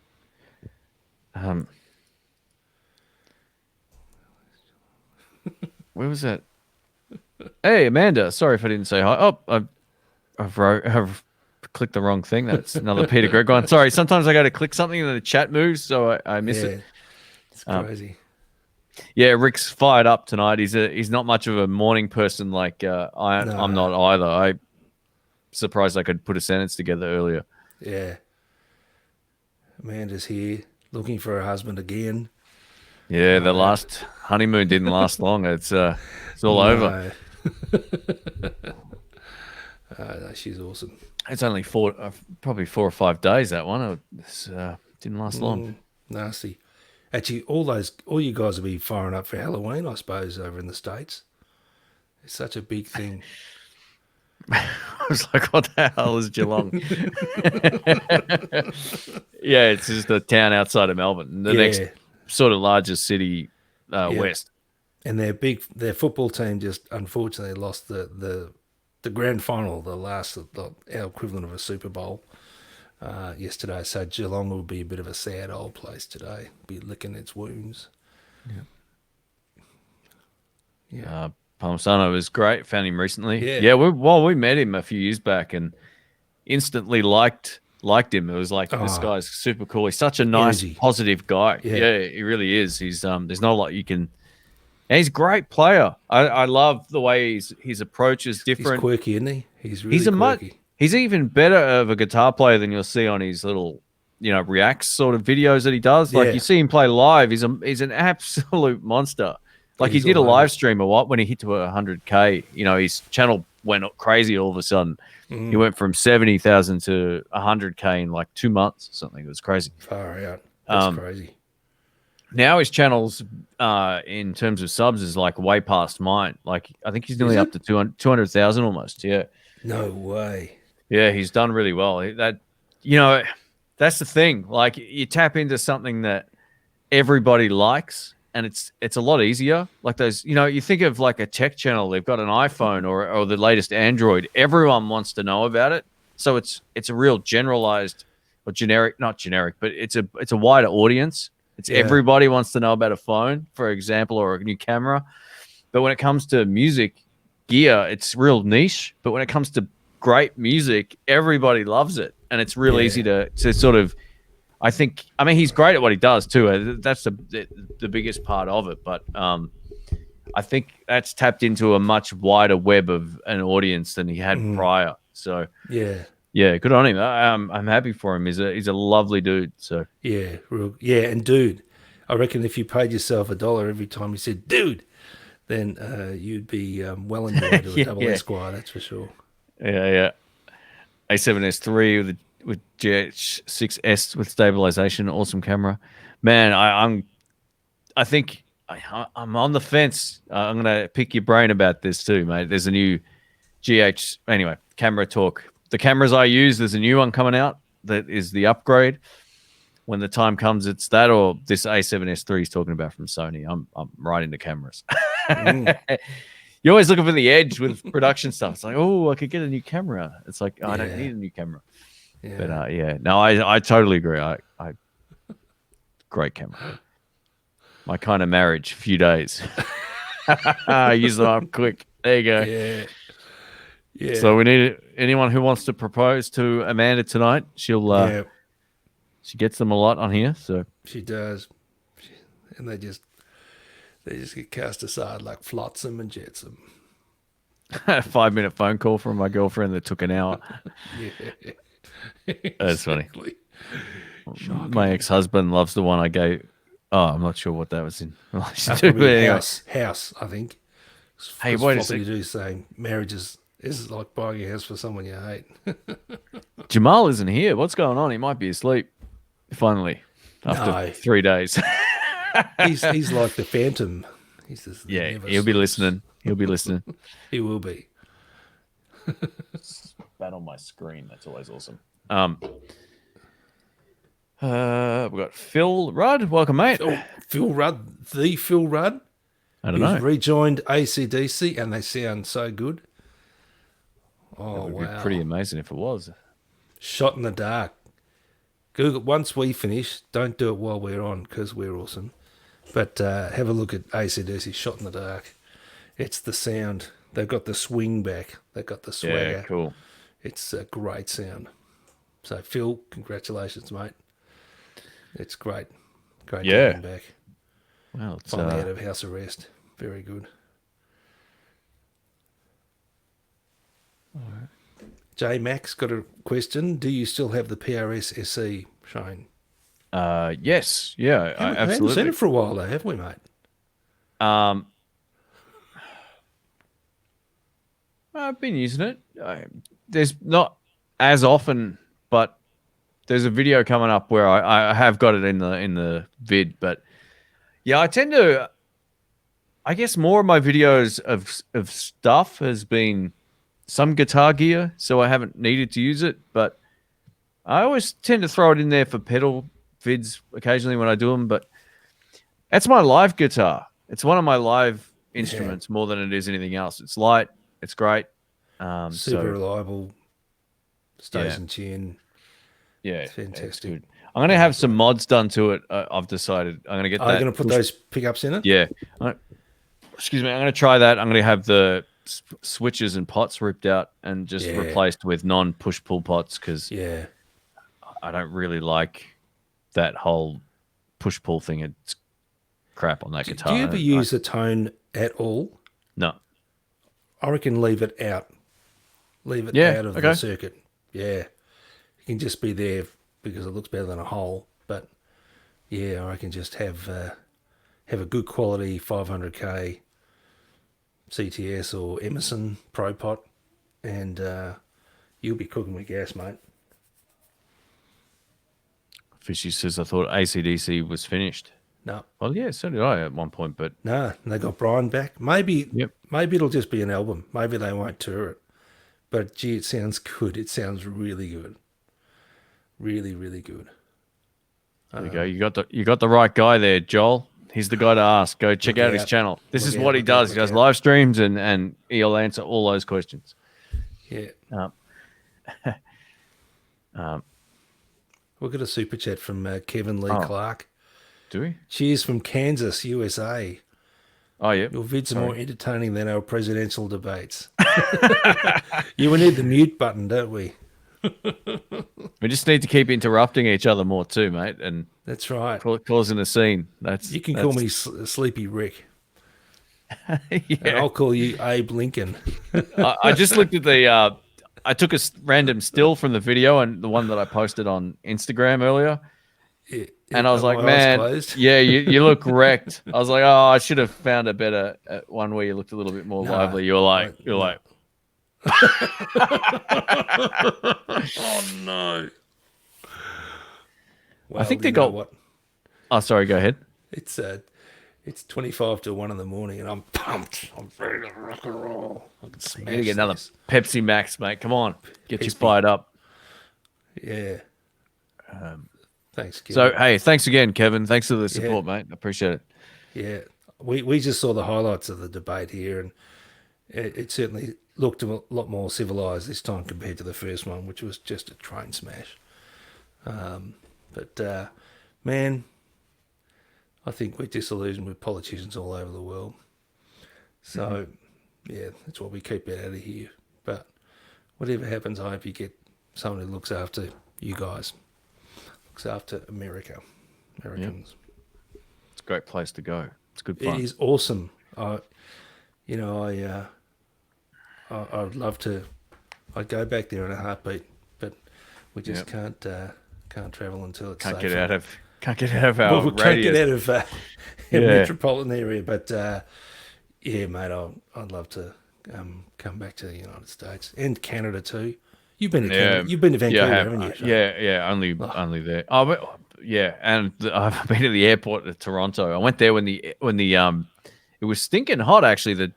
Where was that? Hey, Amanda. Sorry if I didn't say hi. Oh, I've clicked the wrong thing. That's another Peter Gregg one. Sorry. Sometimes I got to click something and the chat moves, so I miss Yeah, it. it's crazy. Yeah, Rick's fired up tonight. He's not much of a morning person like I'm No. not either. I'm surprised I could put a sentence together earlier. Yeah. Amanda's here looking for her husband again. Yeah, the last honeymoon didn't last long. It's all over. No, she's awesome. It's only probably 4 or 5 days, that one. It didn't last long. Nasty. Actually, all you guys will be firing up for Halloween, I suppose, over in the States. It's such a big thing. I was like, what the hell is Geelong? Yeah, it's just a town outside of Melbourne. The next sort of largest city west. And their football team just unfortunately lost the grand final, our equivalent of a Super Bowl yesterday. So Geelong will be a bit of a sad old place today. Be licking its wounds. Yeah. Palmisano was great. Found him recently. Yeah. We met him a few years back and instantly liked him. It was like this guy's super cool. He's such a nice, positive guy. Yeah, he really is. He's there's not a lot you can. And he's a great player. I love the way his approach is different. He's quirky, isn't he? He's really quirky. He's even better of a guitar player than you'll see on his little, reacts sort of videos that he does. Like you see him play live, he's an absolute monster. Like he did a live stream when he hit to 100K. His channel went crazy all of a sudden. He went from 70,000 to 100K in like 2 months or something. It was crazy. Far out. That's crazy. Now his channels, in terms of subs, is like way past mine. Like I think he's nearly up to 200,000 almost. Yeah. No way. Yeah, he's done really well. That's the thing. Like you tap into something that everybody likes, and it's a lot easier. Like those, you think of like a tech channel. They've got an iPhone or the latest Android. Everyone wants to know about it. So it's a real generalized or generic, not generic, but it's a wider audience. It's everybody wants to know about a phone, for example, or a new camera. But when it comes to music gear, it's real niche. But when it comes to great music, everybody loves it, and it's real easy to sort of. I mean, he's great at what he does too. That's the biggest part of it. But I think that's tapped into a much wider web of an audience than he had prior. So yeah, good on him. I'm happy for him. He's a lovely dude. So and dude, I reckon if you paid yourself $1 every time you said dude, then you'd be well in your way to a double Esquire. That's for sure. Yeah. A7S3 with GH6S with stabilization, awesome camera. Man, I think I'm on the fence. I'm gonna pick your brain about this too, mate. There's a new camera talk. The cameras I use, there's a new one coming out that is the upgrade. When the time comes, it's that or this A7S3 he's talking about from Sony. I'm right into cameras. You're always looking for the edge with production stuff. It's like, oh, I could get a new camera. It's like, I don't need a new camera. Yeah. But no, I totally agree. I great camera. My kind of marriage, few days. Use them up quick. There you go. Yeah. So we need anyone who wants to propose to Amanda tonight. She'll she gets them a lot on here. So she does, and they just get cast aside like flotsam and jetsam. A 5-minute phone call from my girlfriend that took an hour. Yeah. That's funny. Exactly. My ex-husband loves the one I gave. Oh, I'm not sure what that was in relation That's to, but probably anyway. house, I think. Hey, Because wait a Floppy sec. do saying marriage is like buying a house for someone you hate. Jamal isn't here. What's going on? He might be asleep. Finally, after No, 3 days. he's like the Phantom. He's just he Yeah, never he'll be sleeps. listening. He'll be listening. He will be. Spat on my screen. That's always awesome. We've got Phil Rudd. Welcome, mate. Phil Rudd, the Phil Rudd, I don't who's know. rejoined ACDC, and they sound so good. Oh, It would wow. be pretty amazing if it was. Shot in the dark. Google, once we finish, don't do it while we're on because we're awesome. But have a look at ACDC Shot in the Dark. It's the sound. They've got the swing back. They've got the swagger. Yeah, cool. It's a great sound. So, Phil, congratulations, mate. It's great. Great to Yeah. have him back. Well, it's Finally out of house arrest. Very good. J Max got a question. Do you still have the PRS SE, Shane? yes, yeah, I haven't seen absolutely. it for a while, though, have we, mate? I've been using it. There's not as often, but there's a video coming up where I have got it in the vid. But yeah, I tend to. I guess more of my videos of stuff has been some guitar gear, so I haven't needed to use it. But I always tend to throw it in there for pedal vids occasionally when I do them. But that's my live guitar. It's one of my live instruments more than it is anything else. It's light. It's great. Super reliable. Stays Yeah. in tune. Yeah, It's fantastic. it's good. I'm gonna have some mods done to it. I've decided. I'm gonna get Are that. you going to put those pickups in it? Yeah. Excuse me. I'm gonna try that. I'm gonna have the switches and pots ripped out and just Yeah. replaced with non-push pull pots because Yeah. I don't really like that whole push pull thing. It's crap on that guitar. Do you ever use a tone at all? No. I reckon leave it out. Leave it Yeah, out of okay. the circuit. Yeah. It can just be there because it looks better than a hole. But yeah, I reckon just have a good quality 500k CTS or Emerson Pro Pot, and you'll be cooking with gas, mate. Fishy says I thought ACDC was finished. No, Well, yeah, so did I at one point, but no, they got Brian back. Maybe Yep. maybe it'll just be an album. Maybe they won't tour it. But gee, it sounds good. It sounds really good. Really, really good. there you go. You got the right guy there, Joel. He's the guy to ask. Go check Look out his out. channel. This Look is out, what he look out, does. He look does out. live streams and he'll answer all those questions. Yeah. Um, We've got a super chat from Kevin Lee Oh. Clark. do we? Cheers from Kansas, USA. Oh yeah. Your vids are Sorry. more entertaining than our presidential debates. We need the mute button, don't we? We just need to keep interrupting each other more too, mate, and That's right. causing a scene. That's You can call me Sleepy Rick. And Yeah. I'll call you Abe Lincoln. I just looked at the. I took a random still from the video and the one that I posted on Instagram earlier. And I was like, My eyes man, closed. yeah, you look wrecked. I was like, oh, I should have found a better one where you looked a little bit more No, lively. You're like, Oh, no. Well, I think you they know got. what? Oh, sorry, go ahead. It's 25 to 1 in the morning, and I'm pumped. I'm ready to rock and roll. I can You smash need to get another this. Pepsi Max, mate. Come on, get you Pepsi. fired up. Yeah. Thanks, Kevin. So, hey, thanks again, Kevin. Thanks for the support, mate. I appreciate it. Yeah, we just saw the highlights of the debate here, and it certainly looked a lot more civilized this time compared to the first one, which was just a train smash. But man, I think we're disillusioned with politicians all over the world. So, yeah, that's why we keep it out of here. But whatever happens, I hope you get someone who looks after you guys, looks after Americans. It's a great place to go. It's good It fun. is awesome. I I'd love to. I'd go back there in a heartbeat, but we just Yep. can't travel until it's Can't safe. can't get out of our Well, we can't get radius. out of our Yeah. metropolitan area, but yeah, mate, I'd love to come back to the United States and Canada too. You've been to Yeah, Canada. You've been to yeah, I Vancouver, have. haven't you? Shane? Yeah, Oh, only there. Oh, yeah, and I've been to the airport at Toronto. I went there when the it was stinking hot actually. The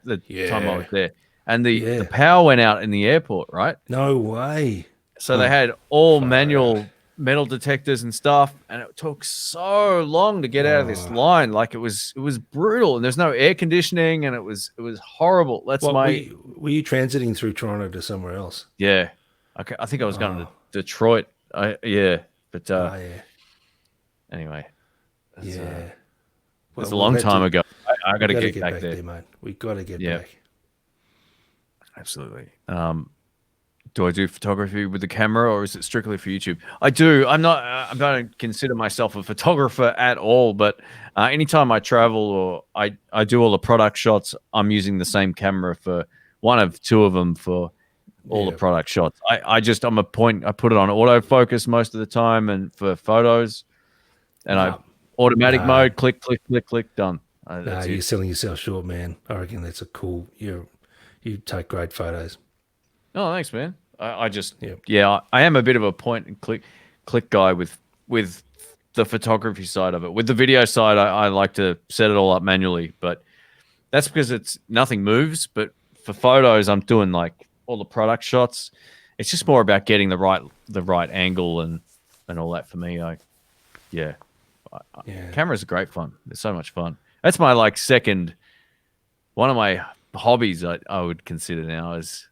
time I yeah, was there, and the yeah. power went out in the airport, right? No way. So they had all Far out. manual metal detectors and stuff, and it took so long to get out of this Oh, line. Like it was brutal, and there's no air conditioning, and it was horrible. That's what my were you transiting through Toronto to somewhere else? yeah. Okay, I think I was going to Oh, Detroit. Yeah, but oh yeah, anyway, that's yeah. that's Well, a we'll long have time to. ago. I We got to got to get get back back there. there, mate. We got to get Yeah, back. absolutely. Do I do photography with the camera, or is it strictly for YouTube? I do. I'm not. I don't consider myself a photographer at all. But anytime I travel or I do all the product shots, I'm using the same camera for one of two of them for all the Yeah. product shots. I'm a point. I put it on autofocus most of the time, and for photos, and I No, automatic no, mode, click, click, click, click, done. no. That's You're it. selling yourself short, man. I reckon that's a cool. You take great photos. Oh, thanks, man. I just, Yeah. yeah, I am a bit of a point and click guy with the photography side of it. With the video side, I like to set it all up manually, but that's because it's nothing moves. But for photos, I'm doing like all the product shots. It's just more about getting the right angle and all that for me. Yeah, Yeah. cameras are great fun. They're so much fun. That's my like second one of my hobbies I would consider now is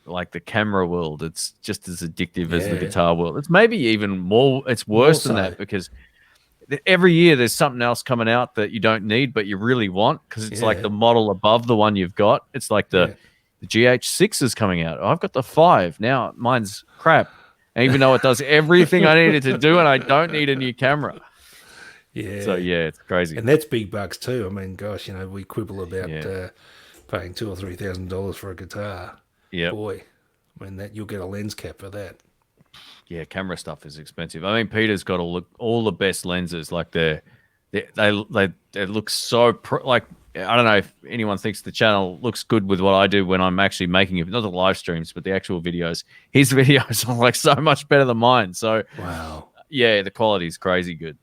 like the camera world. It's just as addictive as the Yeah. guitar world. It's maybe even more. It's More worse than so. that because every year there's something else coming out that you don't need but you really want because it's like Yeah. the model above the one you've got. It's like Yeah. the GH6 is coming out. I've got the 5 now. Mine's crap. And even though it does everything I needed to do, and I don't need a new camera. So Yeah. yeah, it's crazy. And that's big bucks too. I mean, gosh, we quibble about Yeah. paying $2,000 or $3,000 for a guitar. Yep. Boy, I mean that you'll get a lens cap for that. Yeah, camera stuff is expensive. I mean, Peter's got all the best lenses. Like they look so like I don't know if anyone thinks the channel looks good with what I do when I'm actually making it, not the live streams, but the actual videos. His videos are like so much better than mine. So Wow, yeah, the quality is crazy good.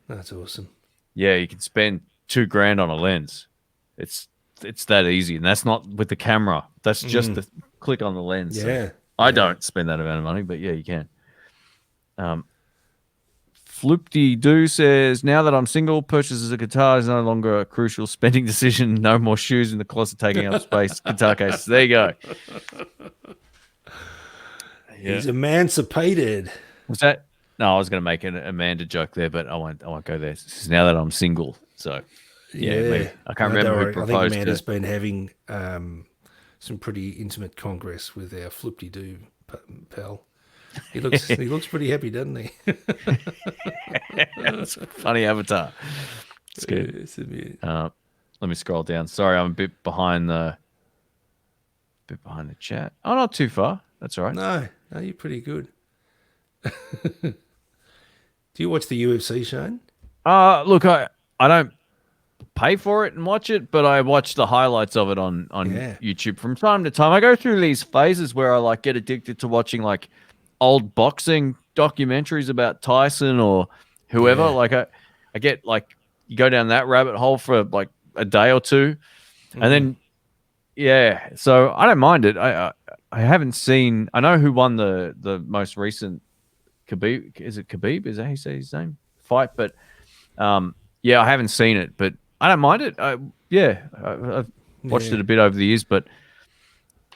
that's awesome. Yeah, you can spend $2,000 on a lens. It's that easy, and that's not with the camera. That's just the click on the lens. So Yeah. I Yeah. don't spend that amount of money, but yeah, you can. Floopty Doo says, now that I'm single, purchases a guitar is no longer a crucial spending decision. No more shoes in the closet taking up space. Guitar cases. There you go. Yeah. He's emancipated. Was that? No, I was going to make an Amanda joke there, but I won't go there. This is now that I'm single. So, yeah, maybe. I can't No, remember don't who worry. I think proposed Amanda's to. been having some pretty intimate congress with our Flipty Doo pal. He looks pretty happy, doesn't he? It's a funny avatar. It's good. Yes, it is. Let me scroll down. Sorry, I'm a bit behind the chat. Oh, not too far. That's all right. No, you're pretty good. Do you watch the UFC, Shane? Look, I don't pay for it and watch it, but I watch the highlights of it on Yeah. YouTube from time to time. I go through these phases where I like get addicted to watching like old boxing documentaries about Tyson or whoever. Yeah. Like I get like you go down that rabbit hole for like a day or two, and then yeah, so I don't mind it. I haven't seen. I know who won the most recent Khabib. Is it Khabib? Is that how you say his name? Fight, but yeah, I haven't seen it, but I don't mind it. I've watched it a bit over the years, but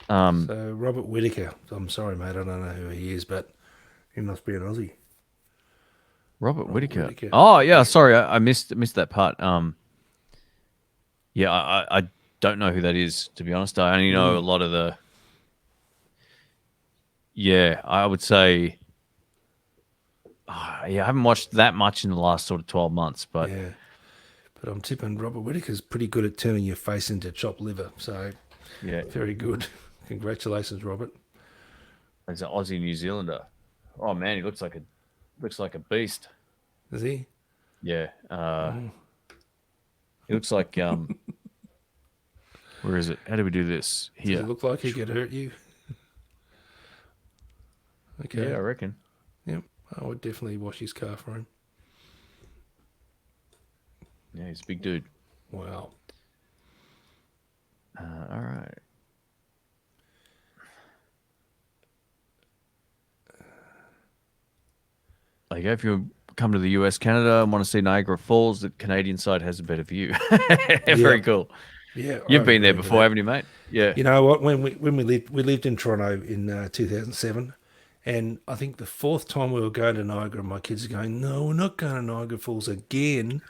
So Robert Whitaker. I'm sorry, mate. I don't know who he is, but he must be an Aussie. Robert Whitaker. Whittaker. Oh yeah, sorry, I missed that part. Yeah, I don't know who that is, to be honest. I only know a lot of the. Yeah, I would say. Yeah, I haven't watched that much in the last sort of 12 months, but Yeah. But I'm tipping Robert Whitaker's pretty good at turning your face into chopped liver. So yeah, very good. Congratulations, Robert. He's an Aussie New Zealander. Oh man, he looks like a beast. Is he? Yeah. He looks like where is it? How do we do this? Does Here. it look like he could hurt you? Okay. Yeah, I reckon. Yep. I would definitely wash his car for him. Yeah, he's a big dude. Wow. All right. Like if you come to the US, Canada, and want to see Niagara Falls, the Canadian side has a better view. Very cool. Yeah. You've I been there agree with before, that. haven't you, mate? Yeah. You know what? When we lived in Toronto in 2007, and I think the fourth time we were going to Niagara, my kids are going, "No, we're not going to Niagara Falls again."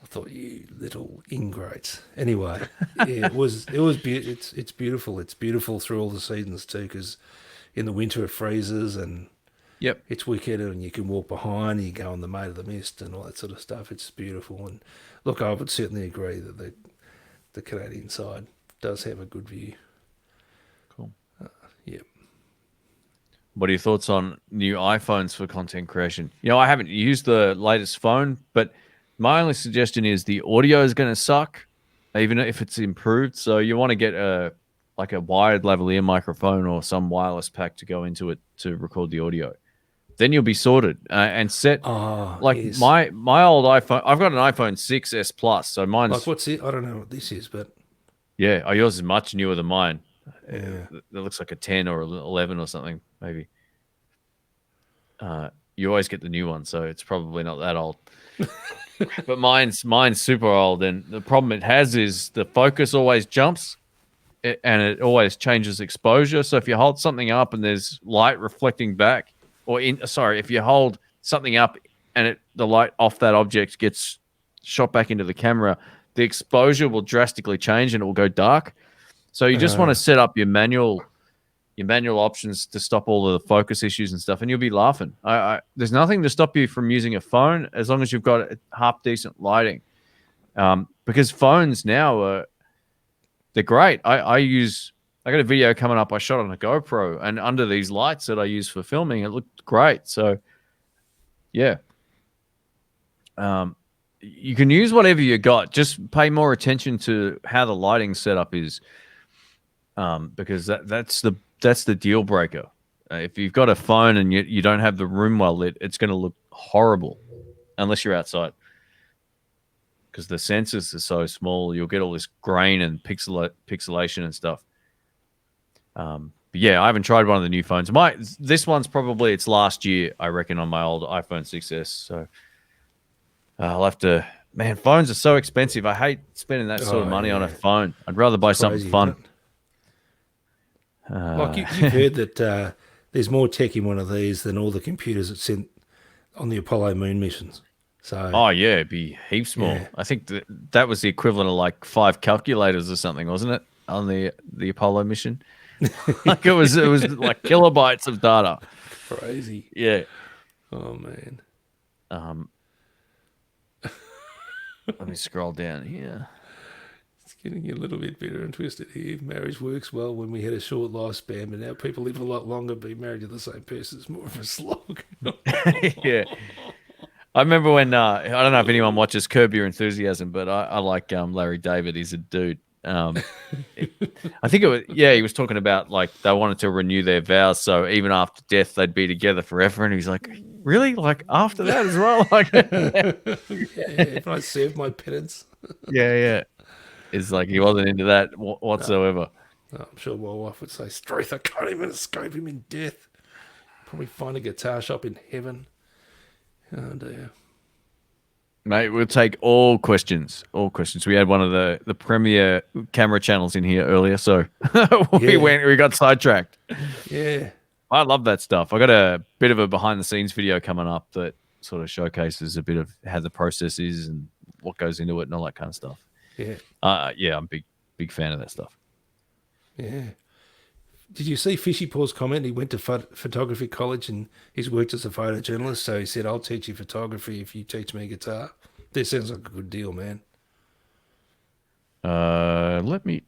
I thought, you little ingrates. Anyway, yeah, it's beautiful. It's beautiful through all the seasons too, because in the winter it freezes and Yep. it's wicked, and you can walk behind, and you go on the Maid of the Mist and all that sort of stuff. It's beautiful. And look, I would certainly agree that the Canadian side does have a good view. Cool. Yep. What are your thoughts on new iPhones for content creation? You know, I haven't used the latest phone, but my only suggestion is the audio is going to suck, even if it's improved. So you want to get a wired lavalier microphone or some wireless pack to go into it to record the audio. Then you'll be sorted and set. Oh, Like yes. my old iPhone, I've got an iPhone 6s Plus, so mine's Like, what's it? I don't know what this is, but yeah. Oh, yours is much newer than mine. yeah. It looks like a 10 or 11 or something, maybe. You always get the new one, so it's probably not that old. But mine's super old, and the problem it has is the focus always jumps, and it always changes exposure. So if you hold something up and there's light reflecting back, if you hold something up and the light off that object gets shot back into the camera, the exposure will drastically change and it will go dark. So you just want to set up your manual options to stop all of the focus issues and stuff, and you'll be laughing. There's nothing to stop you from using a phone as long as you've got half decent lighting. Because phones now they're great. I got a video coming up I shot on a GoPro, and under these lights that I use for filming, it looked great. So yeah. You can use whatever you got. Just pay more attention to how the lighting setup is. Because that's the deal breaker. If you've got a phone and you don't have the room well lit, it's going to look horrible unless you're outside. Because the sensors are so small, you'll get all this grain and pixelation and stuff. But yeah, I haven't tried one of the new phones. This one's probably its last year, I reckon, on my old iPhone 6s. So I'll have to. Man, phones are so expensive. I hate spending that sort of money on a phone. I'd rather buy something Crazy, fun. isn't it? Like you've heard that there's more tech in one of these than all the computers that sent on the Apollo moon missions. So Oh yeah, it'd be heaps more. Yeah. I think that was the equivalent of like 5 calculators or something, wasn't it, on the Apollo mission? Like it was like kilobytes of data. crazy. Yeah. Oh man. Let me scroll down here. It's getting a little bit bitter and twisted here. Marriage works well when we had a short lifespan, but now people live a lot longer. Being married to the same person is more of a slog. Yeah. I remember when I don't know if anyone watches Curb Your Enthusiasm, but I like Larry David. He's a dude. I think he was talking about like they wanted to renew their vows, so even after death they'd be together forever. And he's like, really? Like after that as well? Like, Yeah, if I serve my penance. yeah. It's like he wasn't into that whatsoever. I'm sure my wife would say, Struth, I can't even escape him in death. Probably find a guitar shop in heaven. Oh dear. Mate, we'll take all questions. All questions. We had one of the premier camera channels in here earlier, so we got sidetracked. Yeah. I love that stuff. I got a bit of a behind the scenes video coming up that sort of showcases a bit of how the process is and what goes into it and all that kind of stuff. Yeah. Yeah, I'm big fan of that stuff. Yeah. Did you see Fishy Paws' comment? He went to photography college and he's worked as a photojournalist. So he said, I'll teach you photography if you teach me guitar. This sounds like a good deal, man.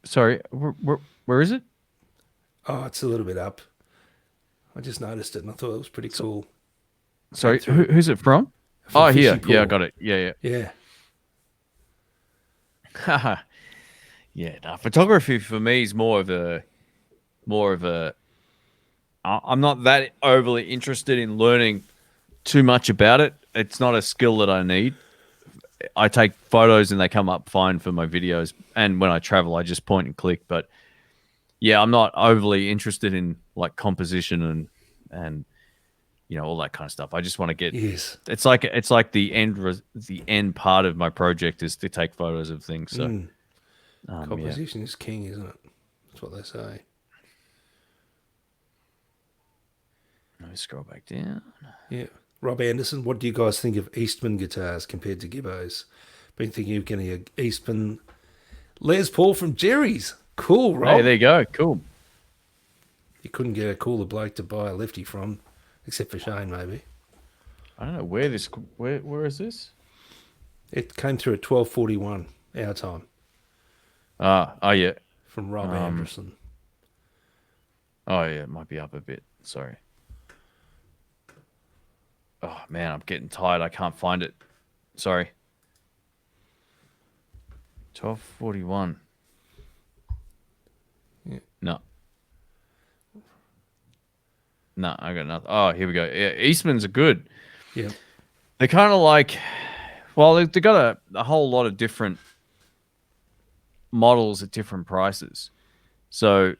Sorry, where is it? Oh, it's a little bit up. I just noticed it and I thought it was pretty cool. Sorry, through. who's it from? From Oh, here. Fishy Yeah, I Pool. got it. Yeah, Yeah. yeah. Yeah, no, photography for me is more of a. I'm not that overly interested in learning too much about it. It's not a skill that I need. I take photos and they come up fine for my videos. And when I travel, I just point and click. But yeah, I'm not overly interested in like composition and all that kind of stuff. I just want to get. Yes. It's like the end part of my project is to take photos of things. So yeah. Composition is king, isn't it? That's what they say. Let me scroll back down. Yeah. Rob Anderson, what do you guys think of Eastman guitars compared to Gibbo's? Been thinking of getting a Eastman Les Paul from Jerry's. Cool, Rob. Hey, there you go. Cool. You couldn't get a cooler bloke to buy a lefty from, except for Shane, maybe. I don't know where is this? It came through at 12:41 our time Oh yeah. from Rob Anderson. Oh yeah, it might be up a bit. Sorry. Oh man, I'm getting tired. I can't find it. Sorry. 12:41. Yeah. No. No, I got nothing. Oh, here we go. Yeah, Eastman's are good. Yeah. They're kind of like, well, they got a whole lot of different models at different prices. So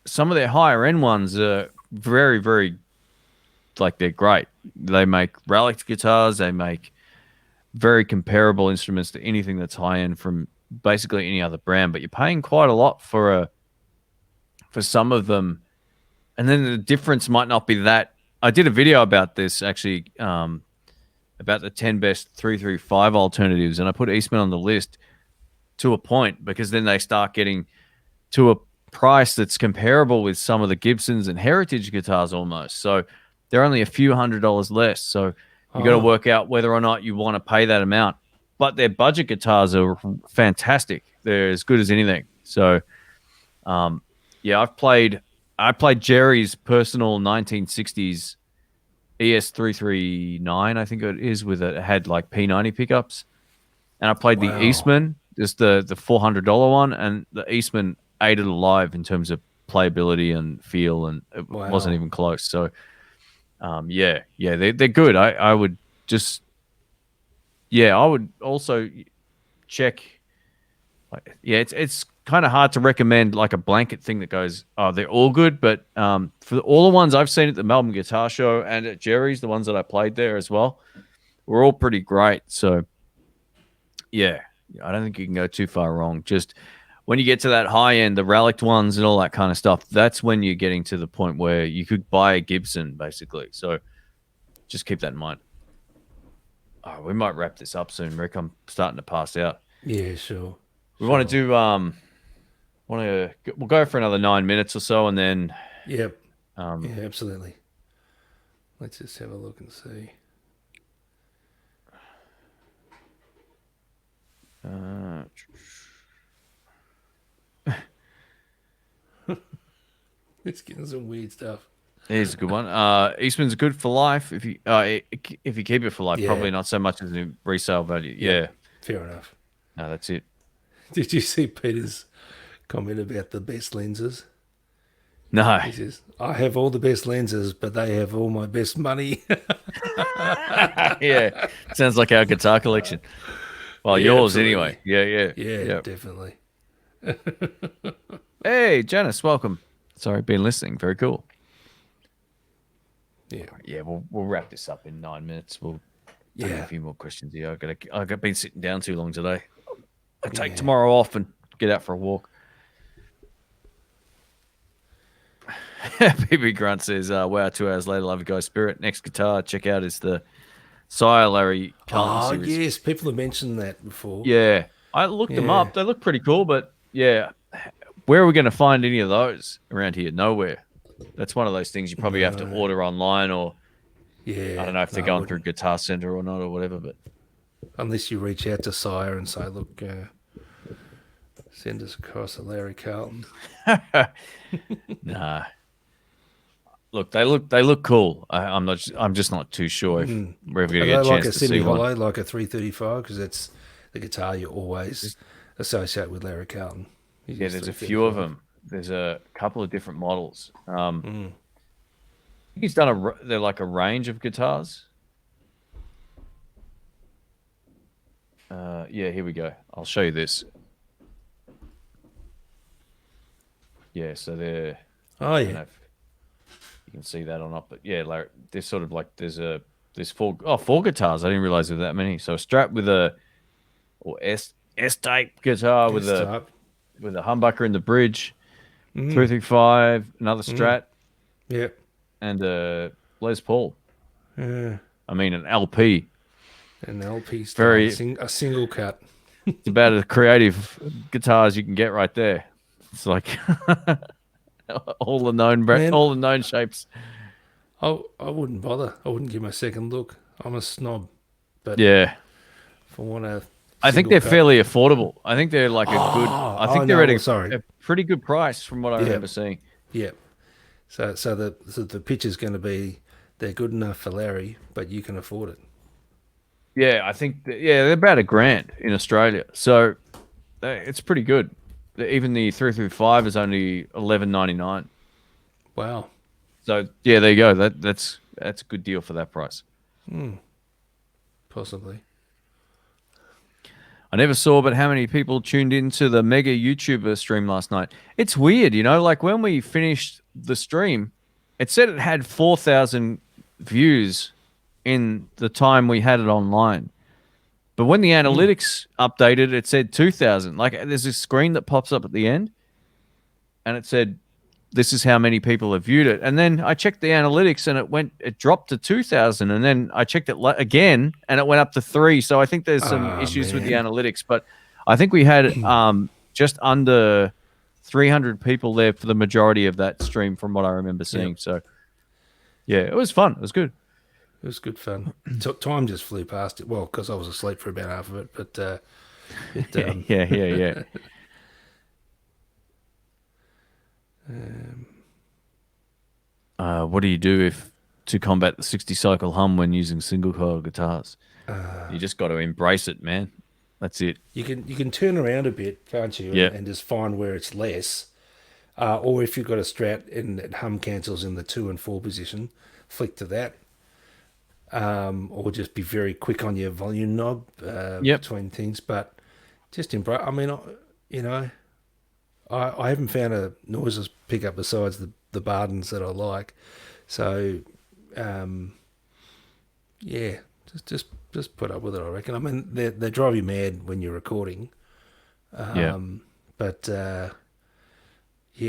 some of their higher end ones are very, very, like they're great. They make relic guitars. They make very comparable instruments to anything that's high end from basically any other brand. But you're paying quite a lot for some of them, and then the difference might not be that. I did a video about this actually, about the 10 best 335 alternatives, and I put Eastman on the list to a point because then they start getting to a price that's comparable with some of the Gibsons and Heritage guitars almost. So they're only a few $100s less. So you got to work out whether or not you want to pay that amount. But their budget guitars are fantastic. They're as good as anything. So, yeah, I played Jerry's personal 1960s ES339, I think it is, with it had like P90 pickups. And I played the Eastman, just the $400 one, and the Eastman ate it alive in terms of playability and feel, and it wasn't even close. So, yeah, they're good. I would just, I would also check. Yeah, it's kind of hard to recommend like a blanket thing that goes, oh, they're all good. But for all the ones I've seen at the Melbourne Guitar Show and at Jerry's, the ones that I played there as well, were all pretty great. So, yeah, I don't think you can go too far wrong. Just when you get to that high end, the relic ones and all that kind of stuff, that's when you're getting to the point where you could buy a Gibson, basically. So just keep that in mind. Oh, we might wrap this up soon, Rick. I'm starting to pass out. Yeah, sure. We want to do we'll go for another 9 minutes or so, and then yeah, absolutely. Let's just have a look and see. It's getting some weird stuff. Here's a good one. Eastman's good for life if you keep it for life. Probably not so much as a resale value. Yeah, fair enough. No, that's it. Did you see Peter's comment about the best lenses? No. He says, I have all the best lenses, but they have all my best money. Yeah. Sounds like our guitar collection. Well, yours absolutely. anyway. Yeah, definitely. Hey, Janice, welcome. Sorry, been listening. Very cool. Yeah. We'll wrap this up in 9 minutes. We'll take a few more questions here. I've been sitting down too long today. I'll take tomorrow off and get out for a walk. PB Grunt says, wow, 2 hours later, love you guys. Spirit. Next guitar, check out is the Sire Larry Carlton series. Yes, people have mentioned that before. Yeah, I looked them up. They look pretty cool, but yeah, where are we going to find any of those around here? Nowhere. That's one of those things you probably have to order online, or I don't know if they're going through Guitar Center or not or whatever. But unless you reach out to Sire and say, look, Send us across to Larry Carlton. Nah. Look, they look cool. I'm just not too sure if we're ever Are gonna they get a like chance a to Sydney see one. Hollow, like a 335? Because that's the guitar you always associate with Larry Carlton. He Yeah, used there's a few of 335. them. There's a couple of different models. I Mm. think he's done they're like a range of guitars. Yeah, here we go. I'll show you this. Yeah, so they're. Oh, I don't know yeah. if you can see that or not, but yeah, like there's sort of like there's four guitars. I didn't realize there were that many. So a Strat with a or S type guitar with a S-type. humbucker in the bridge, Mm. 335, another Strat, Yep. and a Les Paul. Yeah. I mean an LP. An LP style, Very- a single cut. It's about as creative guitar as you can get right there. It's like all the Man. known shapes. I wouldn't bother. I wouldn't give him a second look. I'm a snob. But Yeah. if I want a I think single they're cut- fairly affordable. I think they're like a good. I think they're at a pretty good price from what I remember seeing. Yeah. So the pitch is going to be they're good enough for Larry, but you can afford it. Yeah, I think they're about $1,000 in Australia, so it's pretty good. Even the 335 is only $11.99. Wow. So yeah, there you go. That's a good deal for that price. Possibly. I never saw, but how many people tuned into the mega YouTuber stream last night? It's weird, like when we finished the stream, it said it had 4,000 views in the time we had it online. But when the analytics updated, it said 2,000. Like there's this screen that pops up at the end and it said, this is how many people have viewed it. And then I checked the analytics and it dropped to 2,000. And then I checked it again and it went up to 3. So I think there's some issues with the analytics, but I think we had just under 300 people there for the majority of that stream from what I remember seeing. Yep. So yeah, it was fun. It was good. It was good fun. Time just flew past it. Well, because I was asleep for about half of it, but Yeah. What do you do to combat the 60 cycle hum when using single coil guitars? You just got to embrace it, man. That's it. you can turn around a bit, can't you? Yeah. And just find where it's less. Or if you've got a Strat and it hum cancels in the 2 and 4 position, flick to that. Or just be very quick on your volume knob between things. But just embrace. I mean, I haven't found a noiseless pickup besides the Bardens that I like. So, yeah, just put up with it, I reckon. I mean, they drive you mad when you're recording. But yeah,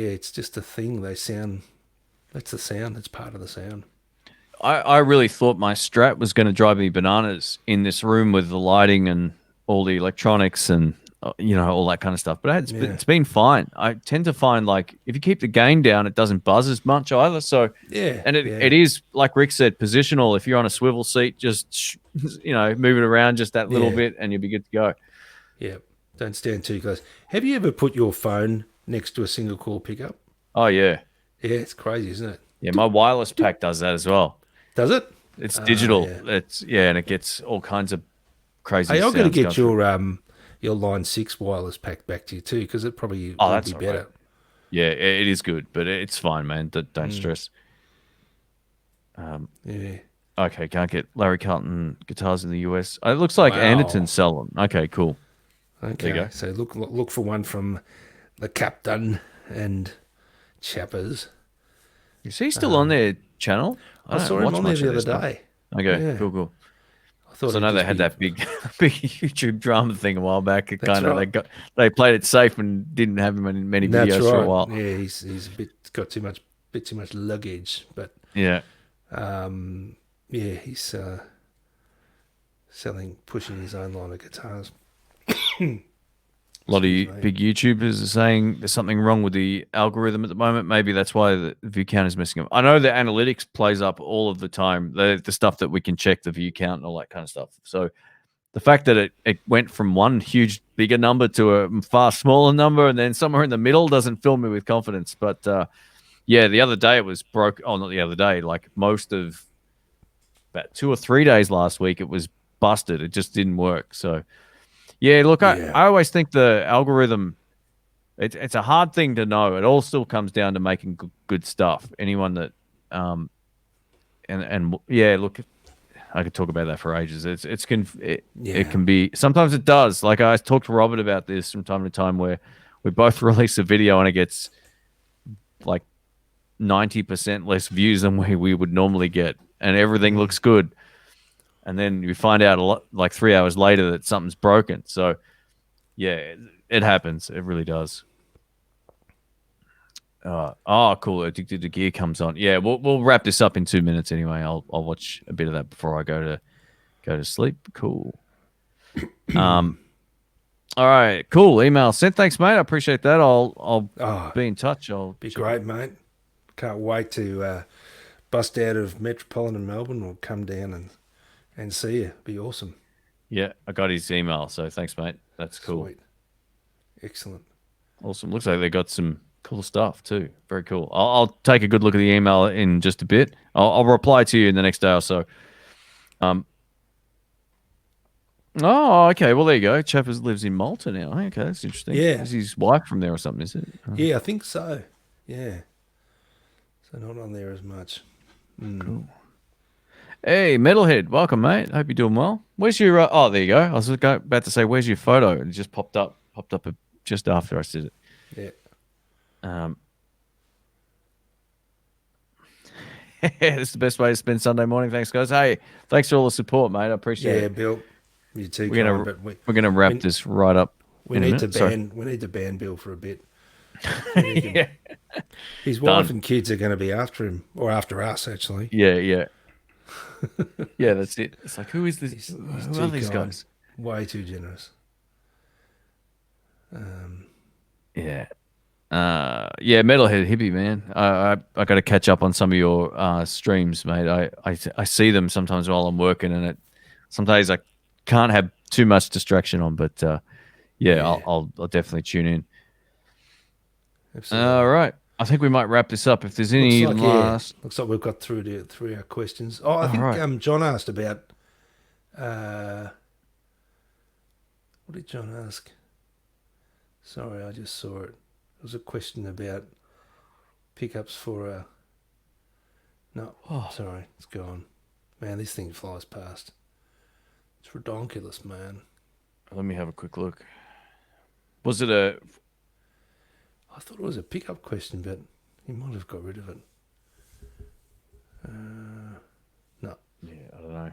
it's just a thing. They sound. That's the sound. It's part of the sound. I really thought my Strat was going to drive me bananas in this room with the lighting and all the electronics and all that kind of stuff. But it's been fine. I tend to find like if you keep the gain down, it doesn't buzz as much either. So Yeah, and it is like Rick said, positional. If you're on a swivel seat, just move it around just that little bit, and you'll be good to go. Yeah, don't stand too close. Have you ever put your phone next to a single coil pickup? Oh yeah, Yeah, it's crazy, isn't it? yeah. My wireless pack does that as well. Does it? It's digital. yeah. It's and it gets all kinds of crazy. Hey, I'm going to sounds get going your Line 6 wireless pack back to you too, because it probably would that's be all better. right. Yeah, it is good, but it's fine, man. Don't stress. Yeah. Okay, can't get Larry Carlton guitars in the US. It looks like Wow. Anderton sell them. Okay, cool. Okay. you go. So look for one from the Captain and Chappers. Is he still on their channel? I don't saw him watch on there much the of other stuff. day. Okay, Yeah. cool. I thought So I know he'd they just had be- that big YouTube drama thing a while back. It That's kind of right. they played it safe and didn't have him in many That's videos right. for a while. Yeah, he's a bit got too much luggage, but Yeah. yeah, he's pushing his own line of guitars. A lot of Excuse me. big YouTubers are saying there's something wrong with the algorithm at the moment. Maybe that's why the view count is messing up. I know the analytics plays up all of the time, the stuff that we can check, the view count and all that kind of stuff. So the fact that it went from one huge bigger number to a far smaller number and then somewhere in the middle doesn't fill me with confidence. But yeah, the other day it was broke. Oh, not the other day. Like most of about 2 or 3 days last week, it was busted. It just didn't work. So yeah, look, I always think the algorithm, it's a hard thing to know. It all still comes down to making good stuff. Anyone that and yeah, look, I could talk about that for ages. It can be, sometimes it does. Like I talked to Robert about this from time to time, where we both release a video and it gets like 90% less views than we would normally get, and everything looks good, and then you find out like 3 hours later that something's broken. So yeah, it happens. It really does. Cool. Addicted to Gear comes on. Yeah, we'll wrap this up in 2 minutes anyway. I'll watch a bit of that before I go to sleep. Cool. All right, cool. Email sent. Thanks, mate. I appreciate that. I'll be in touch. I'll be great, mate. Can't wait to bust out of metropolitan Melbourne or come down and see you. Be awesome. Yeah, I got his email, so thanks, mate. That's cool. Sweet. Excellent. Awesome. Looks like they got some cool stuff too. Very cool. I'll take a good look at the email in just a bit. I'll reply to you in the next day or so. Oh, okay. Well, there you go. Chap lives in Malta now. Okay, that's interesting. Yeah. Is his wife from there or something, is it? Yeah, I think so. Yeah. So not on there as much. Cool. Hey, Metalhead. Welcome, mate. Hope you're doing well. Where's your... oh, there you go. I was about to say, where's your photo? And it just popped up just after I said it. Yeah. It's the best way to spend Sunday morning. Thanks, guys. Hey, thanks for all the support, mate. I appreciate it. Yeah, Bill. You too. We're gonna wrap this right up. We need to ban Bill for a bit. Yeah. His wife and kids are going to be after him, or after us, actually. Yeah. Yeah, that's it. It's like, who is this? Who are these guys? Way too generous. Yeah. Metalhead hippie, man. I got to catch up on some of your streams, mate. I see them sometimes while I'm working, and some days I can't have too much distraction on, but I'll definitely tune in. Absolutely. All right. I think we might wrap this up. If there's any last... Looks like we've got through our questions. Oh, I think John asked about... what did John ask? Sorry, I just saw it. It was a question about pickups for... sorry, it's gone. Man, this thing flies past. It's ridiculous, man. Let me have a quick look. Was it a... I thought it was a pickup question, but he might have got rid of it. No. Yeah, I don't know.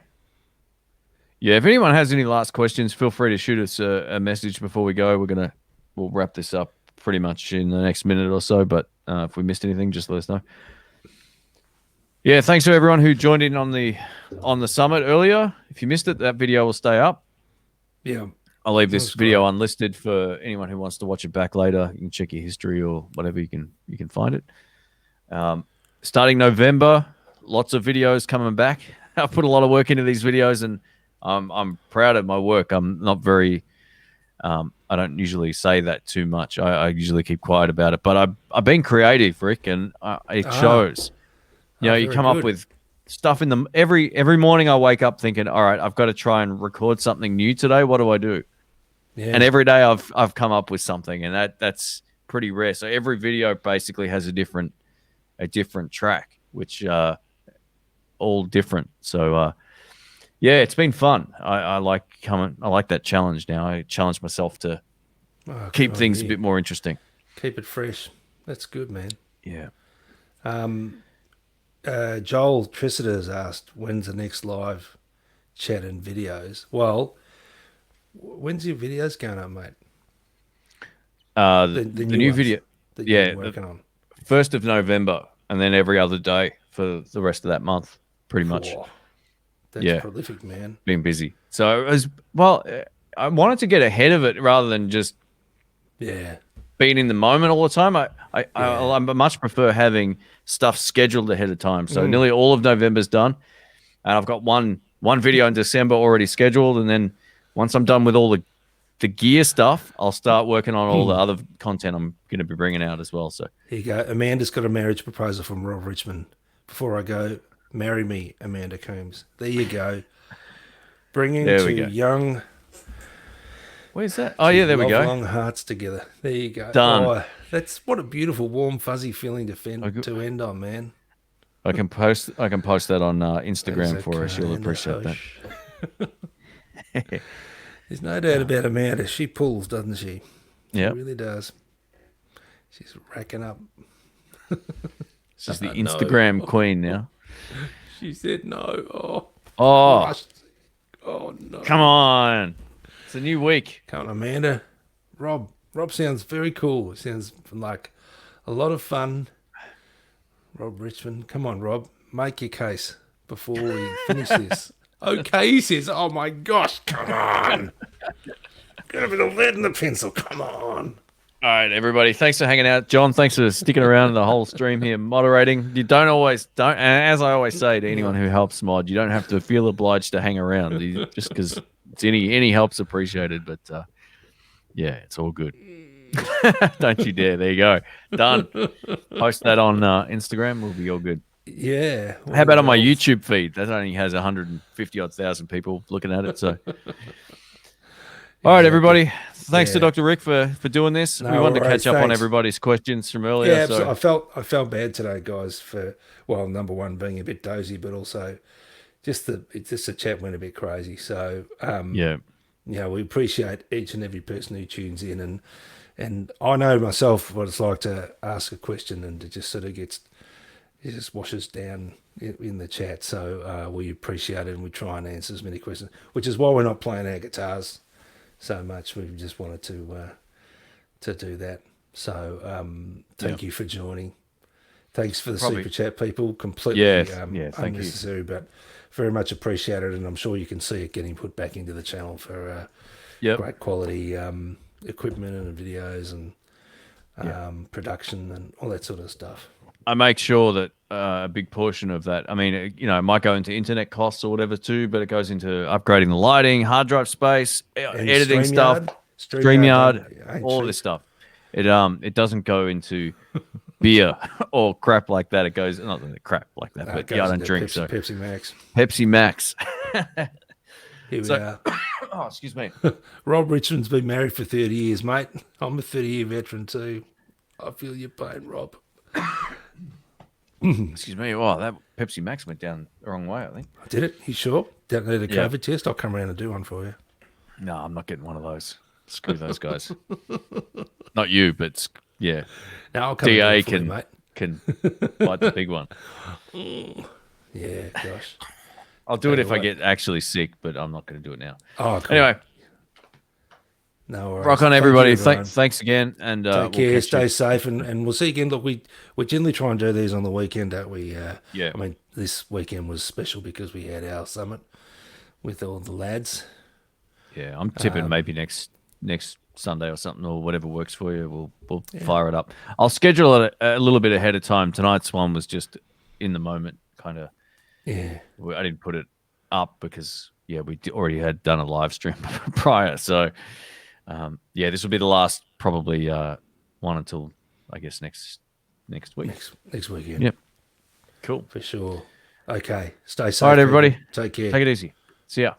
Yeah, if anyone has any last questions, feel free to shoot us a message before we go. We'll wrap this up pretty much in the next minute or so, but if we missed anything, just let us know. Yeah, thanks to everyone who joined in on the summit earlier. If you missed it, that video will stay up. Yeah. I'll leave this video unlisted for anyone who wants to watch it back later. You can check your history or whatever, you can find it. Starting November, lots of videos coming back. I've put a lot of work into these videos, and I'm proud of my work. I'm not very I don't usually say that too much. I usually keep quiet about it, but I've been creative, Rick, and it shows. You come up with stuff in every morning. I wake up thinking, all right, I've got to try and record something new today. What do I do? Yeah. And every day I've come up with something, and that's pretty rare. So every video basically has a different track, which all different. So it's been fun. I like that challenge now. I challenge myself to keep things a bit more interesting. Keep it fresh. That's good, man. Yeah. Joel Trissiter has asked, when's the next live chat and videos? Well, when's your videos going up, mate? The new video that you're working on. 1st of November, and then every other day for the rest of that month, pretty much. That's prolific, man. Been busy. So I wanted to get ahead of it rather than just being in the moment all the time. I much prefer having stuff scheduled ahead of time. So nearly all of November's done, and I've got one video in December already scheduled, and then once I'm done with all the gear stuff, I'll start working on all the other content I'm going to be bringing out as well. So Here you go. Amanda's got a marriage proposal from Rob Richmond. Before I go, marry me, Amanda Coombs. There you go. Bringing There we two go. young, where's that? Oh yeah, there we go. long hearts together. There you go. Done. Oh, that's what a beautiful, warm, fuzzy feeling to end on, man. I can post that on Instagram That's for her. okay, She'll no appreciate that. hush. There's no doubt about Amanda. She pulls, doesn't she? Yeah. She really does. She's racking up. She's the No. Instagram queen now. She said no. Oh, Christ. Oh no. come on. It's a new week. Come on, Amanda. Rob sounds very cool. It sounds like a lot of fun. Rob Richmond. Come on, Rob. Make your case before we finish this. Okay, he says. Oh my gosh, come on. Get a bit of lead in the pencil. Come on. All right, everybody. Thanks for hanging out. John, thanks for sticking around the whole stream here, moderating. You don't, and as I always say to anyone who helps mod, you don't have to feel obliged to hang around just because it's any help's appreciated. But yeah, it's all good. Don't you dare. There you go. Done. Post that on Instagram. We'll be all good. Yeah. How about on my YouTube feed? That only has 150,000 people looking at it. So, all right, everybody. Thanks to Dr. Rick for doing this. No we wanted to worries, catch up on thanks. everybody's questions from earlier. Yeah, so. I felt bad today, guys, for number one being a bit dozy, but also just the chat went a bit crazy. So Yeah. we appreciate each and every person who tunes in, and I know myself what it's like to ask a question and it just sort of it just washes down in the chat. So we appreciate it and we try and answer as many questions, which is why we're not playing our guitars so much. We just wanted to do that. So thank you for joining. Thanks for the super chat, people. Completely thank you. unnecessary, but very much appreciated. And I'm sure you can see it getting put back into the channel for great quality equipment and videos and production and all that sort of stuff. I make sure that a big portion of that, I mean, it might go into internet costs or whatever too, but it goes into upgrading the lighting, hard drive space, And editing stuff, StreamYard, all cheap. this stuff. It doesn't go into beer or crap like that. It goes, not really crap like that, but Goes I don't into drink. Pepsi, So Pepsi Max. Pepsi Max. Here we are. Oh, excuse me. Rob Richmond's been married for 30 years, mate. I'm a 30-year veteran too. I feel your pain, Rob. Excuse me. Oh, that Pepsi Max went down the wrong way, I think. Did it? You sure? Don't need a Yeah. COVID test? I'll come around and do one for you. No, I'm not getting one of those. Screw those guys. Not you, but yeah. No, I'll come and do DA it for you, mate. can bite the big one. Yeah, gosh. I'll do it if I Anyway. get actually sick, but I'm not going to do it now. Oh, cool. Anyway, No worries. rock on, Thank you, everybody. everyone. Thanks again, and Take we'll care, catch stay you. safe, and we'll see you again. Look, we generally try and do these on the weekend, don't we? Yeah. I mean, this weekend was special because we had our summit with all the lads. Yeah, I'm tipping maybe next Sunday or something, or whatever works for you. We'll fire it up. I'll schedule it a little bit ahead of time. Tonight's one was just in the moment, kind of. Yeah. I didn't put it up because we already had done a live stream prior. So this will be the last probably one until I guess next week. Next weekend. Yep. Cool. For sure. Okay. Stay safe. All right, everybody. people. Take care. Take it easy. See ya.